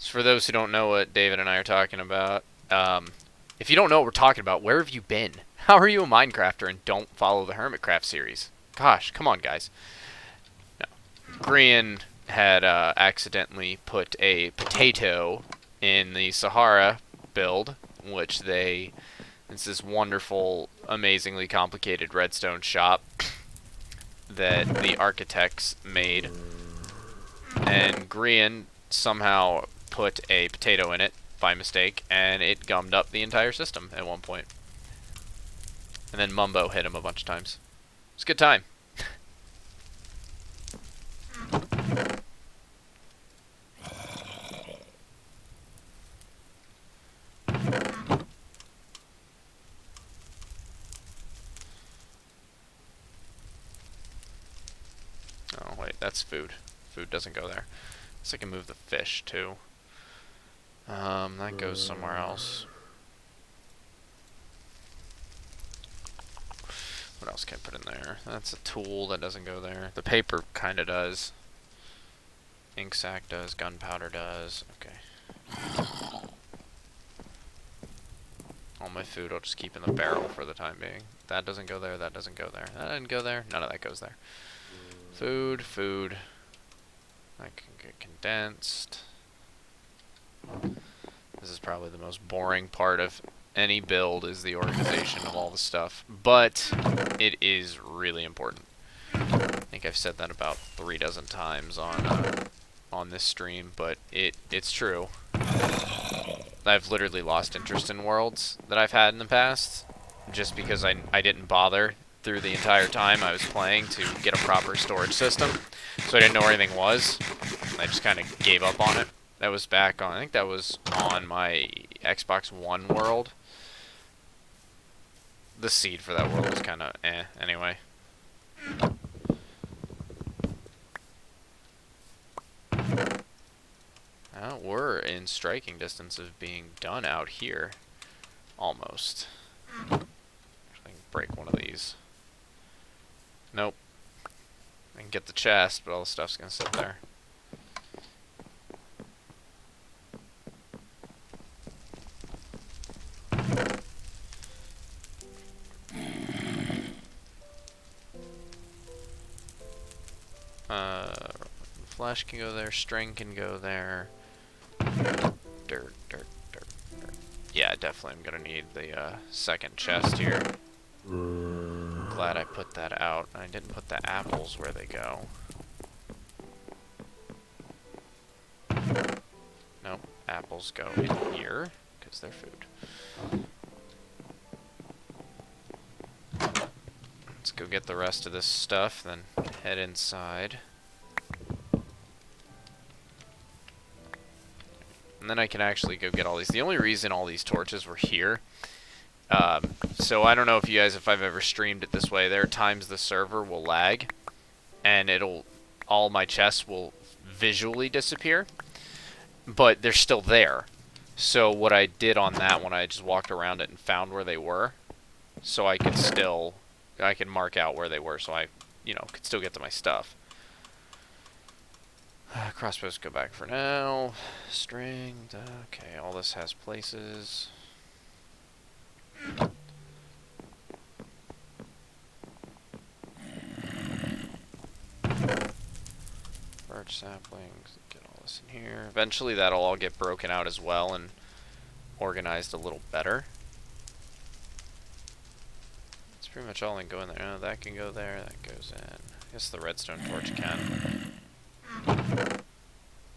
So for those who don't know what David and I are talking about, if you don't know what we're talking about, where have you been? How are you a Minecrafter and don't follow the Hermitcraft series? Gosh, come on, guys. No. Grian had accidentally put a potato in the Sahara build, which it's this wonderful, amazingly complicated redstone shop that the architects made. And Grian somehow put a potato in it by mistake, and it gummed up the entire system at one point. And then Mumbo hit him a bunch of times. It's a good time. Oh, wait, that's food. Food doesn't go there. So I can move the fish, too. That goes somewhere else. What else can I put in there? That's a tool, that doesn't go there. The paper kinda does. Ink sac does, gunpowder does. Okay. All my food I'll just keep in the barrel for the time being. That doesn't go there, that doesn't go there. That didn't go there, none of that goes there. Food, food. That can get condensed. This is probably the most boring part of any build, is the organization of all the stuff. But it is really important. I think I've said that about 36 times on this stream, but it's true. I've literally lost interest in worlds that I've had in the past, just because I didn't bother through the entire time I was playing to get a proper storage system, so I didn't know where anything was. I just kind of gave up on it. That was back on, I think that was on my Xbox One world. The seed for that world was kind of anyway. We're in striking distance of being done out here. Almost. I can break one of these. Nope. I can get the chest, but all the stuff's gonna sit there. Flash can go there, string can go there. Dirt. Yeah, definitely I'm gonna need the second chest here. Glad I put that out. I didn't put the apples where they go. Nope, apples go in here, because they're food. Let's go get the rest of this stuff, then head inside. And then I can actually go get all these. The only reason all these torches were here, so I don't know if I've ever streamed it this way. There are times the server will lag, and all my chests will visually disappear, but they're still there. So what I did on that one, I just walked around it and found where they were, so I can mark out where they were, so I, could still get to my stuff. Crossbows go back for now. String, okay, all this has places. Birch saplings, get all this in here. Eventually that'll all get broken out as well and organized a little better. That's pretty much all I can go in there. Oh, that can go there, that goes in. I guess the redstone torch can.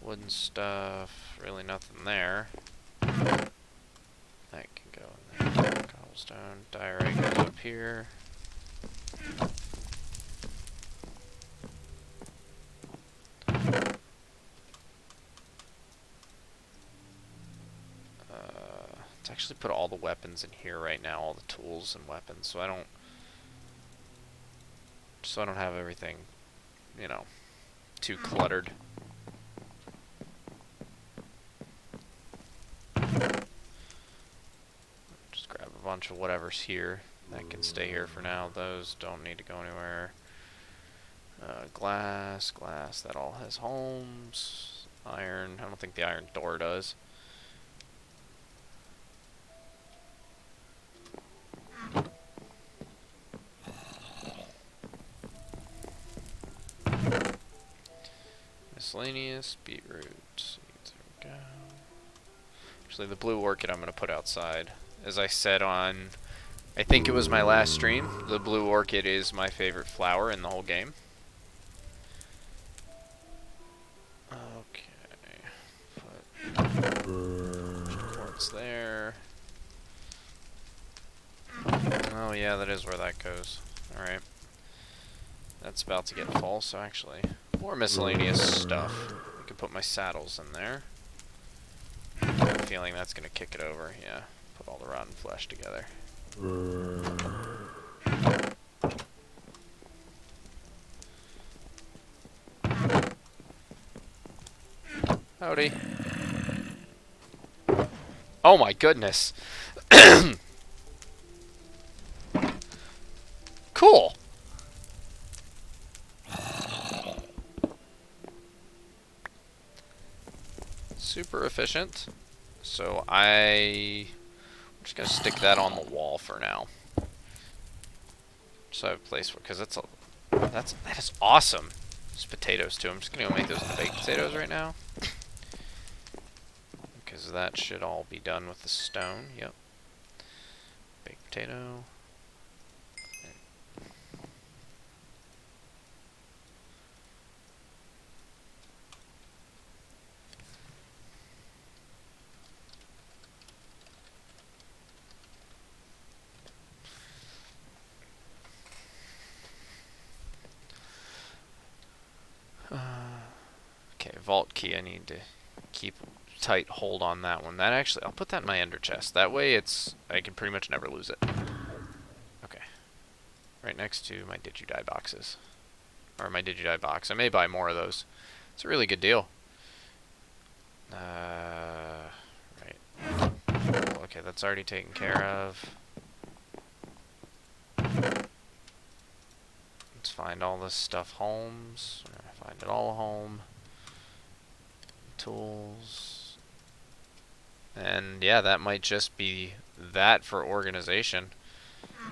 Wooden stuff, really nothing there. That can go in there. Cobblestone, diorite goes up here. Let's actually put all the weapons in here right now, all the tools and weapons, so I don't have everything, too cluttered. Just grab a bunch of whatever's here. That can stay here for now. Those don't need to go anywhere. Glass, that all has homes. Iron, I don't think the iron door does. Miscellaneous, beetroot seeds, there we go. Actually, the blue orchid I'm going to put outside. As I said on, I think it was my last stream, the blue orchid is my favorite flower in the whole game. Okay. Put quartz there. Oh yeah, that is where that goes. Alright. That's about to get full, so actually, more miscellaneous stuff. I can put my saddles in there. I have a feeling that's going to kick it over, yeah. Put all the rotten flesh together. Howdy. Oh my goodness. Cool. Super efficient. So I'm just gonna stick that on the wall for now. So I have a place for, because that is awesome. There's potatoes too. I'm just gonna go make those into baked potatoes right now. Because that should all be done with the stone. Yep. Baked potato. vault key. I need to keep tight hold on that one. That actually, I'll put that in my ender chest. That way I can pretty much never lose it. Okay. Right next to my Digidie boxes. Or my Digidie box. I may buy more of those. It's a really good deal. Right. Okay, that's already taken care of. Let's find all this stuff homes. Find it all home. Tools. And yeah, that might just be that for organization.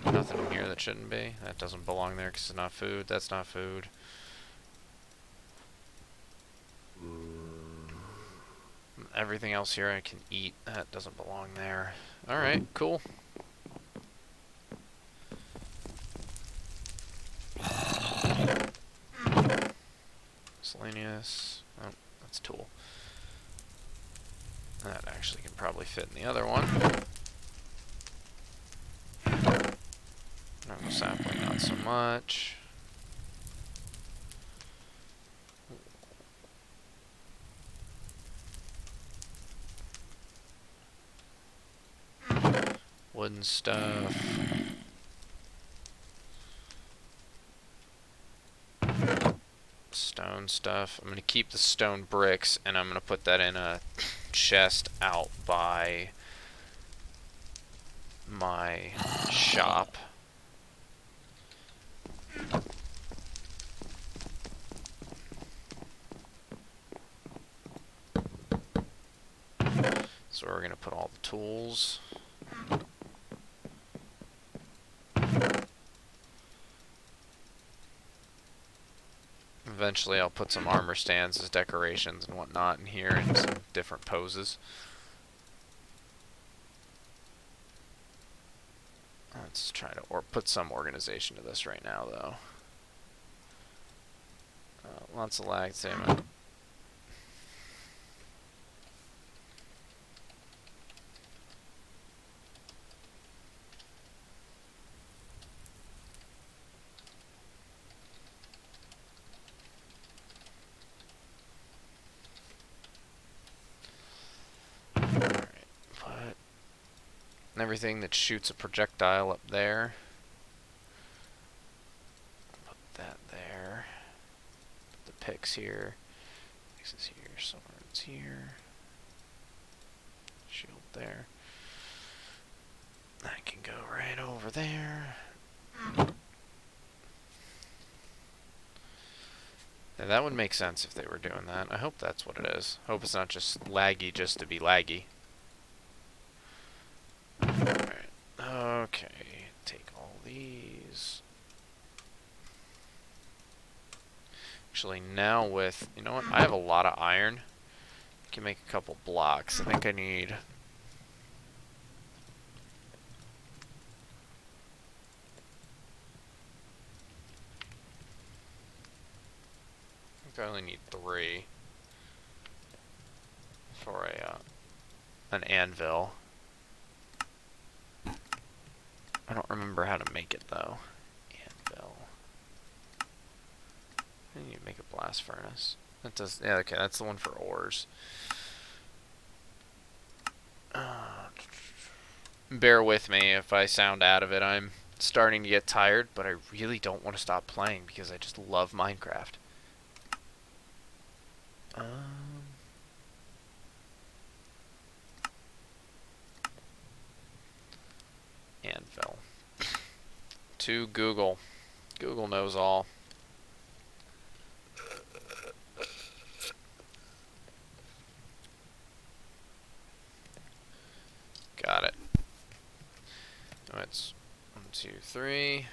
Nothing in here that shouldn't be. That doesn't belong there because it's not food. That's not food. Everything else here I can eat. That doesn't belong there. Alright, cool. Miscellaneous. Oh, that's tool. That actually can probably fit in the other one. No sapling, not so much. Wooden stuff. Stone stuff. I'm going to keep the stone bricks, and I'm going to put that in a chest out by my shop. So we're going to put all the tools. Eventually I'll put some armor stands as decorations and whatnot in here and some different poses. Let's try to put some organization to this right now, though. Lots of lag. Everything that shoots a projectile up there. Put that there. Put the picks here. Picks is here. Swords here. Shield there. That can go right over there. Now that would make sense if they were doing that. I hope that's what it is. Hope it's not just laggy just to be laggy. Alright, okay, take all these. Actually, now with, you know what, I have a lot of iron. I can make a couple blocks. I think I need... I only need 3 for an anvil. I don't remember how to make it, though. Anvil. I need to make a blast furnace. That does... Yeah, okay, that's the one for ores. Bear with me if I sound out of it. I'm starting to get tired, but I really don't want to stop playing because I just love Minecraft. Anvil. To Google. Google knows all. Got it. Oh, it's 1, 2, 3,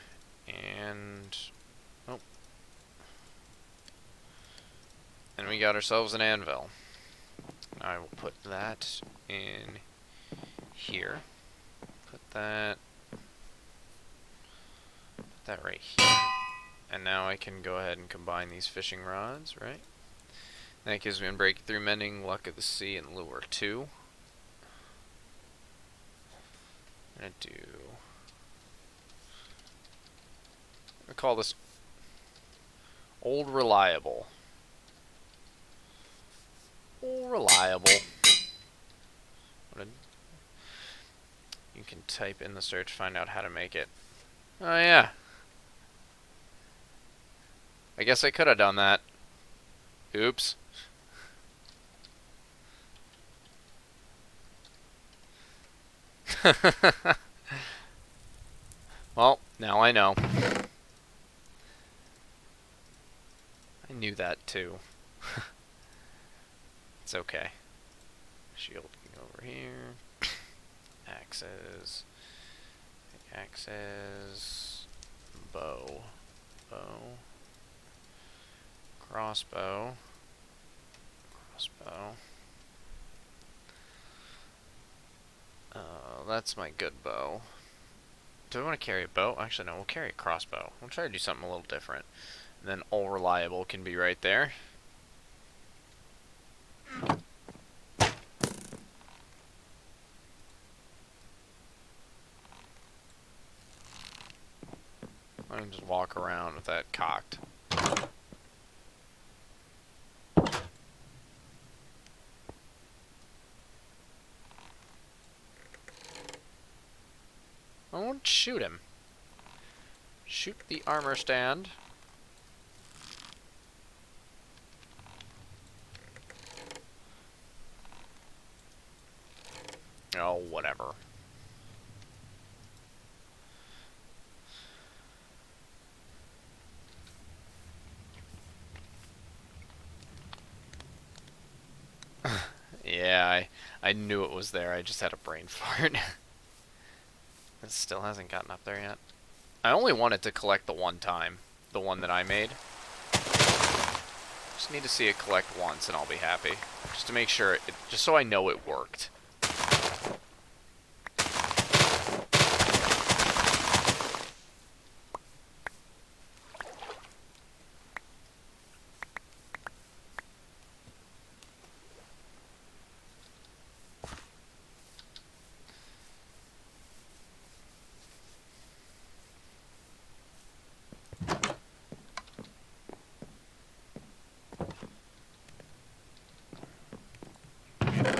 and oh, and we got ourselves an anvil. I will put that in here. Put that right here. And now I can go ahead and combine these fishing rods, right? That gives me Breakthrough Mending, Luck of the Sea, and Lure 2. I'm gonna do... I call this Old Reliable. Reliable. You can type in the search, find out how to make it. Oh yeah. I guess I could have done that. Oops. Well, now I know. I knew that too. It's okay. Shield can go over here. Axes. Axes. Bow. Bow. Crossbow. Crossbow. That's my good bow. Do I want to carry a bow? Actually, no, we'll carry a crossbow. We'll try to do something a little different. And then all reliable can be right there. I can just walk around with that cocked. I won't shoot him. Shoot the armor stand. Oh, whatever. Yeah, I knew it was there. I just had a brain fart. It still hasn't gotten up there yet. I only wanted to collect the one time. The one that I made. Just need to see it collect once and I'll be happy. Just to make sure, just so I know it worked.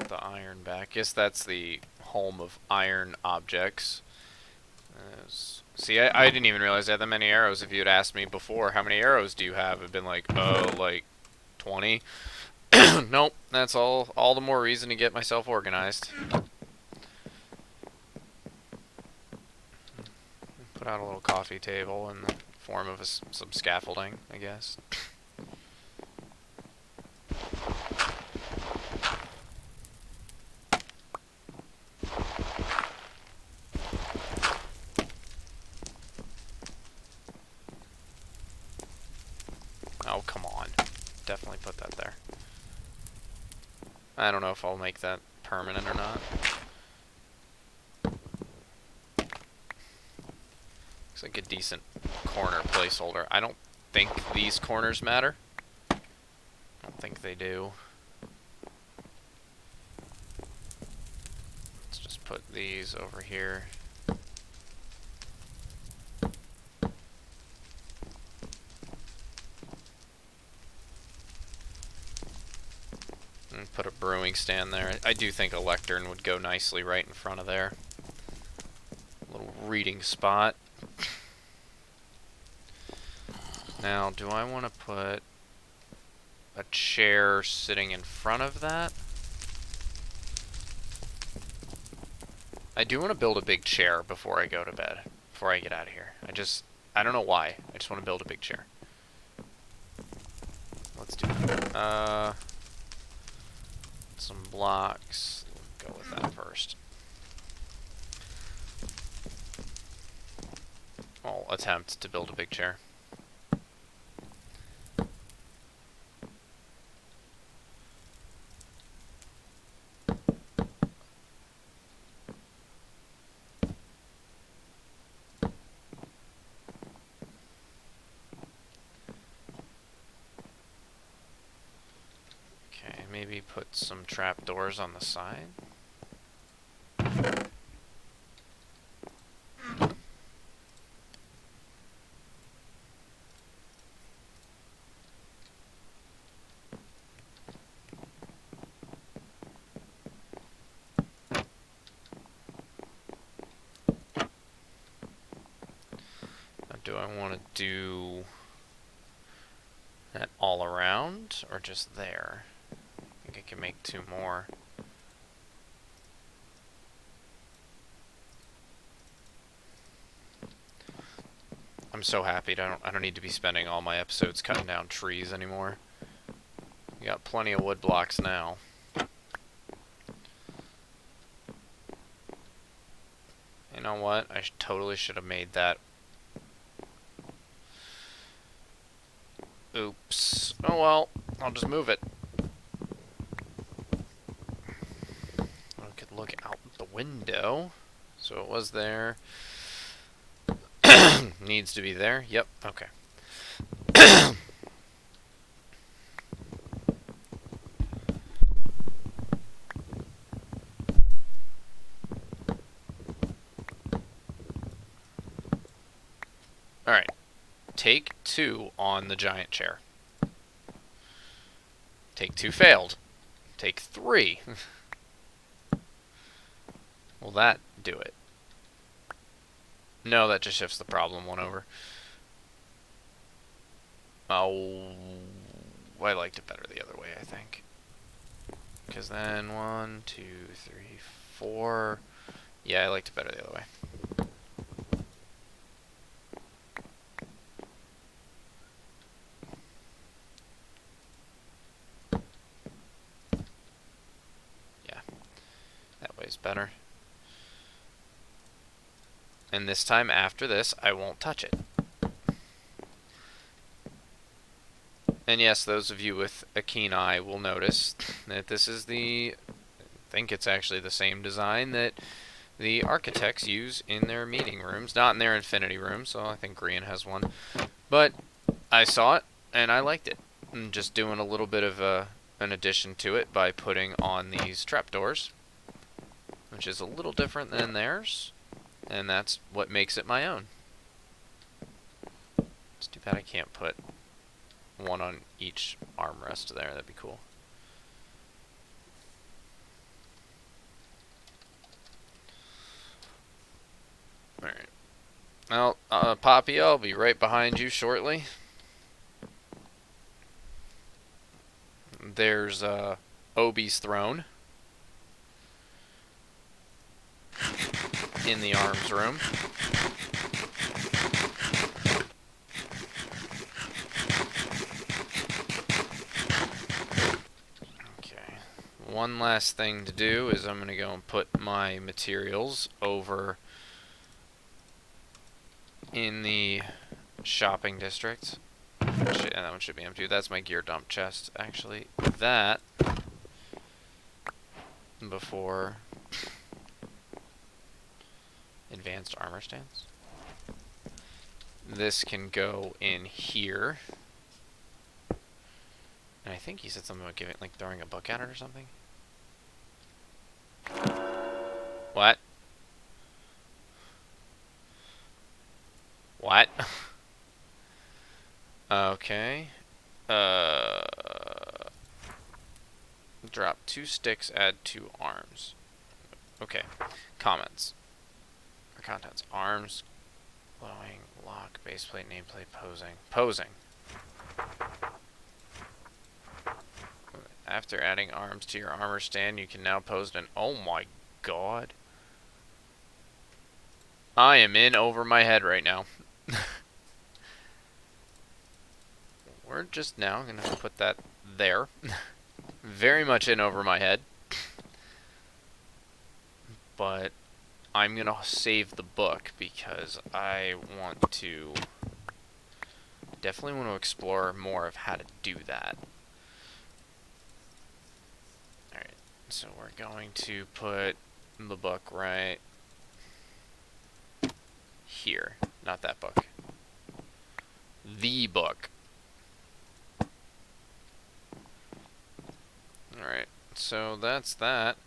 The iron back. Guess that's the home of iron objects. See, I didn't even realize I had that many arrows. If you had asked me before, how many arrows do you have? I've been like, oh, like 20. Nope, that's all the more reason to get myself organized. Put out a little coffee table in the form of some scaffolding, I guess. Oh, come on. Definitely put that there. I don't know if I'll make that permanent or not. Looks like a decent corner placeholder. I don't think these corners matter. I don't think they do. Let's just put these over here. And put a brewing stand there. I do think a lectern would go nicely right in front of there. Little reading spot. Now, do I want to put a chair sitting in front of that? I do want to build a big chair before I go to bed, before I get out of here. I don't know why. I just want to build a big chair. Let's do that. Some blocks. We'll go with that first. I'll attempt to build a big chair. Maybe put some trapdoors on the side. do I want to do that all around, or just there? I think I can make 2 more. I'm so happy. I don't need to be spending all my episodes cutting down trees anymore. We got plenty of wood blocks now. You know what? I totally should have made that. Oops. Oh well. I'll just move it. I could look out the window. So it was there. Needs to be there. Yep. Okay. Alright. Take 2 on the giant chair. Take 2 failed. Take 3. Will that do it? No, that just shifts the problem 1 over. Oh, I liked it better the other way, I think. Because then 1, 2, 3, 4. Yeah, I liked it better the other way. Yeah, that way's better. And this time after this, I won't touch it. And yes, those of you with a keen eye will notice that this is I think it's actually the same design that the architects use in their meeting rooms. Not in their infinity rooms, so I think Green has one. But I saw it, and I liked it. I'm just doing a little bit of an addition to it by putting on these trapdoors, which is a little different than theirs. And that's what makes it my own. It's too bad I can't put 1 on each armrest there. That'd be cool. Alright. Well, Poppy, I'll be right behind you shortly. There's Obi's throne in the arms room. Okay. One last thing to do is I'm going to go and put my materials over in the shopping district. And that one should be empty. That's my gear dump chest, actually. That before advanced armor stands. This can go in here. And I think he said something about giving, like, throwing a book at it or something. What? What? Okay. Drop 2 sticks, add 2 arms. Okay. Comments. Or contents. Arms, glowing, lock, baseplate, nameplate, posing. Posing. After adding arms to your armor stand, you can now pose an... Oh my god. I am in over my head right now. We're just now going to put that there. Very much in over my head. But I'm going to save the book because I want to... Definitely want to explore more of how to do that. Alright, so we're going to put the book right here. Not that book. The book. Alright, so that's that.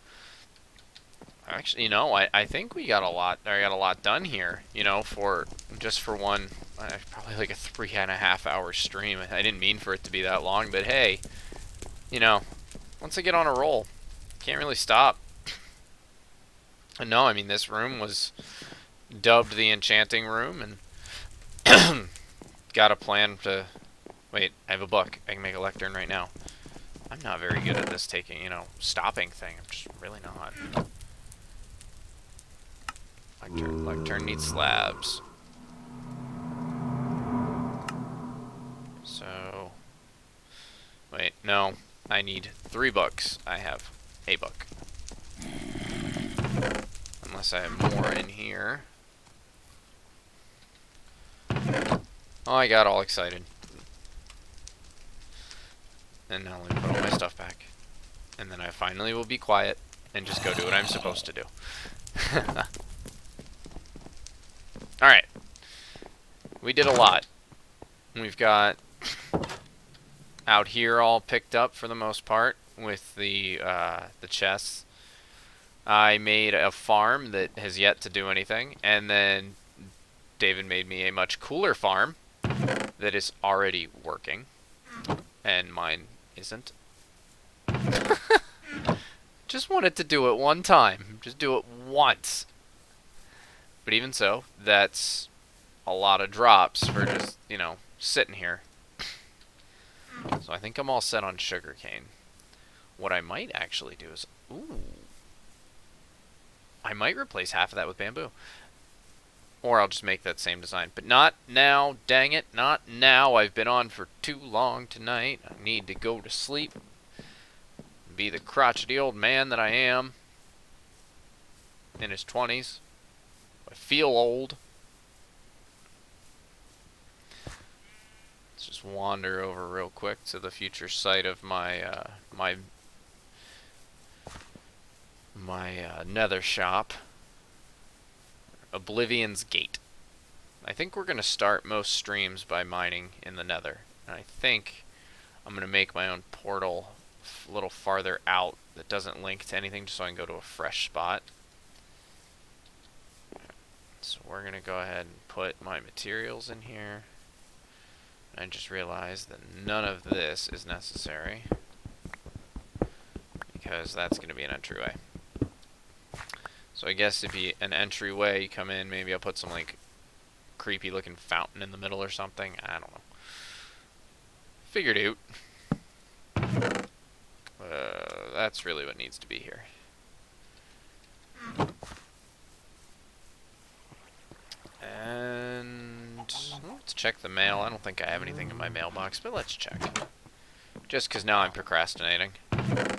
Actually, you know, I think we got a lot done here, you know, just for one, probably like a 3.5 hour stream. I didn't mean for it to be that long, but hey, you know, once I get on a roll, can't really stop. And no, I mean, this room was dubbed the enchanting room, and Got a plan to... Wait, I have a book. I can make a lectern right now. I'm not very good at this taking, stopping thing. I'm just really not. Lectern needs slabs. So... Wait, no. I need 3 books. I have a book. Unless I have more in here. Oh, I got all excited. And now let me put all my stuff back. And then I finally will be quiet and just go do what I'm supposed to do. Alright. We did a lot. We've got out here all picked up for the most part with the chests. I made a farm that has yet to do anything, and then David made me a much cooler farm that is already working, and mine isn't. Just wanted to do it one time. Just do it once. But even so, that's a lot of drops for just, sitting here. So I think I'm all set on sugarcane. What I might actually do is... Ooh. I might replace half of that with bamboo. Or I'll just make that same design. But not now, dang it. Not now. I've been on for too long tonight. I need to go to sleep. Be the crotchety old man that I am. In his 20s. I feel old. Let's just wander over real quick to the future site of my Nether shop. Oblivion's Gate. I think we're going to start most streams by mining in the Nether. And I think I'm going to make my own portal a little farther out that doesn't link to anything, just so I can go to a fresh spot. So we're going to go ahead and put my materials in here. I just realized that none of this is necessary, because that's going to be an entryway. So I guess it'd be an entryway, you come in, maybe I'll put some, creepy looking fountain in the middle or something. I don't know. Figured out. That's really what needs to be here. And let's check the mail. I don't think I have anything in my mailbox, but let's check. Just because now I'm procrastinating.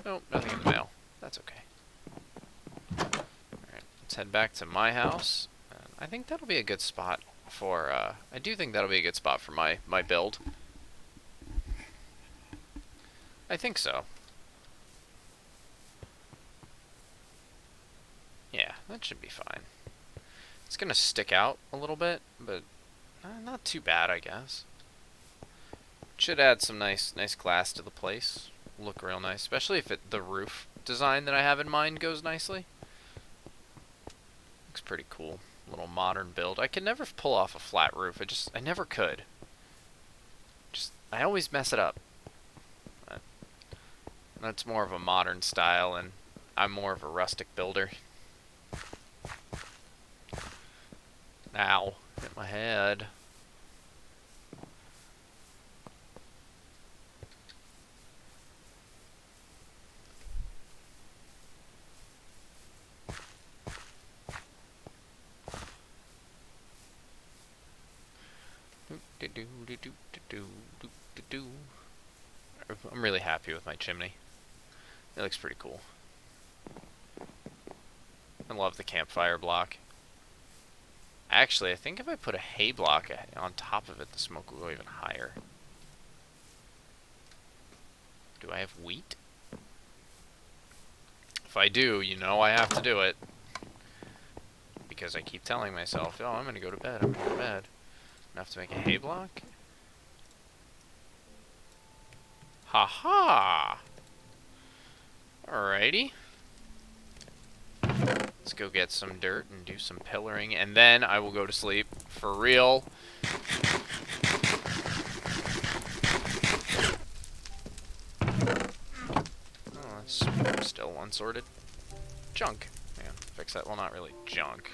Nope, nothing in the mail. That's okay. Alright, let's head back to my house. I think that'll be a good spot for, I do think that'll be a good spot for my build. I think so. Yeah, that should be fine. It's gonna stick out a little bit, but not too bad, I guess. Should add some nice glass to the place. Look real nice, especially if the roof design that I have in mind goes nicely. Looks pretty cool. Little modern build. I can never pull off a flat roof. I never could. I always mess it up. That's more of a modern style, and I'm more of a rustic builder. Ow, hit my head. I'm really happy with my chimney. It looks pretty cool. I love the campfire block. Actually, I think if I put a hay block on top of it, the smoke will go even higher. Do I have wheat? If I do, I have to do it. Because I keep telling myself, oh, I'm going to go to bed, I'm going to bed. I have to make a hay block? Ha-ha! Alrighty. Let's go get some dirt and do some pillaring, and then I will go to sleep. For real. Oh, that's still unsorted. Junk. Yeah, fix that. Well, not really junk.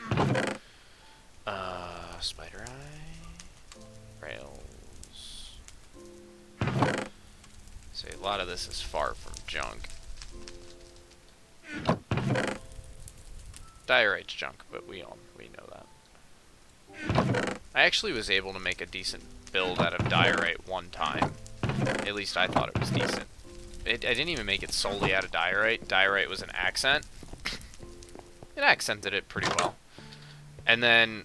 Spider eye. rails. See, a lot of this is far from junk. Diorite's junk, but we know that. I actually was able to make a decent build out of diorite one time. At least I thought it was decent. I didn't even make it solely out of diorite. Diorite was an accent. It accented it pretty well. And then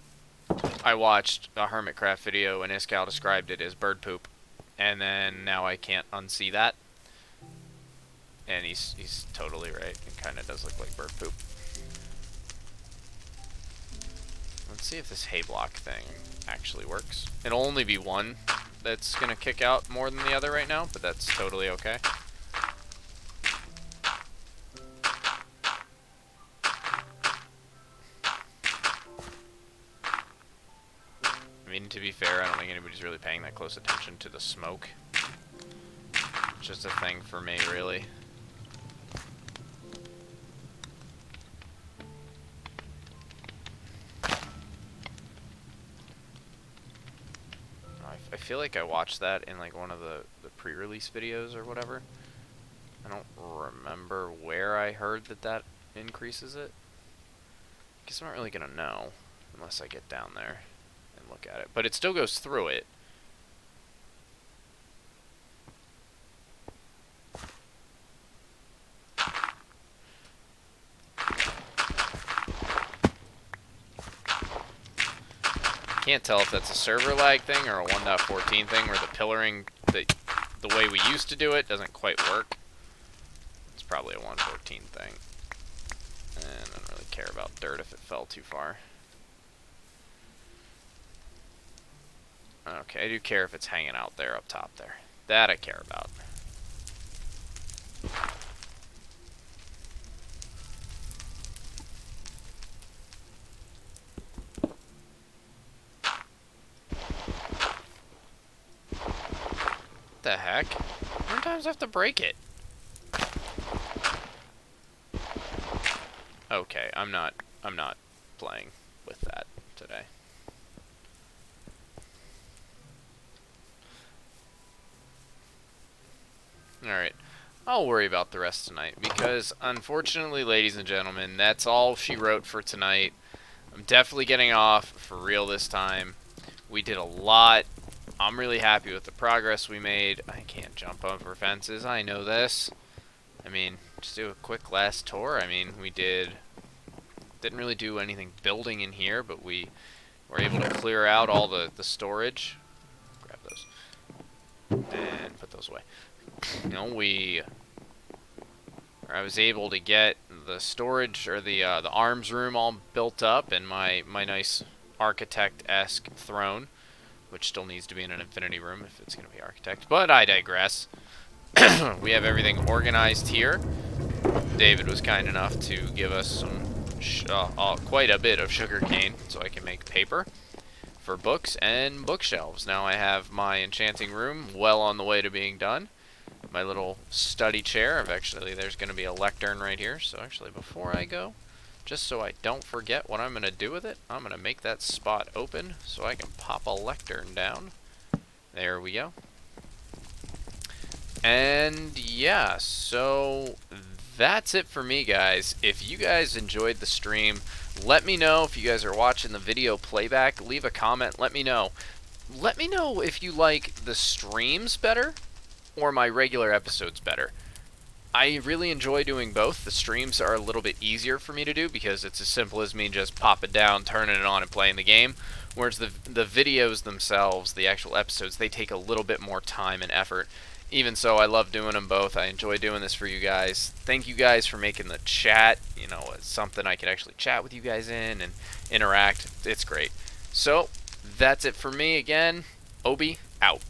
I watched a Hermitcraft video and Iskal described it as bird poop. And then now I can't unsee that. And he's totally right. It kind of does look like bird poop. Let's see if this hay block thing actually works. It'll only be one that's going to kick out more than the other right now, but that's totally okay. I mean, to be fair, I don't think anybody's really paying that close attention to the smoke. It's just a thing for me, really. I feel like I watched that in like one of the pre-release videos or whatever. I don't remember where I heard that increases it. Guess I'm not really gonna know unless I get down there and look at it. But it still goes through it. Can't tell if that's a server lag thing or a 1.14 thing where the pillaring, the way we used to do it, doesn't quite work. It's probably a 1.14 thing. And I don't really care about dirt if it fell too far. Okay, I do care if it's hanging out there up top there. That I care about. The heck? How many times do I have to break it? Okay, I'm not playing with that today. Alright, I'll worry about the rest tonight, because unfortunately, ladies and gentlemen, that's all she wrote for tonight. I'm definitely getting off for real this time. We did a lot. I'm really happy with the progress we made. I can't jump over fences, I know this. I mean, just do a quick last tour. I mean, we didn't really do anything building in here, but we were able to clear out all the storage. Grab those. And put those away. You know, I was able to get the storage, or the arms room all built up, and my nice architect-esque throne, which still needs to be in an infinity room if it's going to be architect. But I digress. We have everything organized here. David was kind enough to give us some quite a bit of sugarcane so I can make paper for books and bookshelves. Now I have my enchanting room well on the way to being done. My little study chair. There's going to be a lectern right here. So actually, before I go, just so I don't forget what I'm going to do with it, I'm going to make that spot open so I can pop a lectern down. There we go. And yeah, so that's it for me, guys. If you guys enjoyed the stream, let me know. If you guys are watching the video playback, leave a comment. Let me know. Let me know if you like the streams better or my regular episodes better. I really enjoy doing both. The streams are a little bit easier for me to do because it's as simple as me just popping down, turning it on, and playing the game. Whereas the videos themselves, the actual episodes, they take a little bit more time and effort. Even so, I love doing them both. I enjoy doing this for you guys. Thank you guys for making the chat, you know, something I can actually chat with you guys in and interact. It's great. So, that's it for me again. Obi, out.